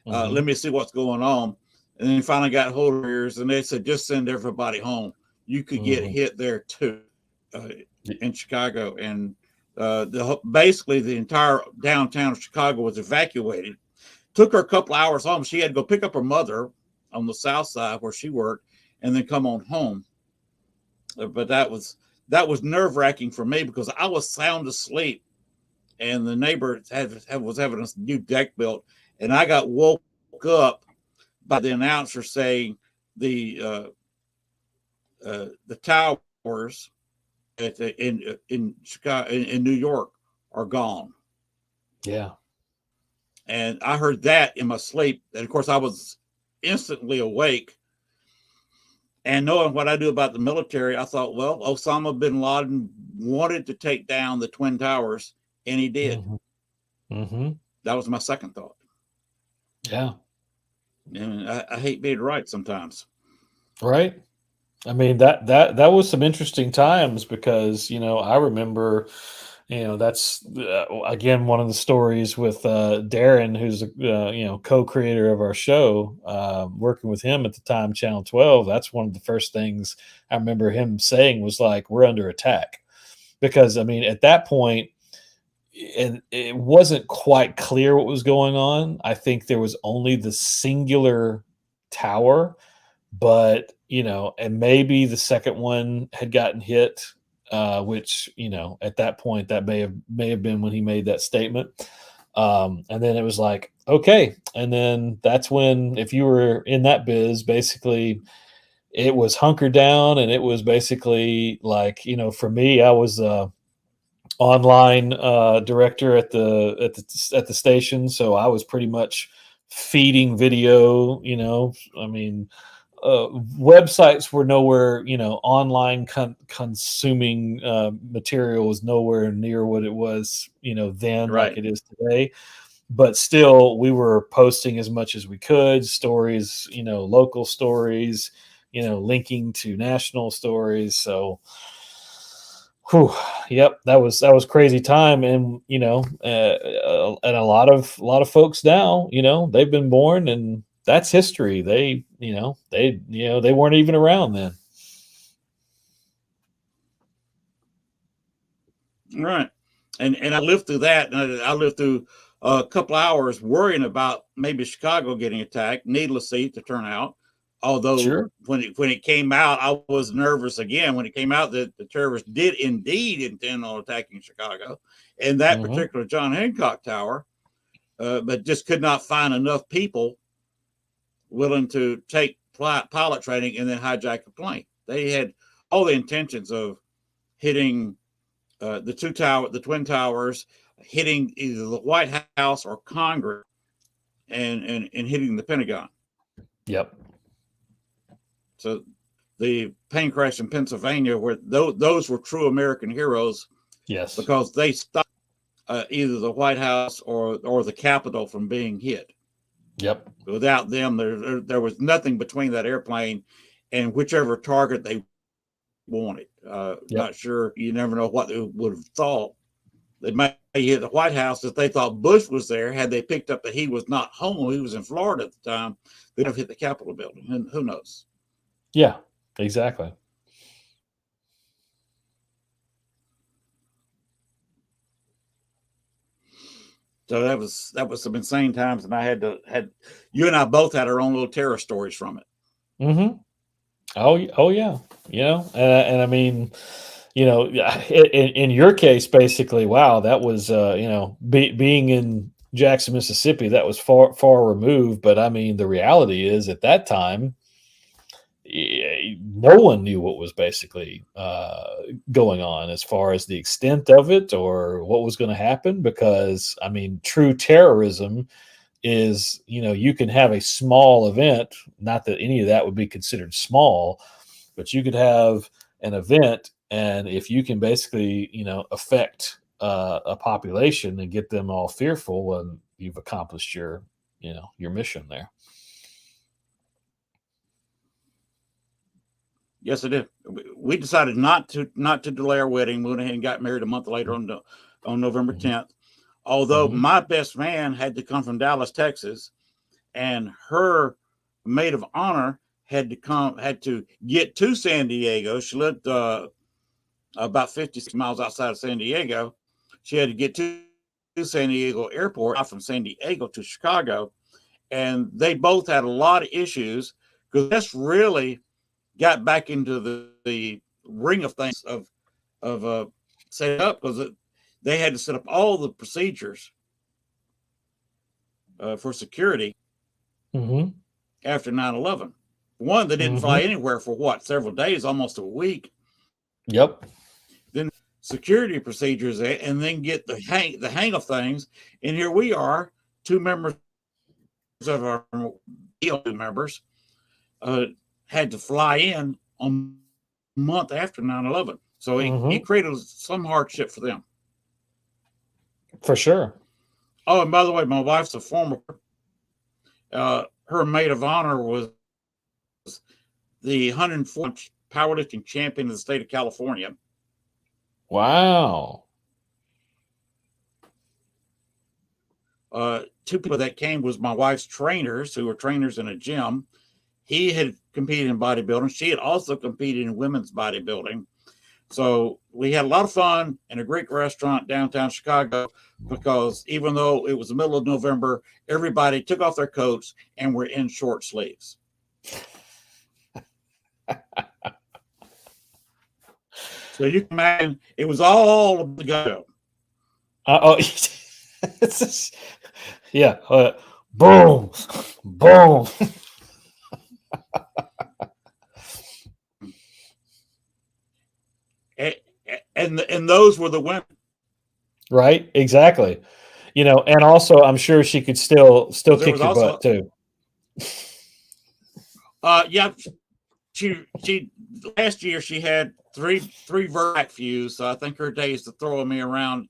Let me see what's going on. And then finally got hold of yours, and they said, just send everybody home. You could get hit there too, in Chicago. And basically the entire downtown of Chicago was evacuated. Took her a couple hours home. She had to go pick up her mother on the south side where she worked, and then come on home. But that was nerve-wracking for me because I was sound asleep, and the neighbor was having a new deck built, and I got woke up by the announcer saying the towers in Chicago, in New York, are gone. Yeah. And I heard that in my sleep. And of course, I was instantly awake. And knowing what I do about the military, I thought, well, Osama bin Laden wanted to take down the Twin Towers, and he did. That was my second thought. Yeah. And I hate being right sometimes. Right. I mean, that was some interesting times because, I remember, that's again one of the stories with Darren, who's a co-creator of our show. Working with him at the time, Channel 12. That's one of the first things I remember him saying was like, "We're under attack," because I mean, at that point, and it wasn't quite clear what was going on. I think there was only the singular tower, but and maybe the second one had gotten hit. Which at that point that may have been when he made that statement, and then it was like, okay, and then that's when, if you were in that biz, basically it was hunker down, and it was basically like, for me, I was online director at the station, so I was pretty much feeding video. I mean, websites were nowhere, online consuming material was nowhere near what it was, then, Right. like it is today. But still, we were posting as much as we could, stories, local stories, linking to national stories. So, yep, that was crazy time. And and a lot of folks now, they've been born, and that's history. They weren't even around then. Right. And I lived through that. And I lived through a couple hours worrying about maybe Chicago getting attacked. Needless to turn out. Although Sure. when it came out, I was nervous again when it came out that the terrorists did indeed intend on attacking Chicago and that Hmm. particular John Hancock Tower, but just could not find enough people willing to take pilot training and then hijack a plane. They had all the intentions of hitting the twin towers, hitting either the White House or Congress, and hitting the Pentagon. Yep. So the plane crash in Pennsylvania, where those were true American heroes Yes. because they stopped either the White House or the Capitol from being hit. Yep. Without them, there was nothing between that airplane and whichever target they wanted. Yep. Not sure. You never know what they would have thought. They might hit the White House if they thought Bush was there. Had they picked up that he was not home, he was in Florida at the time, they'd have hit the Capitol building. And who knows? Yeah. Exactly. So that was some insane times, and I had you and I both had our own little terror stories from it. Hmm. Oh yeah. And I mean, in your case, basically, wow, that was being in Jackson, Mississippi, that was far removed. But I mean, the reality is, at that time, no one knew what was basically going on as far as the extent of it or what was going to happen. Because I mean, true terrorism is, you can have a small event, not that any of that would be considered small, but you could have an event, and if you can basically, affect a population and get them all fearful, well, you've accomplished your mission there. Yes, it did. We decided not to delay our wedding. We went ahead and got married a month later on November Hmm. 10th. Although Hmm. my best man had to come from Dallas, Texas, and her maid of honor had to get to San Diego. She lived about 56 miles outside of San Diego. She had to get to San Diego Airport, out from San Diego to Chicago, and they both had a lot of issues because that's really got back into the ring of things of setting up because they had to set up all the procedures for security Hmm. after 9/11. One, they didn't fly Hmm. anywhere for several days, almost a week. Yep. Then security procedures, and then get the hang of things. And here we are, two members of our members uh, had to fly in on a month after 9/11. So it Hmm. created some hardship for them. For sure. Oh, and by the way, my wife's a former. Her maid of honor was the 104th powerlifting champion of the state of California. Wow. Two people that came was my wife's trainers, who were trainers in a gym. He had competed in bodybuilding. She had also competed in women's bodybuilding. So we had a lot of fun in a Greek restaurant downtown Chicago because even though it was the middle of November, everybody took off their coats and were in short sleeves. So you can imagine it was all the go. Oh, yeah. Boom, boom. And those were the women. Right. Exactly. And also, I'm sure she could still Because there kick was your butt also, too. yeah, she last year she had three vertical views. So I think her days to throwing me around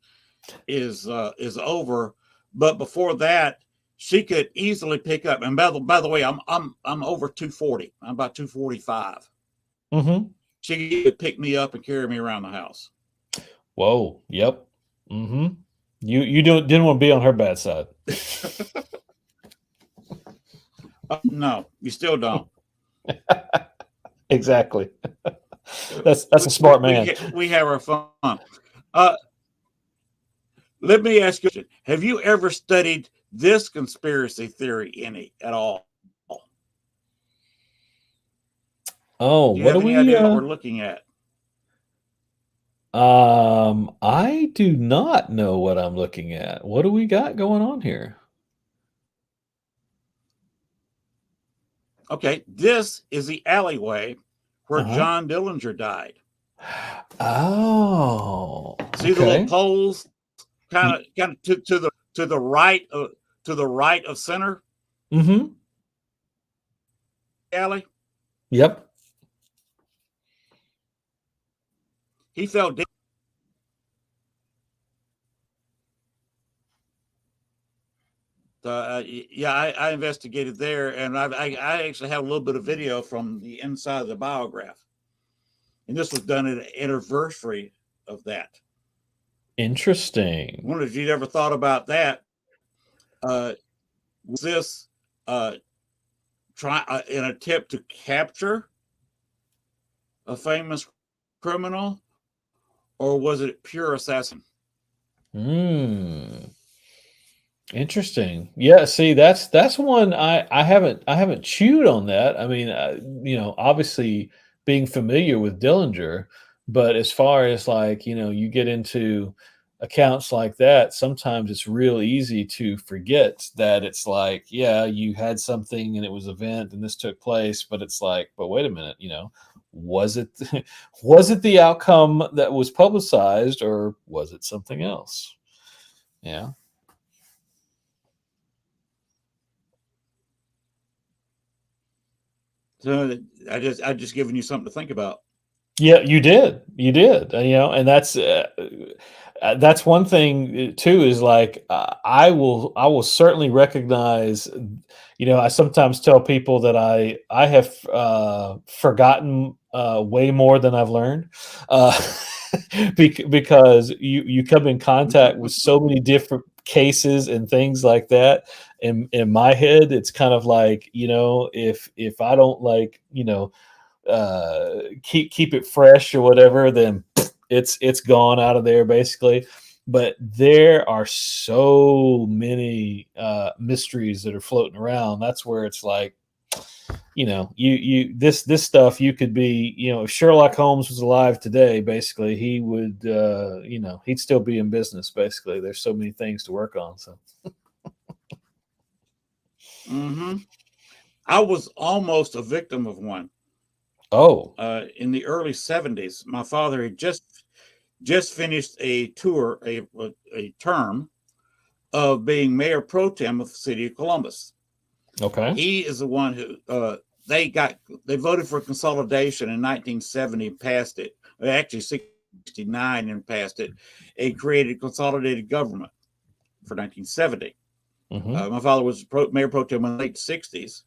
is over. But before that, she could easily pick up. And by the way, I'm over 240. I'm about 245. Hmm. She could pick me up and carry me around the house. Whoa. Yep. Hmm. You didn't want to be on her bad side. No, you still don't. Exactly. That's a smart man. We have our fun. Uh, Let me ask you a question. Have you ever studied this conspiracy theory any at all? Oh, Do you what have do any we? idea what we're looking at? I do not know what I'm looking at. What do we got going on here? Okay, this is the alleyway where Uh-huh. John Dillinger died. Oh, See the little okay. poles, Y- kind of to the right of center mm-hmm. alley. Yep. He fell dead. Yeah, I investigated there, and I actually have a little bit of video from the inside of the biograph, and this was done at an anniversary of that. Interesting. Wonder if you'd ever thought about that. Uh, was this uh, an attempt to capture a famous criminal, or was it pure assassin? Hmm. Interesting. Yeah, see, that's one I haven't chewed on that. I mean, obviously being familiar with Dillinger, but as far as like, you get into accounts like that, sometimes it's real easy to forget that it's like, yeah, you had something and it was an event and this took place, but it's like, but wait a minute, was it was it the outcome that was publicized or was it something else? Yeah. So I just given you something to think about. Yeah, you did. You did. And that's one thing too. Is like I will certainly recognize. I sometimes tell people that I have forgotten way more than I've learned, uh, because you come in contact with so many different cases and things like that. In my head, it's kind of like if I don't like keep it fresh or whatever, then it's gone out of there basically. But there are so many mysteries that are floating around. That's where it's like, this stuff you could be, if Sherlock Holmes was alive today, basically he would, he'd still be in business. Basically, there's so many things to work on. So, Mm-hmm. I was almost a victim of one. oh, In the early '70s, my father had just finished a tour, a term of being mayor pro tem of the city of Columbus. okay, He is the one who they got. They voted for consolidation in 1970 and passed it. Actually, '69 and passed it. It created consolidated government for 1970. mm-hmm. My father was mayor pro tem in the late '60s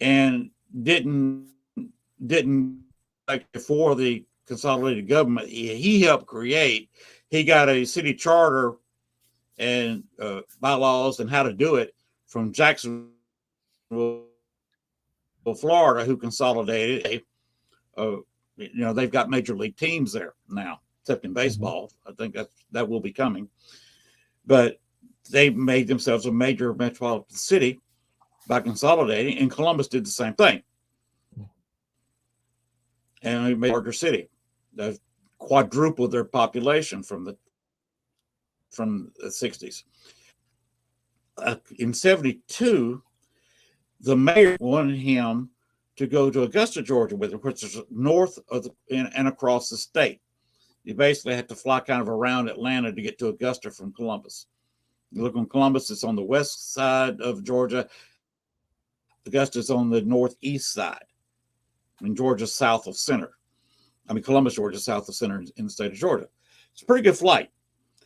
and didn't like before the consolidated government. He helped create. He got a city charter and bylaws and how to do it from Jacksonville, Florida, who consolidated. Uh, they've got major league teams there now, except in Mm-hmm. baseball. I think that will be coming. But they made themselves a major metropolitan city by consolidating, and Columbus did the same thing. And they made a larger city. They've quadrupled their population from the '60s. In '72, the mayor wanted him to go to Augusta, Georgia, with him, which is north of and across the state. You basically have to fly kind of around Atlanta to get to Augusta from Columbus. You look on Columbus, it's on the west side of Georgia. Augusta's on the northeast side. And Georgia's south of center. Columbus, Georgia, south of center in the state of Georgia. It's a pretty good flight.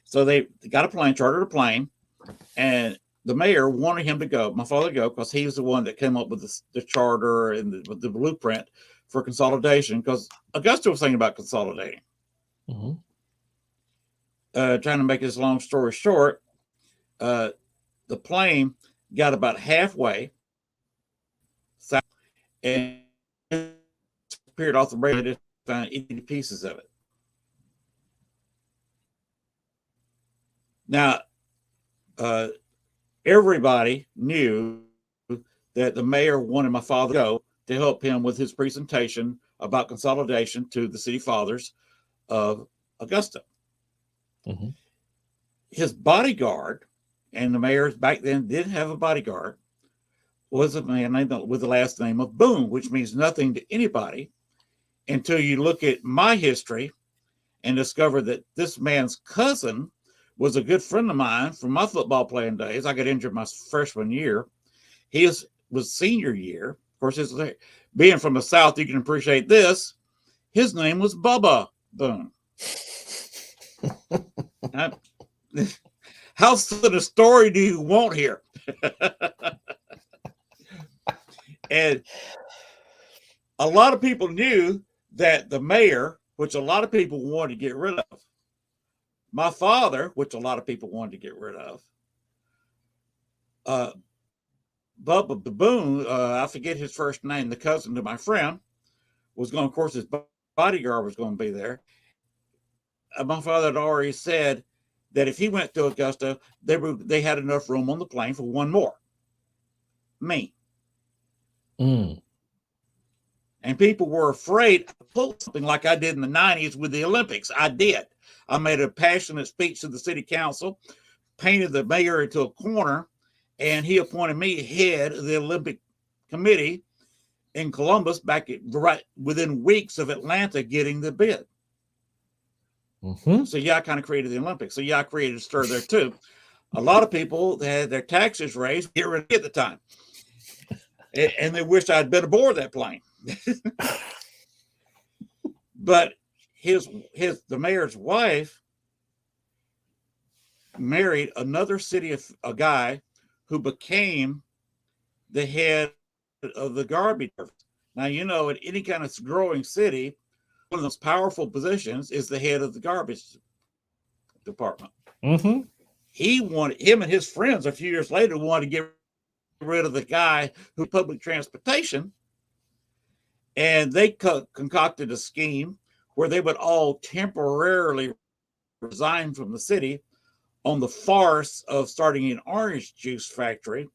So they got a plane, chartered a plane, and the mayor wanted him to go, my father to go, because he was the one that came up with the charter and the blueprint for consolidation, because Augusta was thinking about consolidating. Mm-hmm. Trying to make this long story short, the plane got about halfway south and disappeared off the radar. Just found 80 pieces of it. Now, uh, everybody knew that the mayor wanted my father to go to help him with his presentation about consolidation to the city fathers of Augusta. Mm-hmm. His bodyguard, and the mayor back then did have a bodyguard, was a man named with the last name of Boone, which means nothing to anybody until you look at my history and discover that this man's cousin was a good friend of mine from my football playing days. I got injured my freshman year. His was senior year. Of course, his, being from the South, you can appreciate this. His name was Bubba Boone. How sort of story do you want here? And a lot of people knew that the mayor, which a lot of people wanted to get rid of, my father, which a lot of people wanted to get rid of, Bubba Boone, I forget his first name, the cousin to my friend, was going, of course, his bodyguard was going to be there. My father had already said that if he went to Augusta, they had enough room on the plane for one more. Me. Mm. And people were afraid to pull something like I did in the 90s with the Olympics. I did. I made a passionate speech to the city council, painted the mayor into a corner, and he appointed me head of the Olympic committee in Columbus back right within weeks of Atlanta getting the bid. Mm-hmm. So yeah, I kind of created the Olympics. So yeah, I created a stir there too. A lot of people had their taxes raised here at the time, and they wished I'd been aboard that plane. But the mayor's wife married another a guy who became the head of the garbage. Now, you know, in any kind of growing city, one of those powerful positions is the head of the garbage department. Mm-hmm. Him and his friends a few years later wanted to get rid of the guy who public transportation, and they concocted a scheme where they would all temporarily resign from the city on the farce of starting an orange juice factory.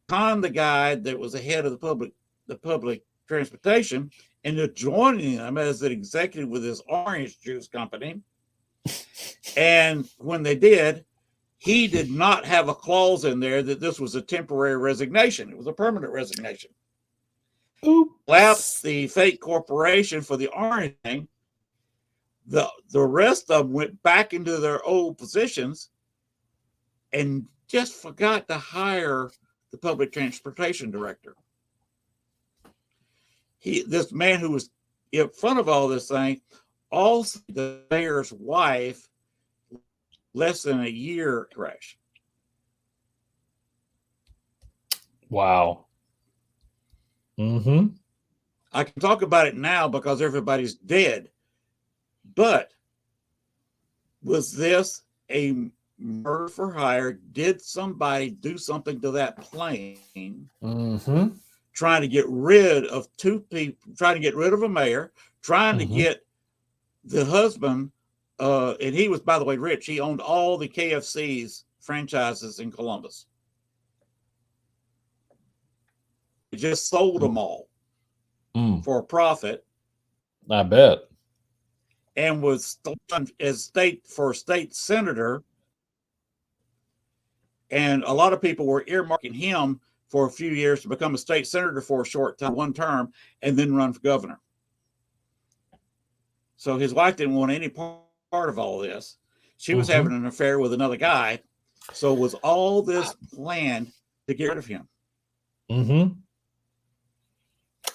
Con the guy that was the head of the public transportation into joining them as an executive with his orange juice company. And when they did, he did not have a clause in there that this was a temporary resignation. It was a permanent resignation. Oops. Lapsed the fake corporation for the orange thing. The rest of them went back into their old positions and just forgot to hire the public transportation director. This man who was in front of all this thing, also the mayor's wife, less than a year crash. Wow. Mm-hmm. I can talk about it now because everybody's dead. But was this a murder for hire? Did somebody do something to that plane? Mm-hmm. Trying to get rid of two people, trying to get rid of a mayor, trying to get the husband, and he was, by the way, rich. He owned all the KFC's franchises in Columbus. He just sold them all for a profit. I bet. And was as state senator. And a lot of people were earmarking him for a few years to become a state senator for a short time, one term, and then run for governor. So his wife didn't want any part of all this. She was having an affair with another guy. So was all this planned to get rid of him? Mm-hmm.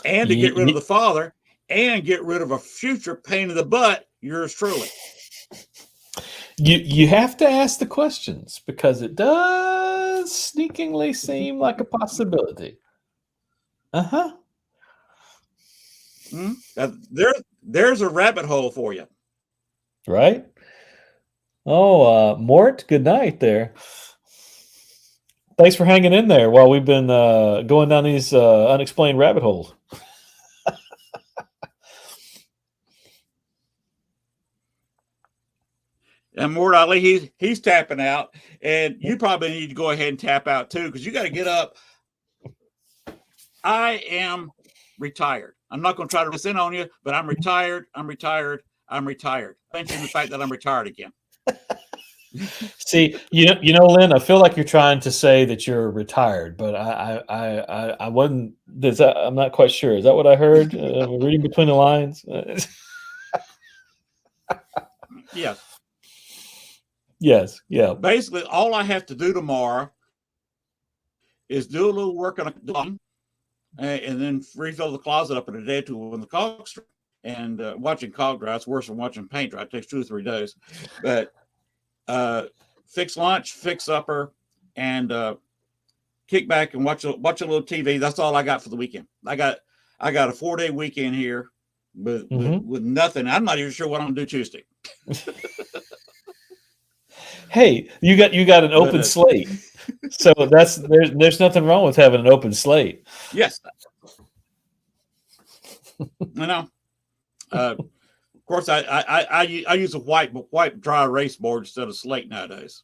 And to get rid of the father and get rid of a future pain in the butt, yours truly. You have to ask the questions because it does sneakingly seem like a possibility. Uh-huh. There's a rabbit hole for you. Right? Oh, Mort, good night there. Thanks for hanging in there while we've been going down these unexplained rabbit holes. And Mort Ali, he's tapping out, and you probably need to go ahead and tap out too, because you got to get up. I am retired. I'm not going to try to listen on you, but I'm retired. I'm retired. I'm retired. Mention the fact that I'm retired again. See, Lynn, I feel like you're trying to say that you're retired, but I wasn't. I'm not quite sure. Is that what I heard? Reading between the lines. Yes. Yes. Yeah. Basically, all I have to do tomorrow is do a little work on a dome, and then refill the closet up in a day or two when the cogs dry. And watching cog dry is worse than watching paint dry. It takes 2 or 3 days. But fix lunch, fix supper, and kick back and watch a little TV. That's all I got for the weekend. I got a 4-day weekend here with nothing. I'm not even sure what I'm gonna do Tuesday. Hey, you got an open slate, so there's nothing wrong with having an open slate. Yes, I know. Of course, I use a white dry erase board instead of slate nowadays.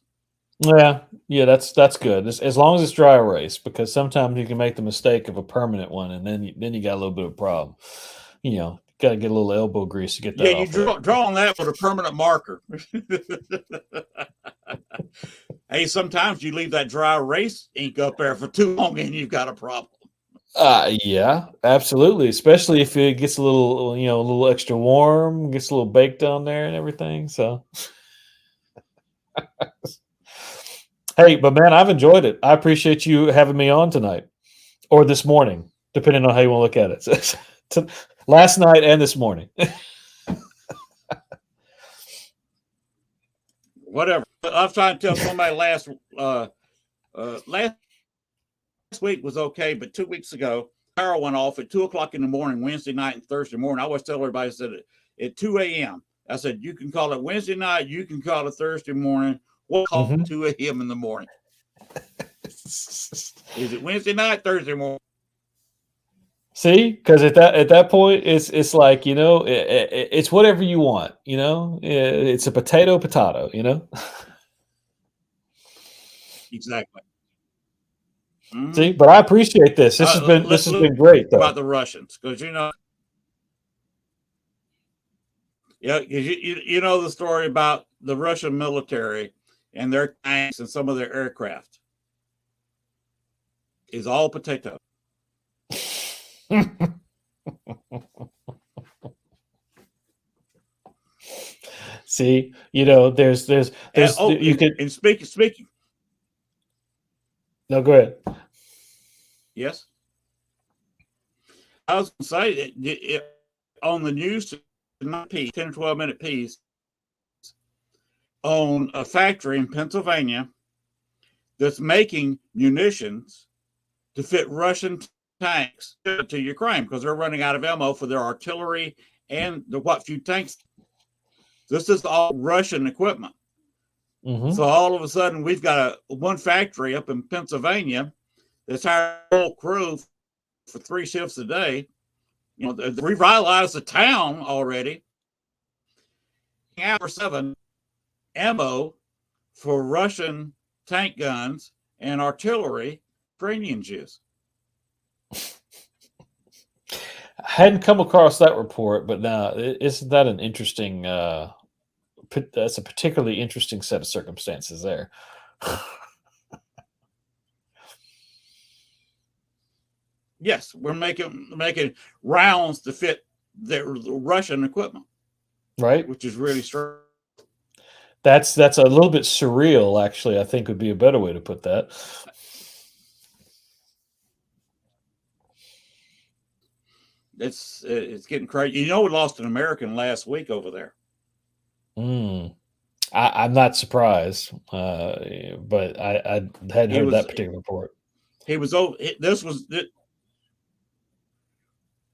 Yeah, that's good as long as it's dry erase, because sometimes you can make the mistake of a permanent one, and then you got a little bit of a problem. Got to get a little elbow grease to get that. Yeah, you draw on that with a permanent marker. Hey, sometimes you leave that dry erase ink up there for too long, and you've got a problem. Yeah, absolutely. Especially if it gets a little extra warm, gets a little baked on there and everything. So, hey, but man, I've enjoyed it. I appreciate you having me on tonight or this morning, depending on how you want to look at it. Last night and this morning. Whatever. I was trying to tell somebody last week was okay, but 2 weeks ago, power went off at 2:00 in the morning, Wednesday night and Thursday morning. I always tell everybody, I said at 2 a.m. I said, you can call it Wednesday night, you can call it Thursday morning. We'll call it 2 a.m. in the morning. Is it Wednesday night, Thursday morning? See, because at that point, it's like it's whatever you want. It's a potato. Exactly. See, but I appreciate this. This has been great, though. About the Russians, because you know the story about the Russian military and their tanks and some of their aircraft is all potato. See, there's you could. And speaking. No, go ahead. Yes. I was going to say that on the news, 10 or 12-minute piece on a factory in Pennsylvania that's making munitions to fit Russian tanks to Ukraine because they're running out of ammo for their artillery and the few tanks. This is all Russian equipment. So all of a sudden, we've got one factory up in Pennsylvania that's hired a whole crew for 3 shifts a day. They revitalized the town already. Hour 7 ammo for Russian tank guns and artillery, Ukrainian Jews. I hadn't come across that report, but now isn't that an interesting? That's a particularly interesting set of circumstances there. Yes, we're making rounds to fit the Russian equipment, right? Which is really strange. That's a little bit surreal, actually. I think would be a better way to put that. It's getting crazy. We lost an American last week over there. I'm not surprised, but I hadn't heard that particular report. He was over.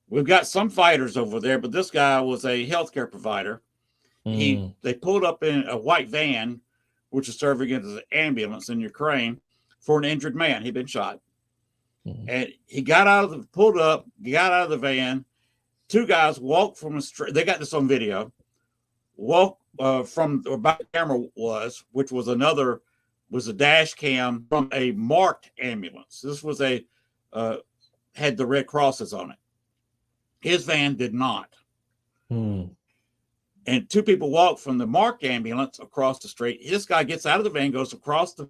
We've got some fighters over there, but this guy was a healthcare provider. They pulled up in a white van, which is serving as an ambulance in Ukraine for an injured man. He'd been shot. And he pulled up, got out of the van. 2 guys walked from a street. They got this on video. Walked from about the camera which was a dash cam from a marked ambulance. This was had the red crosses on it. His van did not. Hmm. And two people walked from the marked ambulance across the street. This guy gets out of the van, goes across the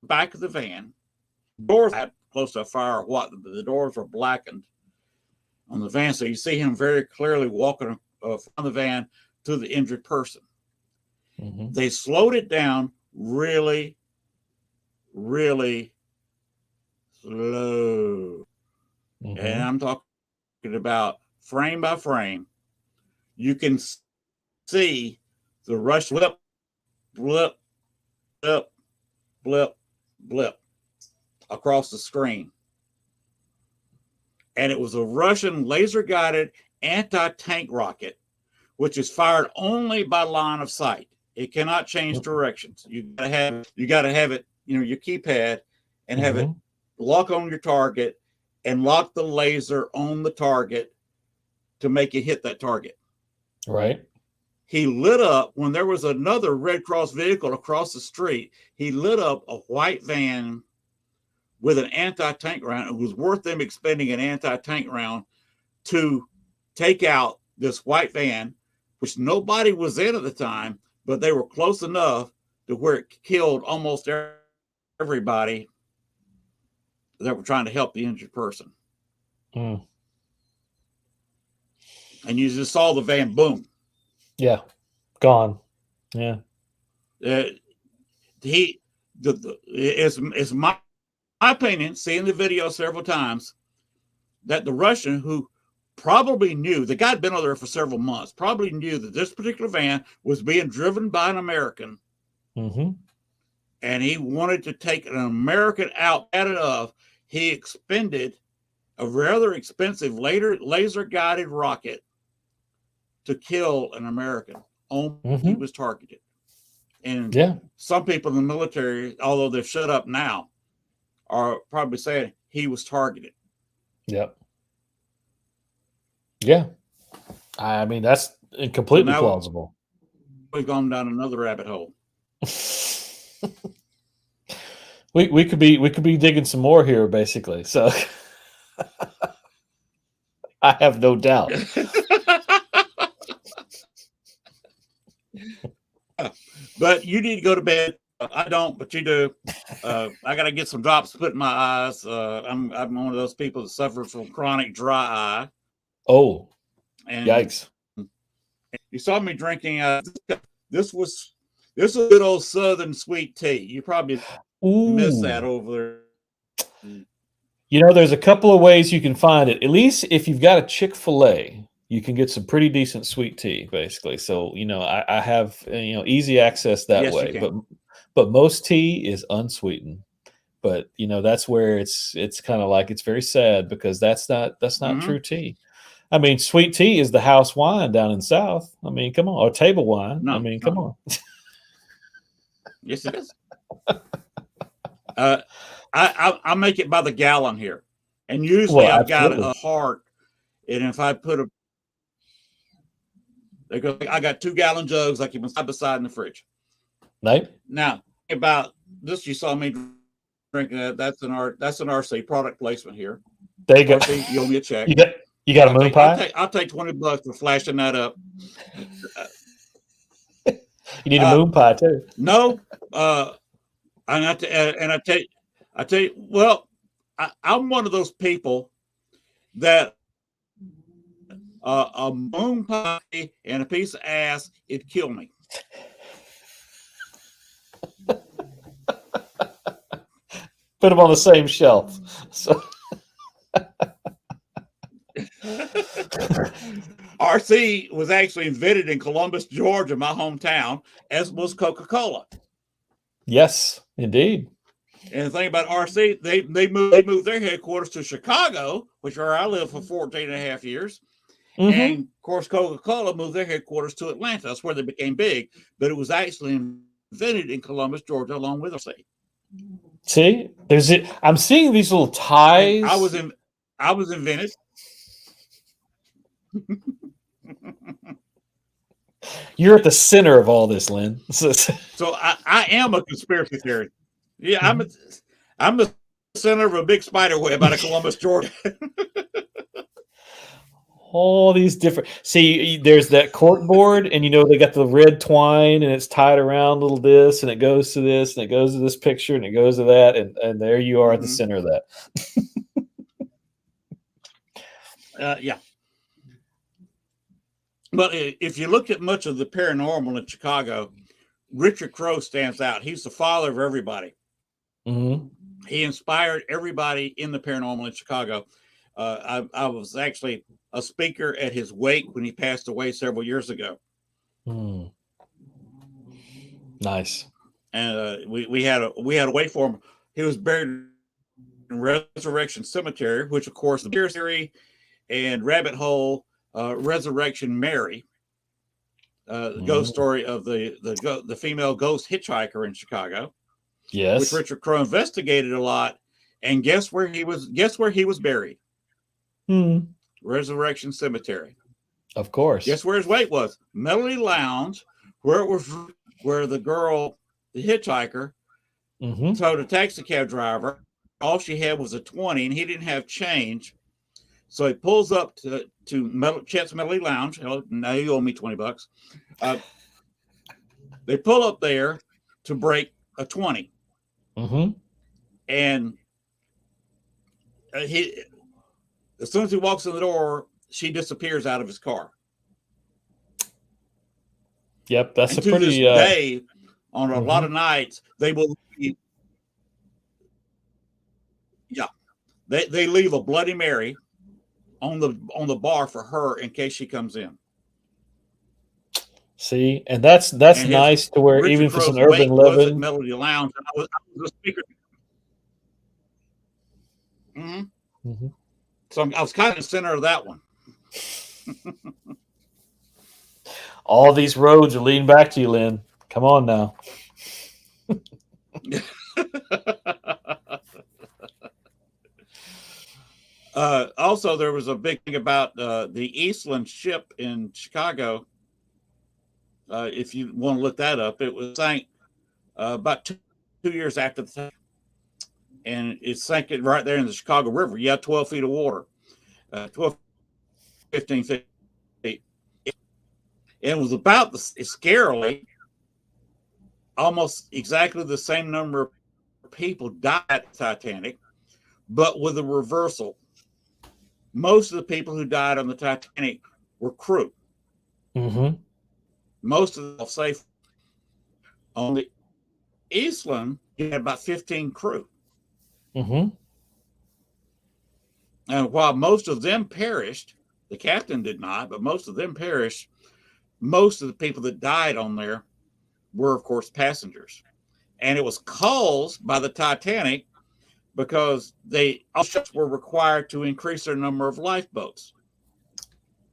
back of the van. Doors had close to a fire. The doors were blackened on the van, so you see him very clearly walking from the van to the injured person. Mm-hmm. They slowed it down really, really slow. Mm-hmm. And I'm talking about frame by frame. You can see the rush blip, blip, blip, blip, blip across the screen. And it was a Russian laser-guided anti-tank rocket, which is fired only by line of sight. It cannot change directions. You gotta have it, your keypad, and have it lock on your target and lock the laser on the target to make it hit that target. Right. He lit up when there was another Red Cross vehicle across the street. He lit up a white van with an anti-tank round. It was worth them expending an anti-tank round to take out this white van, which nobody was in at the time, but they were close enough to where it killed almost everybody that were trying to help the injured person. Mm. And you just saw the van, boom. Yeah. Gone. Yeah. It's my opinion, seeing the video several times, that the Russian, who probably knew, the guy had been over there for several months, probably knew that this particular van was being driven by an American. Mm-hmm. And he wanted to take an American out bad enough. He expended a rather expensive laser-guided rocket to kill an American. He was targeted. And some people in the military, although they've shut up now, are probably saying he was targeted. Yep. Yeah. I mean, that's completely plausible. We've gone down another rabbit hole. we could be digging some more here, basically. So I have no doubt. But you need to go to bed. I don't, but you do. I got to get some drops put in my eyes. I'm one of those people that suffers from chronic dry eye. Oh, and yikes! You saw me drinking. This was a good old Southern sweet tea. You probably missed that over there. There's a couple of ways you can find it. At least if you've got a Chick-fil-A, you can get some pretty decent sweet tea, basically. So, I have, easy access that way. But most tea is unsweetened. But, that's where it's kind of like, it's very sad because that's not true tea. I mean, sweet tea is the house wine down in South. I mean, come on. Or table wine. Come on. Yes, it is. I make it by the gallon here. And usually I've got a heart. And if I put I got 2-gallon jugs I keep them side by side in the fridge. Right. Now, about this, you saw me drinking that. That's an RC product placement here. There you go. RC, you owe me a check. You got a moon pie? I'll take $20 for flashing that up. You need a moon pie too. No, and I tell you, well, I'm one of those people that a moon pie and a piece of ass, it'd kill me. Put them on the same shelf. So. RC was actually invented in Columbus, Georgia, my hometown, as was Coca-Cola. Yes, indeed. And the thing about RC, they moved their headquarters to Chicago, which is where I lived for 14 and a half years. Mm-hmm. And of course, Coca-Cola moved their headquarters to Atlanta. That's where they became big. But it was actually invented in Columbus, Georgia, along with RC. See, I'm seeing these little ties. And I was invented. You're at the center of all this, Lynn. So I am a conspiracy theory. Yeah, Mhm. I'm the center of a big spider web out of Columbus, Georgia. All these different. See, there's that cork board, and they got the red twine, and it's tied around little this, and it goes to this, and it goes to this picture, and it goes to that, and there you are at the Mhm. center of that. Yeah. But if you look at much of the paranormal in Chicago, Richard Crowe stands out. He's the father of everybody. Mm-hmm. He inspired everybody in the paranormal in Chicago. I was actually a speaker at his wake when he passed away several years ago. Mm. Nice. And we had a wait for him. He was buried in Resurrection Cemetery, which of course the Pierce theory and Rabbit Hole, Resurrection Mary, the ghost story of the female ghost hitchhiker in Chicago, which Yes. Richard Crowe investigated a lot. And guess where he was buried? Mm. Resurrection Cemetery. Of course. Guess where his wake was? Melody Lounge, where it was where the girl, the hitchhiker, told a taxi cab driver all she had was a 20 and he didn't have change. So he pulls up to Chet's Melody Lounge. Oh, now you owe me $20. They pull up there to break a 20. And he, as soon as he walks in the door, she disappears out of his car. Yep, that's and a pretty. This day, on a lot of nights, they will. Yeah, they leave a Bloody Mary on the bar for her in case she comes in. See, and that's nice to where Richard even if it's Crowe's an urban was at living. Melody Lounge. I was a speaker. So I was kind of the center of that one. All these roads are leading back to you, Lynn. Come on now. Also, there was a big thing about the Eastland ship in Chicago. If you want to look that up, it was sank about two years after the time. And it sank it right there in the Chicago River. You had 12 feet of water, 12, 15 feet. It was about scarily, almost exactly the same number of people died at the Titanic, but with a reversal. Most of the people who died on the Titanic were crew. Most of them safe. On the Eastland, you had about 15 crew. And while most of them perished, the captain did not, but most of them perished. Most of the people that died on there were, of course, passengers. And it was caused by the Titanic because all ships were required to increase their number of lifeboats.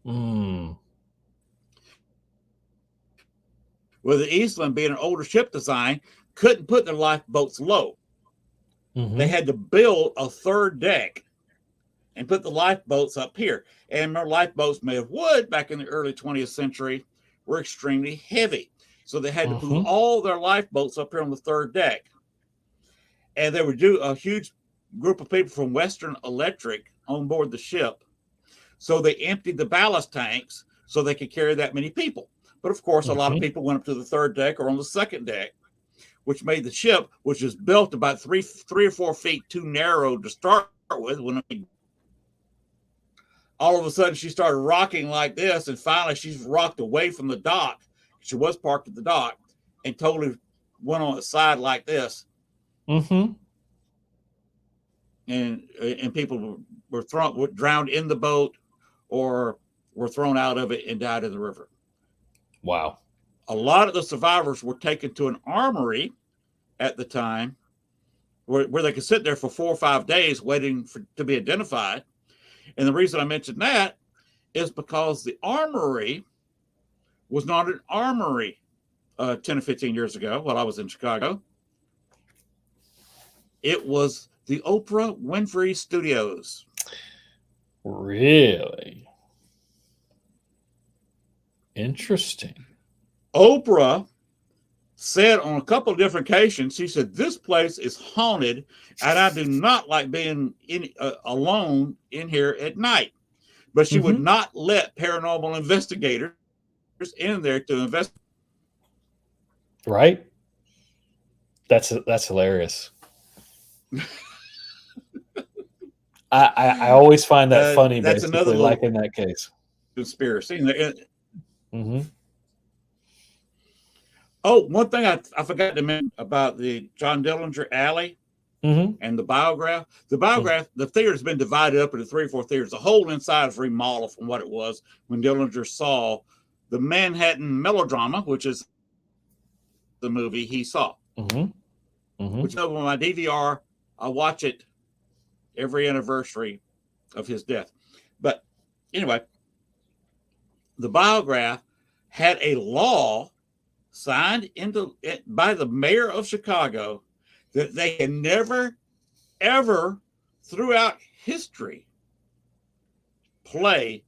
With the Eastland being an older ship design, couldn't put their lifeboats low. They had to build a third deck and put the lifeboats up here. And their lifeboats made of wood back in the early 20th century were extremely heavy. So they had to move all their lifeboats up here on the third deck. And they would do a huge group of people from Western Electric on board the ship. So they emptied the ballast tanks so they could carry that many people. But of course, a lot of people went up to the third deck or on the second deck, which made the ship, which was built about three or 4 feet too narrow to start with. When all of a sudden she started rocking like this, and finally she's rocked away from the dock. She was parked at the dock and totally went on its side like this. And people were drowned in the boat or were thrown out of it and died in the river. Wow. A lot of the survivors were taken to an armory at the time where they could sit there for 4 or 5 days waiting to be identified. And the reason I mentioned that is because the armory was not an armory 10 or 15 years ago while I was in Chicago. It was the Oprah Winfrey Studios. Really? Interesting. Oprah said on a couple of different occasions, she said, "This place is haunted, and I do not like being alone in here at night." But she would Mm-hmm. not let paranormal investigators in there to investigate. Right. That's hilarious. I always find that funny, That's another basically, like little in that case. conspiracy. Mm-hmm. Oh, one thing I forgot to mention about the John Dillinger Alley Mm-hmm. and the biograph. The biograph, the theater has been divided up into 3 or 4 theaters. The whole inside is remodeled from what it was when Dillinger saw the Manhattan Melodrama, which is the movie he saw. Mm-hmm. Mm-hmm. Which on my DVR, I watch it every anniversary of his death. But anyway, the biograph had a law signed into by the mayor of Chicago that they can never, ever, throughout history, play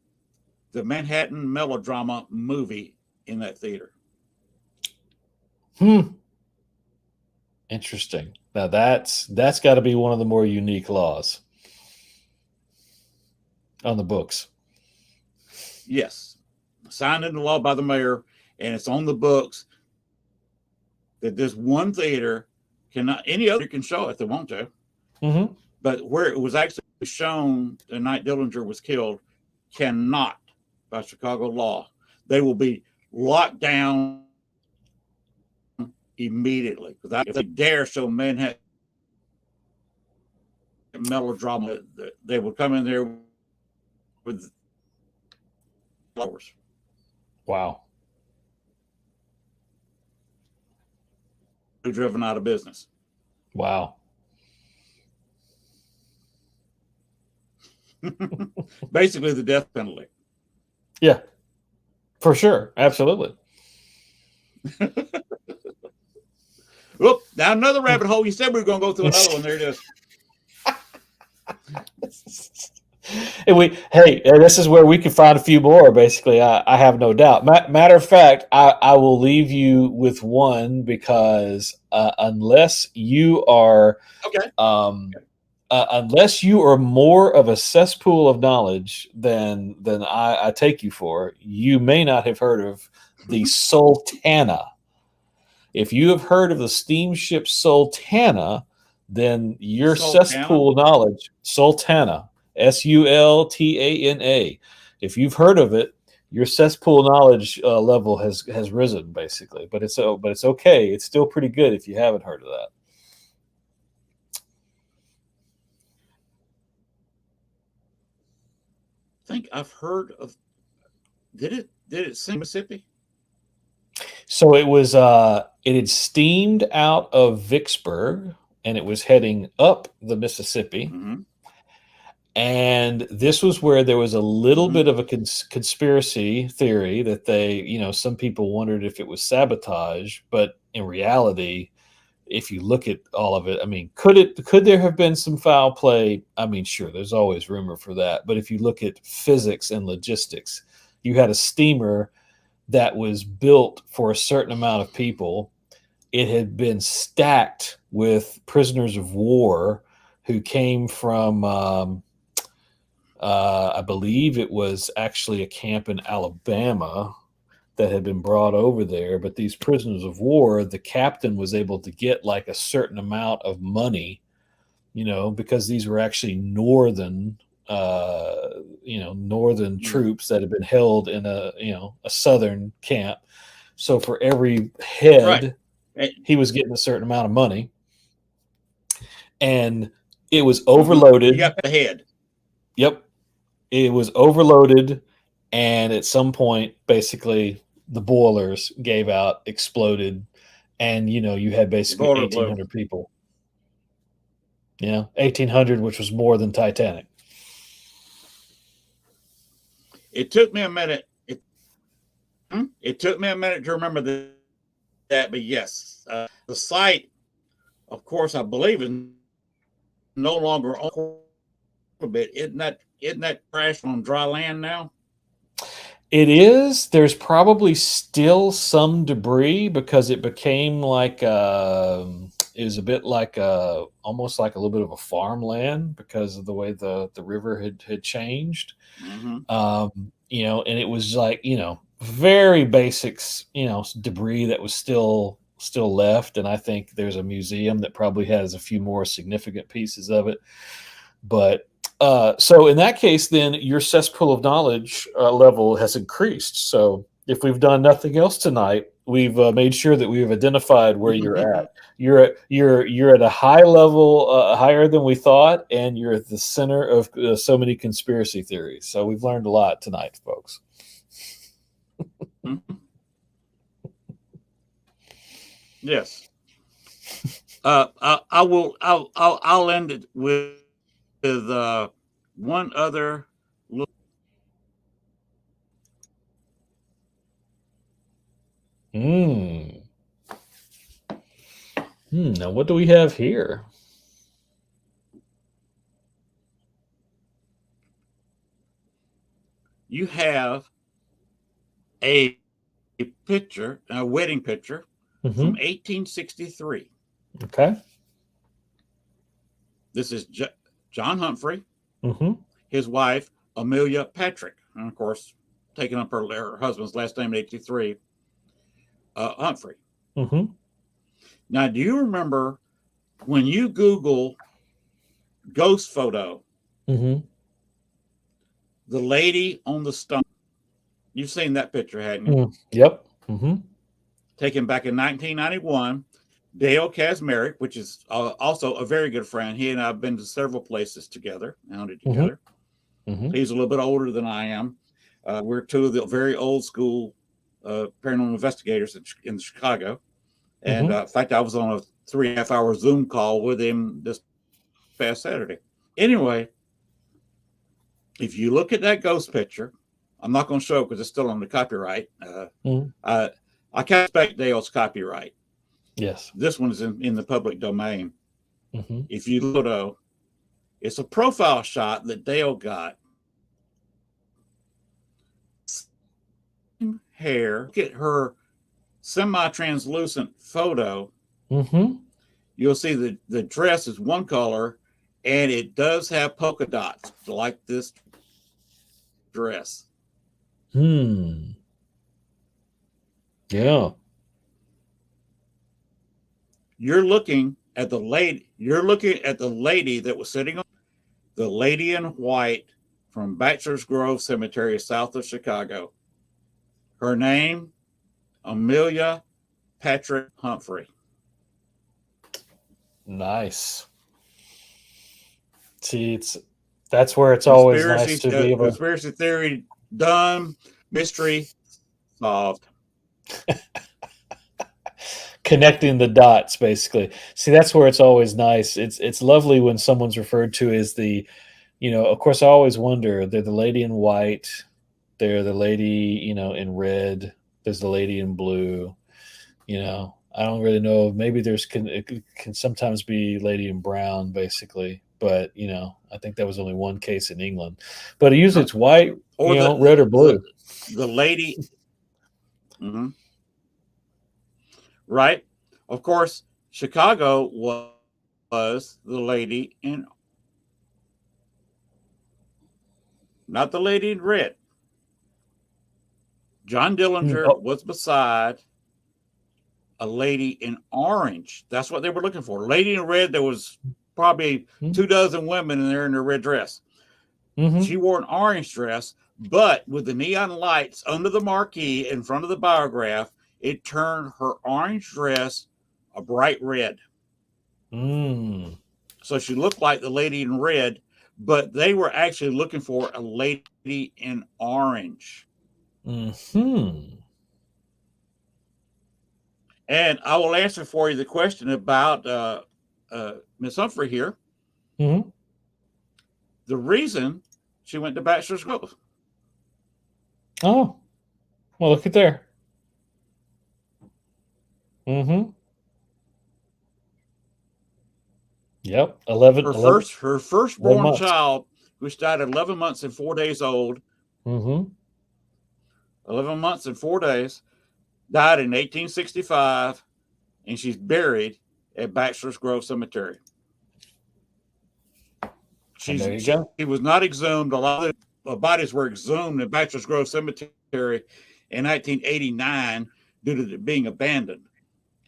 the Manhattan Melodrama movie in that theater. Interesting. Now that's got to be one of the more unique laws on the books. Yes, signed into law by the mayor, and it's on the books that this one theater cannot, any other can show it if they want to. Mm-hmm. But where it was actually shown the night Dillinger was killed cannot, by Chicago law. They will be locked down immediately. Because if they dare show Manhattan Melodrama, they would come in there with flowers. Wow. Driven out of business. Wow. Basically, the death penalty. Yeah, for sure. Absolutely. Oop, down another rabbit hole. You said we were going to go through another one. There it is. And this is where we can find a few more. Basically, I have no doubt. Matter of fact, I will leave you with one because unless you are Okay. Unless you are more of a cesspool of knowledge than I take you for, you may not have heard of the Sultana. If you have heard of the steamship Sultana, then your cesspool knowledge, Sultana, Sultana. If you've heard of it, your cesspool knowledge level has risen, basically. But it's okay. It's still pretty good if you haven't heard of that. I think I've heard of. Did it sink Mississippi? So it was it had steamed out of Vicksburg and it was heading up the Mississippi. Mm-hmm. And this was where there was a little bit of a conspiracy theory that some people wondered if it was sabotage, but in reality, if you look at all of it, I mean, could there have been some foul play? I mean, sure, there's always rumor for that. But if you look at physics and logistics, you had a steamer that was built for a certain amount of people. It had been stacked with prisoners of war who came from, I believe it was actually a camp in Alabama that had been brought over there. But these prisoners of war, the captain was able to get like a certain amount of money, because these were actually northern troops that had been held in a southern camp. So for every head, right, he was getting a certain amount of money, and it was overloaded. You got the head. Yep, it was overloaded, and at some point, basically, the boilers gave out, exploded, and you had basically 1,800 people. 1,800, which was more than Titanic. It took me a minute. It took me a minute to remember that, but yes, the site, of course, I believe is no longer on a bit. Isn't that crashed on dry land now? It is. There's probably still some debris because it became like it was a bit like almost like a little bit of a farmland because of the way the river had changed. Hmm. And it was like very basics, debris that was still left. And I think there's a museum that probably has a few more significant pieces of it. But so in that case, then your cesspool of knowledge level has increased. So if we've done nothing else tonight, we've made sure that we've identified where you're at. You're at a high level, higher than we thought, and you're at the center of so many conspiracy theories. So we've learned a lot tonight, folks. Yes. I will. I'll end it with one other look. Hmm. Now, what do we have here? You have a picture, a wedding picture from Hmm. 1863. Okay. This is John Humphrey, Hmm. his wife Amelia Patrick, and of course, taking up her husband's last name in 83, Humphrey. Hmm. Now, do you remember when you Google ghost photo, Hmm. the lady on the stone? You've seen that picture, hadn't you? Yep. Hmm. Taken back in 1991. Dale Kazmarek, which is also a very good friend. He and I have been to several places together, hunted Hmm. together. Hmm. He's a little bit older than I am. We're two of the very old school paranormal investigators in Chicago. And Hmm. in fact, I was on a 3.5 hour Zoom call with him this past Saturday. Anyway, if you look at that ghost picture, I'm not going to show it because it's still under copyright. Hmm. I can't respect Dale's copyright. Yes. This one is in the public domain. Hmm. If you look, it's a profile shot that Dale got. Hair. Look at her semi-translucent photo. Hmm. You'll see the dress is one color, and it does have polka dots like this dress. Hmm. Yeah. You're looking at the lady. You're looking at the lady that was sitting on the lady in white from Bachelor's Grove Cemetery, south of Chicago. Her name, Amelia Patrick Humphrey. Nice. See, that's where it's always nice to be able to Conspiracy theory done. Mystery solved. connecting the dots, basically. See, that's where it's always nice. It's lovely when someone's referred to as of course, I always wonder. They're the lady in white. They're the lady, in red. There's the lady in blue. I don't really know. Maybe it can sometimes be lady in brown, basically. But I think that was only one case in England. But usually it's white, Or red or blue. the lady. Mhm. Right? Of course, Chicago was the lady in, not the lady in red. John Dillinger Oh, was beside a lady in orange. That's what they were looking for. Lady in red, there was probably 2 dozen women in there in their red dress. mm-hmm. She wore an orange dress, but with the neon lights under the marquee in front of the biograph, it turned her orange dress a bright red. Mm. So she looked like the lady in red, but they were actually looking for a lady in orange. Hmm. And I will answer for you the question about Miss Humphrey here. Hmm. The reason she went to Bachelor's Grove. Oh, well, look at there. Mm-hmm. Yep. 11, Her 11, first her 11 firstborn months. child, which died at 11 months and 4 days old, Mm-hmm. 11 months and 4 days, died in 1865, and she's buried at Bachelor's Grove Cemetery. And there you go. She was not exhumed. A lot of the bodies were exhumed in Bachelor's Grove Cemetery in 1989 due to it being abandoned.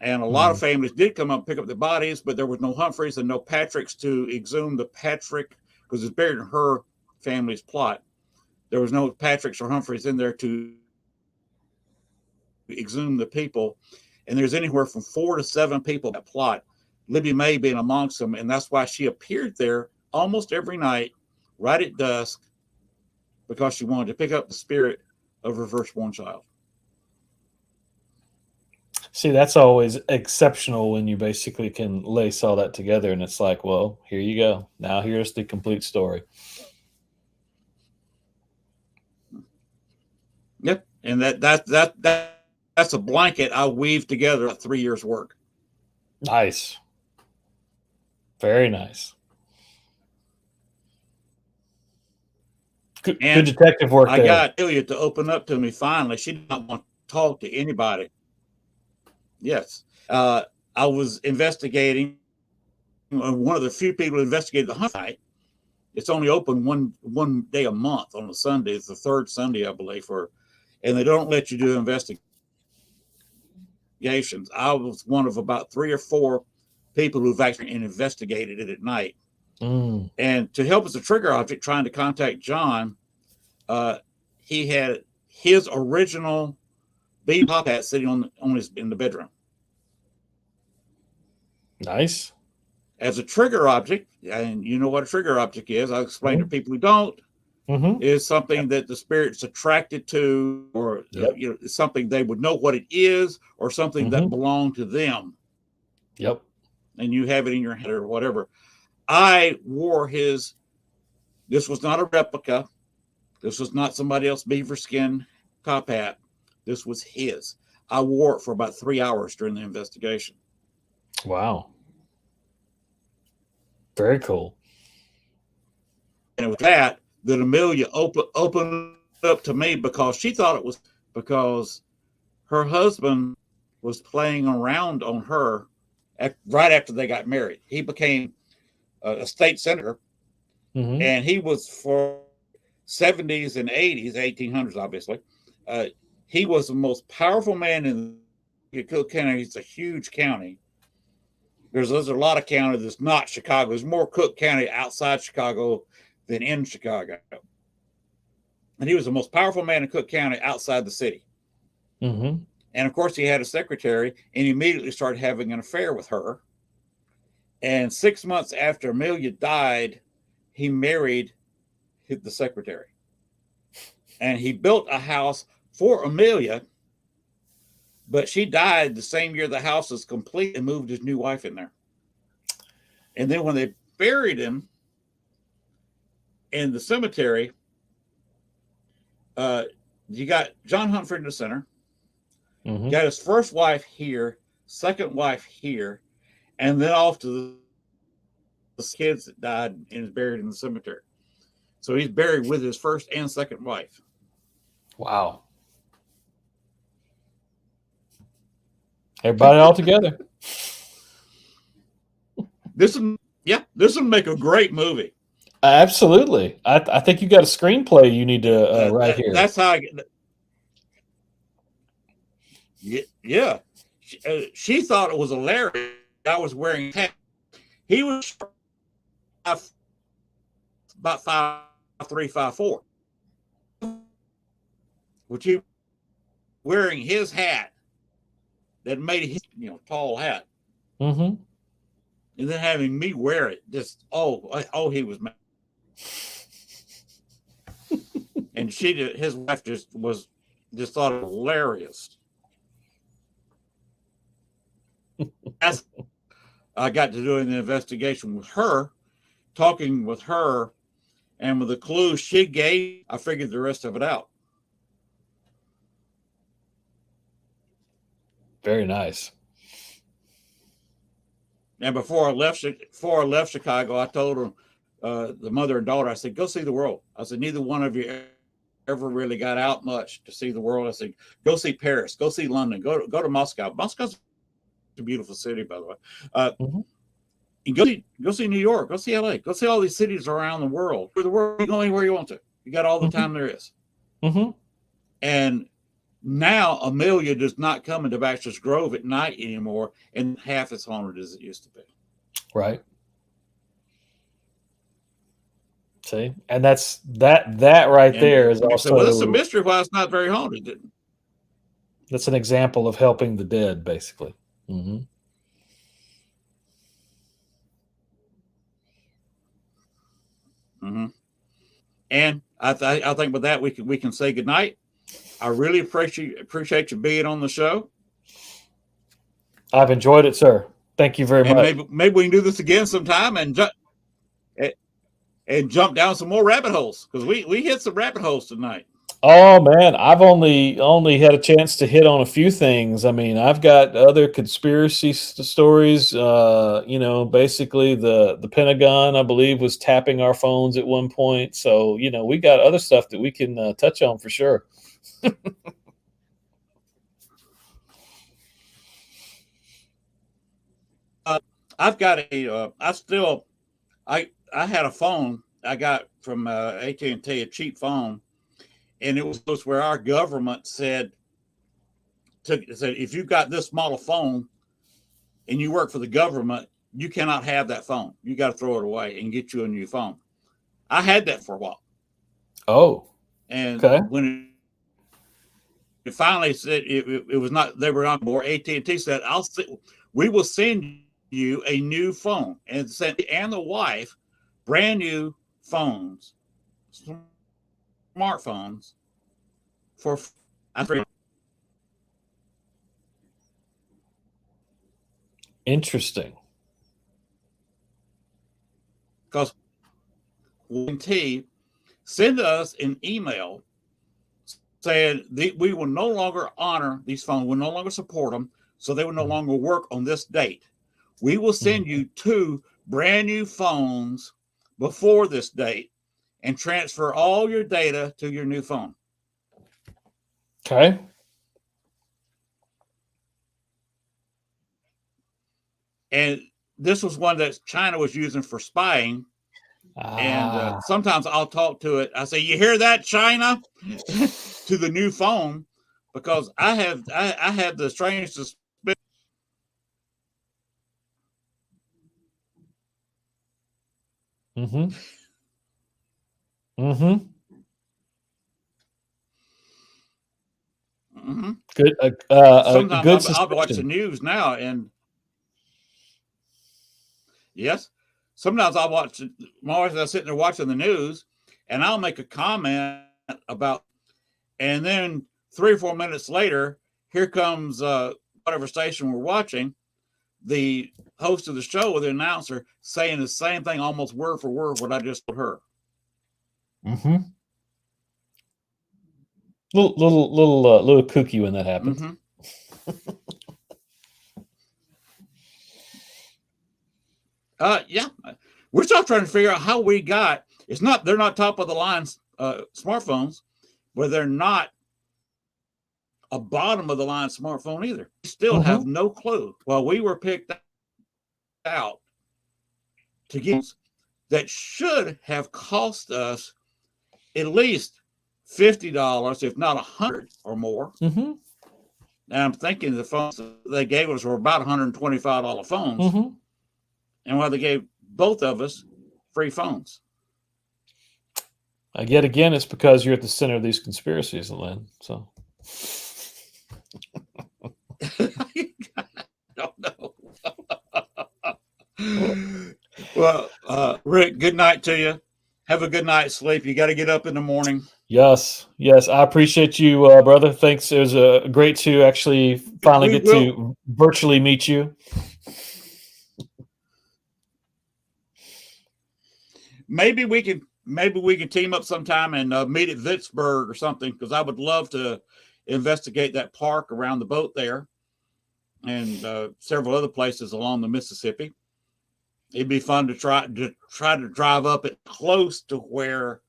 And a lot of families did come up and pick up the bodies, but there was no Humphreys and no Patricks to exhume the Patrick, because it's buried in her family's plot. There was no Patricks or Humphreys in there to exhume the people. And there's anywhere from 4 to 7 people in that plot, Libby May being amongst them. And that's why she appeared there almost every night, right at dusk, because she wanted to pick up the spirit of her firstborn child. See, that's always exceptional when you basically can lace all that together, and it's like, well, here you go. Now here's the complete story. Yep, and that's a blanket I weaved together 3 years' work. Nice, very nice. Good detective work. I got Ilya to open up to me finally. She did not want to talk to anybody. Yes. I was investigating. One of the few people who investigated the hunt site. It's only open one day a month on a Sunday. It's the third Sunday, I believe, and they don't let you do investigations. I was one of about 3 or 4 people who've actually investigated it at night. And to help as a trigger object, trying to contact John, he had his original bead top hat sitting in the bedroom. Nice. As a trigger object, and you know what a trigger object is, I'll explain to people who don't, is something that the spirit's attracted to, or something they would know what it is, or something that belonged to them. Yep. And you have it in your hand or whatever. I wore his. This was not a replica. This was not somebody else's beaver skin top hat. This was his. I wore it for about 3 hours during the investigation. Wow. Very cool. And it was that Amelia opened up to me, because she thought it was because her husband was playing around on her right after they got married. He became a state senator, and he was for 70s and 80s, 1800s, obviously. He was the most powerful man in Cook County. It's a huge county. There's a lot of county that's not Chicago. There's more Cook County outside Chicago than in Chicago. And he was the most powerful man in Cook County outside the city. And of course, he had a secretary, and he immediately started having an affair with her. And 6 months after Amelia died, he married the secretary. And he built a house for Amelia, but she died the same year the house was complete, and moved his new wife in there. And then when they buried him in the cemetery, you got John Humphrey in the center. You got his first wife here, second wife here, and then off to the kids that died and is buried in the cemetery. So he's buried with his first and second wife. Wow. Everybody all together. This would make a great movie. Absolutely. I think you got a screenplay you need to write here. That's how I get. Yeah. She thought it was hilarious. I was wearing a hat. He was about 5'3", 5'4", which he wearing his hat that made his tall hat, and then having me wear it. Just he was mad. And his wife just thought it hilarious. I got to doing the investigation with her, talking with her, and with the clues she gave, I figured the rest of it out. Very nice. And before I left Chicago, I told her, the mother and daughter, I said, go see the world. I said, neither one of you ever really got out much to see the world, I said, go see Paris, go see London, go to Moscow. Moscow's a beautiful city, by the way. Mm-hmm. And go see New York, go see LA, go see all these cities around the world. For the world, you go anywhere you want to. You got all the Mm-hmm. time there is. Mm-hmm. And now Amelia does not come into Baxter's Grove at night anymore, and half as haunted as it used to be. Right. See, and that right And there is you say, well, that's a also, mystery why it's not very haunted. that's an example of helping the dead, basically. Mm-hmm. Mm-hmm. And I think with that we can say goodnight. I really appreciate you being on the show. I've enjoyed it, sir. Thank you very And much. maybe we can do this again sometime and jump down some more rabbit holes, because we hit some rabbit holes tonight. Oh man, I've only had a chance to hit on a few things. I mean, I've got other conspiracy stories. Basically the Pentagon, I believe, was tapping our phones at one point. So we got other stuff that we can touch on for sure. I've got I had a phone I got from AT&T, a cheap phone, and it was where our government said if you got this model phone and you work for the government, you cannot have that phone. You got to throw it away and get you a new phone. I had that for a while, Oh, and okay. when it finally said it was not, they were not more. AT&T said, we will send you a new phone, and the wife brand new phones, smartphones for Interesting. because AT&T send us an email saying we will no longer honor these phones, we'll no longer support them, so they will no longer work on this date. We will send you 2 brand new phones before this date and transfer all your data to your new phone. Okay. And this was one that China was using for spying. And Ah. sometimes I'll talk to it. I say, "You hear that, China?" to the new phone, because I have the strangest suspicion. Mm-hmm. Mm-hmm. Mm-hmm. Good. A Sometimes good I'll watch the suspicion. news now, and yes, sometimes I'll watch. My wife and I sitting there watching the news, and I'll make a comment about, and then 3 or 4 minutes later, here comes whatever station we're watching, the host of the show or the announcer saying the same thing, almost word for word, what I just told her. Mm-hmm. Little kooky when that happens. Mm-hmm. Yeah, we're still trying to figure out how we got. They're not top of the line smartphones, but they're not a bottom of the line smartphone either. We still have Mm-hmm. no clue. Well, we were picked out to get that should have cost us at least $50, if not $100 or more. Mm-hmm. Now I'm thinking the phones they gave us were about $125 phones, Mm-hmm. and they gave both of us free phones. Yet again, it's because you're at the center of these conspiracies, Lynn. So. I don't know. Well, Rick, good night to you. Have a good night's sleep. You got to get up in the morning. Yes, yes, I appreciate you, brother. Thanks. It was great to actually finally We get will. to virtually meet you. Maybe we can team up sometime and meet at Vicksburg or something, because I would love to investigate that park around the boat there, and several other places along the Mississippi. It'd be fun to try to drive up it close to where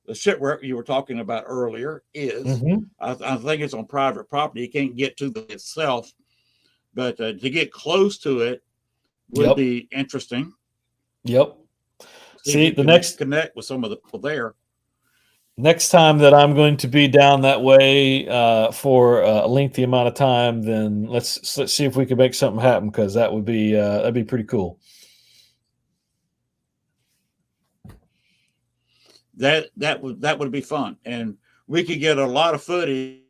the shipwreck you were talking about earlier is. Mhm. I think it's on private property. You can't get to it itself, but to get close to it would Yep. be interesting. Yep. See if See, you the can next connect with some of the people there. next time that I'm going to be down that way for a lengthy amount of time, then let's see if we can make something happen, because that'd be pretty cool. That would be fun, and we could get a lot of footage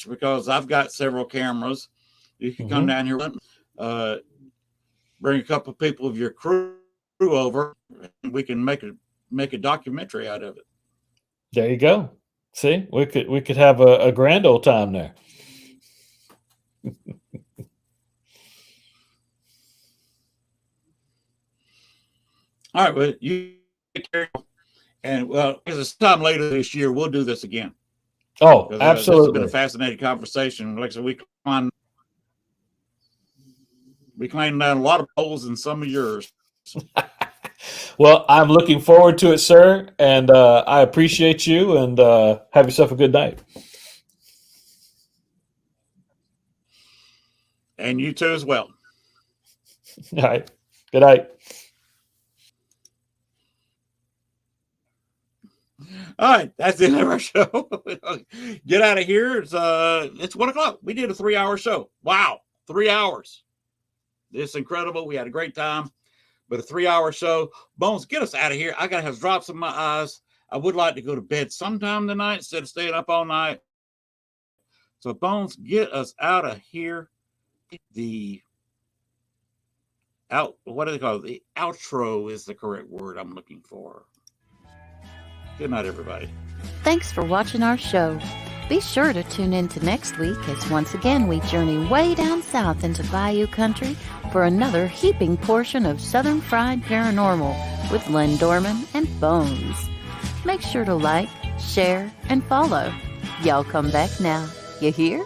because I've got several cameras. You can come Mhm. down here, bring a couple of people of your crew over, and we can make a documentary out of it. There you go. See, we could have a grand old time there. All right, well, you take care. And well, it's time later this year, we'll do this again. Oh, Because this has been a absolutely. fascinating conversation. Like I said, we claimed down a lot of polls in some of yours. Well, I'm looking forward to it, sir, and I appreciate you, and have yourself a good night. And you too as well. All right. Good night. All right, that's the end of our show. Get out of here. It's 1:00. We did a 3-hour show. Wow, 3 hours. It's incredible. We had a great time, but a 3-hour show. Bones, get us out of here. I gotta have drops in my eyes. I would like to go to bed sometime tonight instead of staying up all night. So Bones, get us out of here. What do they call it? The outro is the correct word I'm looking for. Good night, everybody. Thanks for watching our show. Be sure to tune in to next week as once again we journey way down south into Bayou Country for another heaping portion of Southern Fried Paranormal with Len Dorman and Bones. Make sure to like, share, and follow. Y'all come back now. You hear?